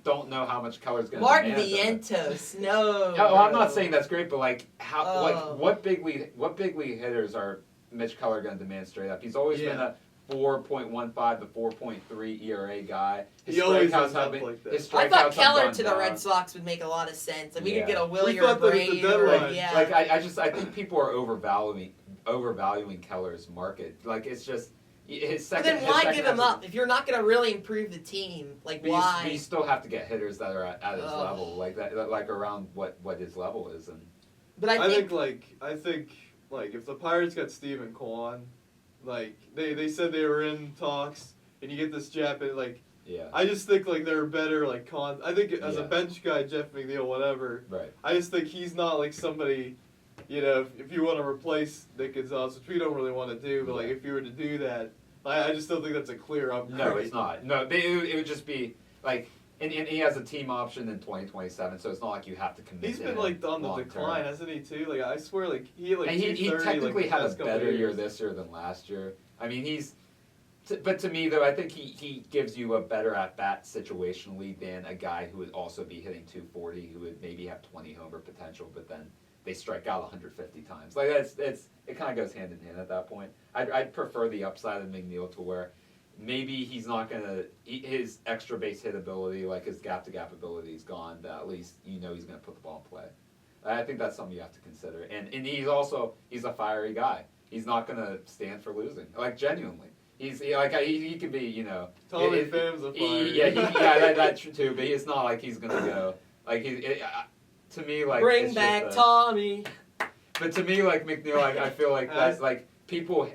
don't know how much Keller's going to. Mark Vientos, no. I'm not saying that's great, but what big league hitters are Mitch Keller going to demand straight up? He's always been a 4.15 to 4.3 ERA guy. He always ends up like that. I thought Keller to the Red Sox would make a lot of sense. We could get a Willie or a Brady. I think people are overvaluing Keller's market. It's just his second. But then why give him up if you're not going to really improve the team? Why? You still have to get hitters that are at his level, around what his level is. But I think if the Pirates got Steven Kwan. They said they were in talks, and you get this Japan, I just think, they're better, I think as a bench guy, Jeff McNeil, whatever. Right. I just think he's not, somebody, if you want to replace Nick Gonzalez, which we don't really want to do, but, if you were to do that, I just don't think that's a clear upgrade. No, it's not. No, it would just be, and he has a team option in 2027, so it's not like you have to commit. He's been on the decline, hasn't he? Too. I swear, he technically had a better year this year than last year. But to me, though, I think he gives you a better at-bat situationally than a guy who would also be hitting 240, who would maybe have 20 homer potential, but then they strike out 150 times. Like, it kind of goes hand in hand at that point. I'd prefer the upside of McNeil to where maybe he's not going to, his extra base hit ability, like his gap-to-gap ability is gone, but at least he's going to put the ball in play. I think that's something you have to consider. And he's a fiery guy. He's not going to stand for losing, like, genuinely. He can be, Tommy Pham's a fire. That's true too. But it's not like he's gonna go like to me like bring back Tommy. But to me, like McNeil, I feel like that's like people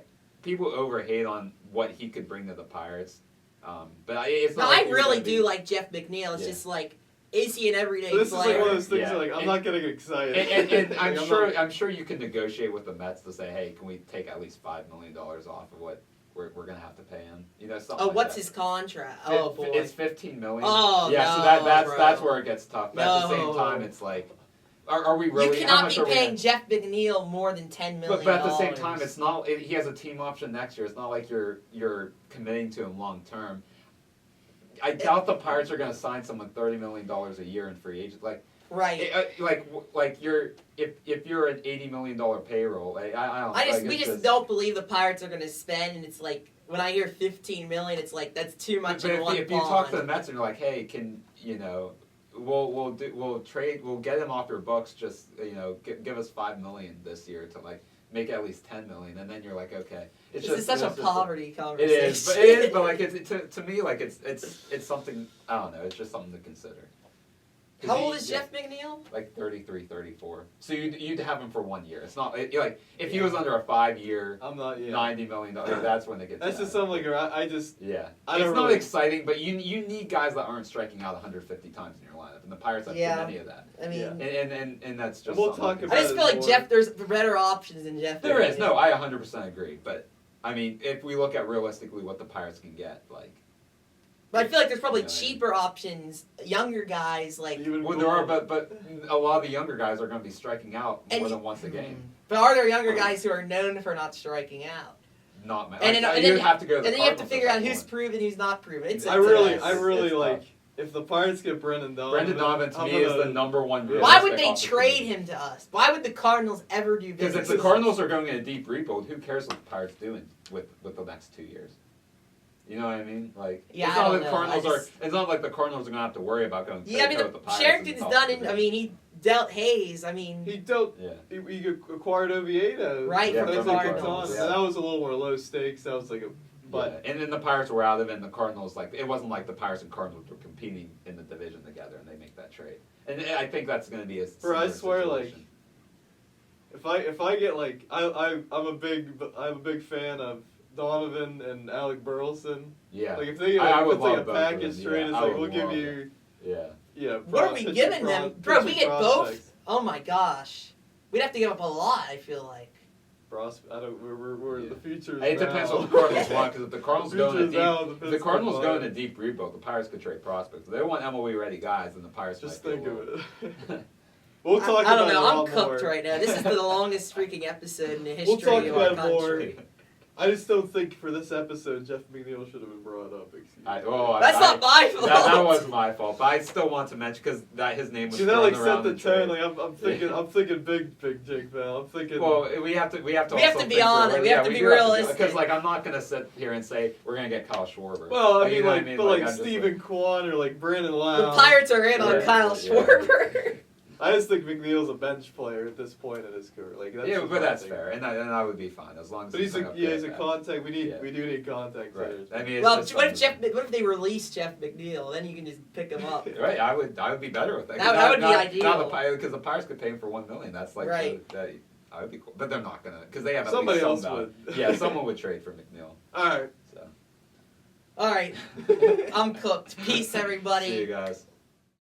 overhate on what he could bring to the Pirates. But it's not. No, like I really do like Jeff McNeil. It's just like, is he an everyday player? This is like one of those things where, like, I'm not getting excited. And I'm sure you can negotiate with the Mets to say, hey, can we take at least $5 million off of what we're gonna have to pay him? Something like what's that. his contract? Oh boy, It's $15 million. Oh yeah, no, so that's where it gets tough. But at the same time, it's like, are we really? You cannot be paying Jeff McNeil more than $10 million. But at the same time, it's not. He has a team option next year. It's not like you're committing to him long term. I doubt the Pirates are going to sign someone $30 million a year in free agent. Like, right. Like you're if you're an $80 million payroll, We just don't believe the Pirates are going to spend, and it's like when I hear $15 million, it's like that's too much in one if you talk to the Mets and you're like, hey, can we'll trade, we'll get him off your books, just give us $5 million this year to like make at least $10 million, and then you're like, okay. This is such a poverty conversation. It is, but like to me, like it's something, I don't know. It's just something to consider. How old is Jeff McNeil? Like 33, 34. So you'd have him for 1 year. It's not like if he was under a 5-year, $90 million. That's when it gets. That's just something like it's not exciting, but you need guys that aren't striking out 150 times in your lineup, and the Pirates have too many of that. I mean, and that's just. We'll talk about. I just feel like there's better options than Jeff. There is. No, I 100% agree, but I mean, if we look at realistically what the Pirates can get, like. But I feel like there's probably cheaper options, younger guys like. Well, there are, but a lot of the younger guys are going to be striking out more than once a game. But are there younger guys who are known for not striking out? Not many. And then you have to go. And then you have to figure out who's proven, who's not proven. I really like. If the Pirates get Brendan Donovan to me is the number one. Why would they trade him to us? Why would the Cardinals ever do business? Because if the Cardinals are going in a deep rebuild, who cares what the Pirates do with the next 2 years? You know what I mean? Like, yeah, it's not like the Cardinals are gonna have to worry about going. Yeah, I mean, Sherrington's done it. I mean, he dealt Hayes. I mean, he acquired Oviedo. Right, from the Cardinals. And that was a little more low stakes. That was like a. But and then the Pirates were out of it, and the Cardinals, like, it wasn't like the Pirates and Cardinals were competing in the division together, and they make that trade. And I think that's going to be a similar I swear, situation. like, if I get like I'm a big fan of Donovan and Alec Burleson. Yeah. Like if they get a package trade, it's like we'll give you. Yeah. What are we giving them, bro? We get both. Oh my gosh, we'd have to give up a lot. I feel like. We're the future. It depends what the Cardinals want, because if the Cardinals go in a deep rebuild, the Pirates could trade prospects. If they want MLB-ready guys, then the Pirates just might think of it. We'll talk about it. I don't know. I'm cooked right now. This is the longest freaking episode in the history of our country. More. I just don't think for this episode Jeff McNeil should have been brought up. That's not my fault. That was my fault, but I still want to mention because his name was. That like set the tone. Like I'm thinking big Jake Bell. I'm thinking. Well, we have to. We have to be honest. We have to be realistic. Because like I'm not gonna sit here and say we're gonna get Kyle Schwarber. Well, I mean, but Stephen Kwan or like Brandon Lau. The Pirates are in on Kyle Schwarber. I just think McNeil's a bench player at this point in his career. Like that's fair, and I would be fine as long as. But he's a contact. We do need contact players. I mean, what if they release Jeff McNeil? Then you can just pick him up. Right, I would be better with that. That would be ideal. Because the Pirates could pay him for $1 million. That's like I would be cool, but they're not gonna because they have somebody else would. Yeah, someone would trade for McNeil. All right. All right, I'm cooked. Peace, everybody. See you guys.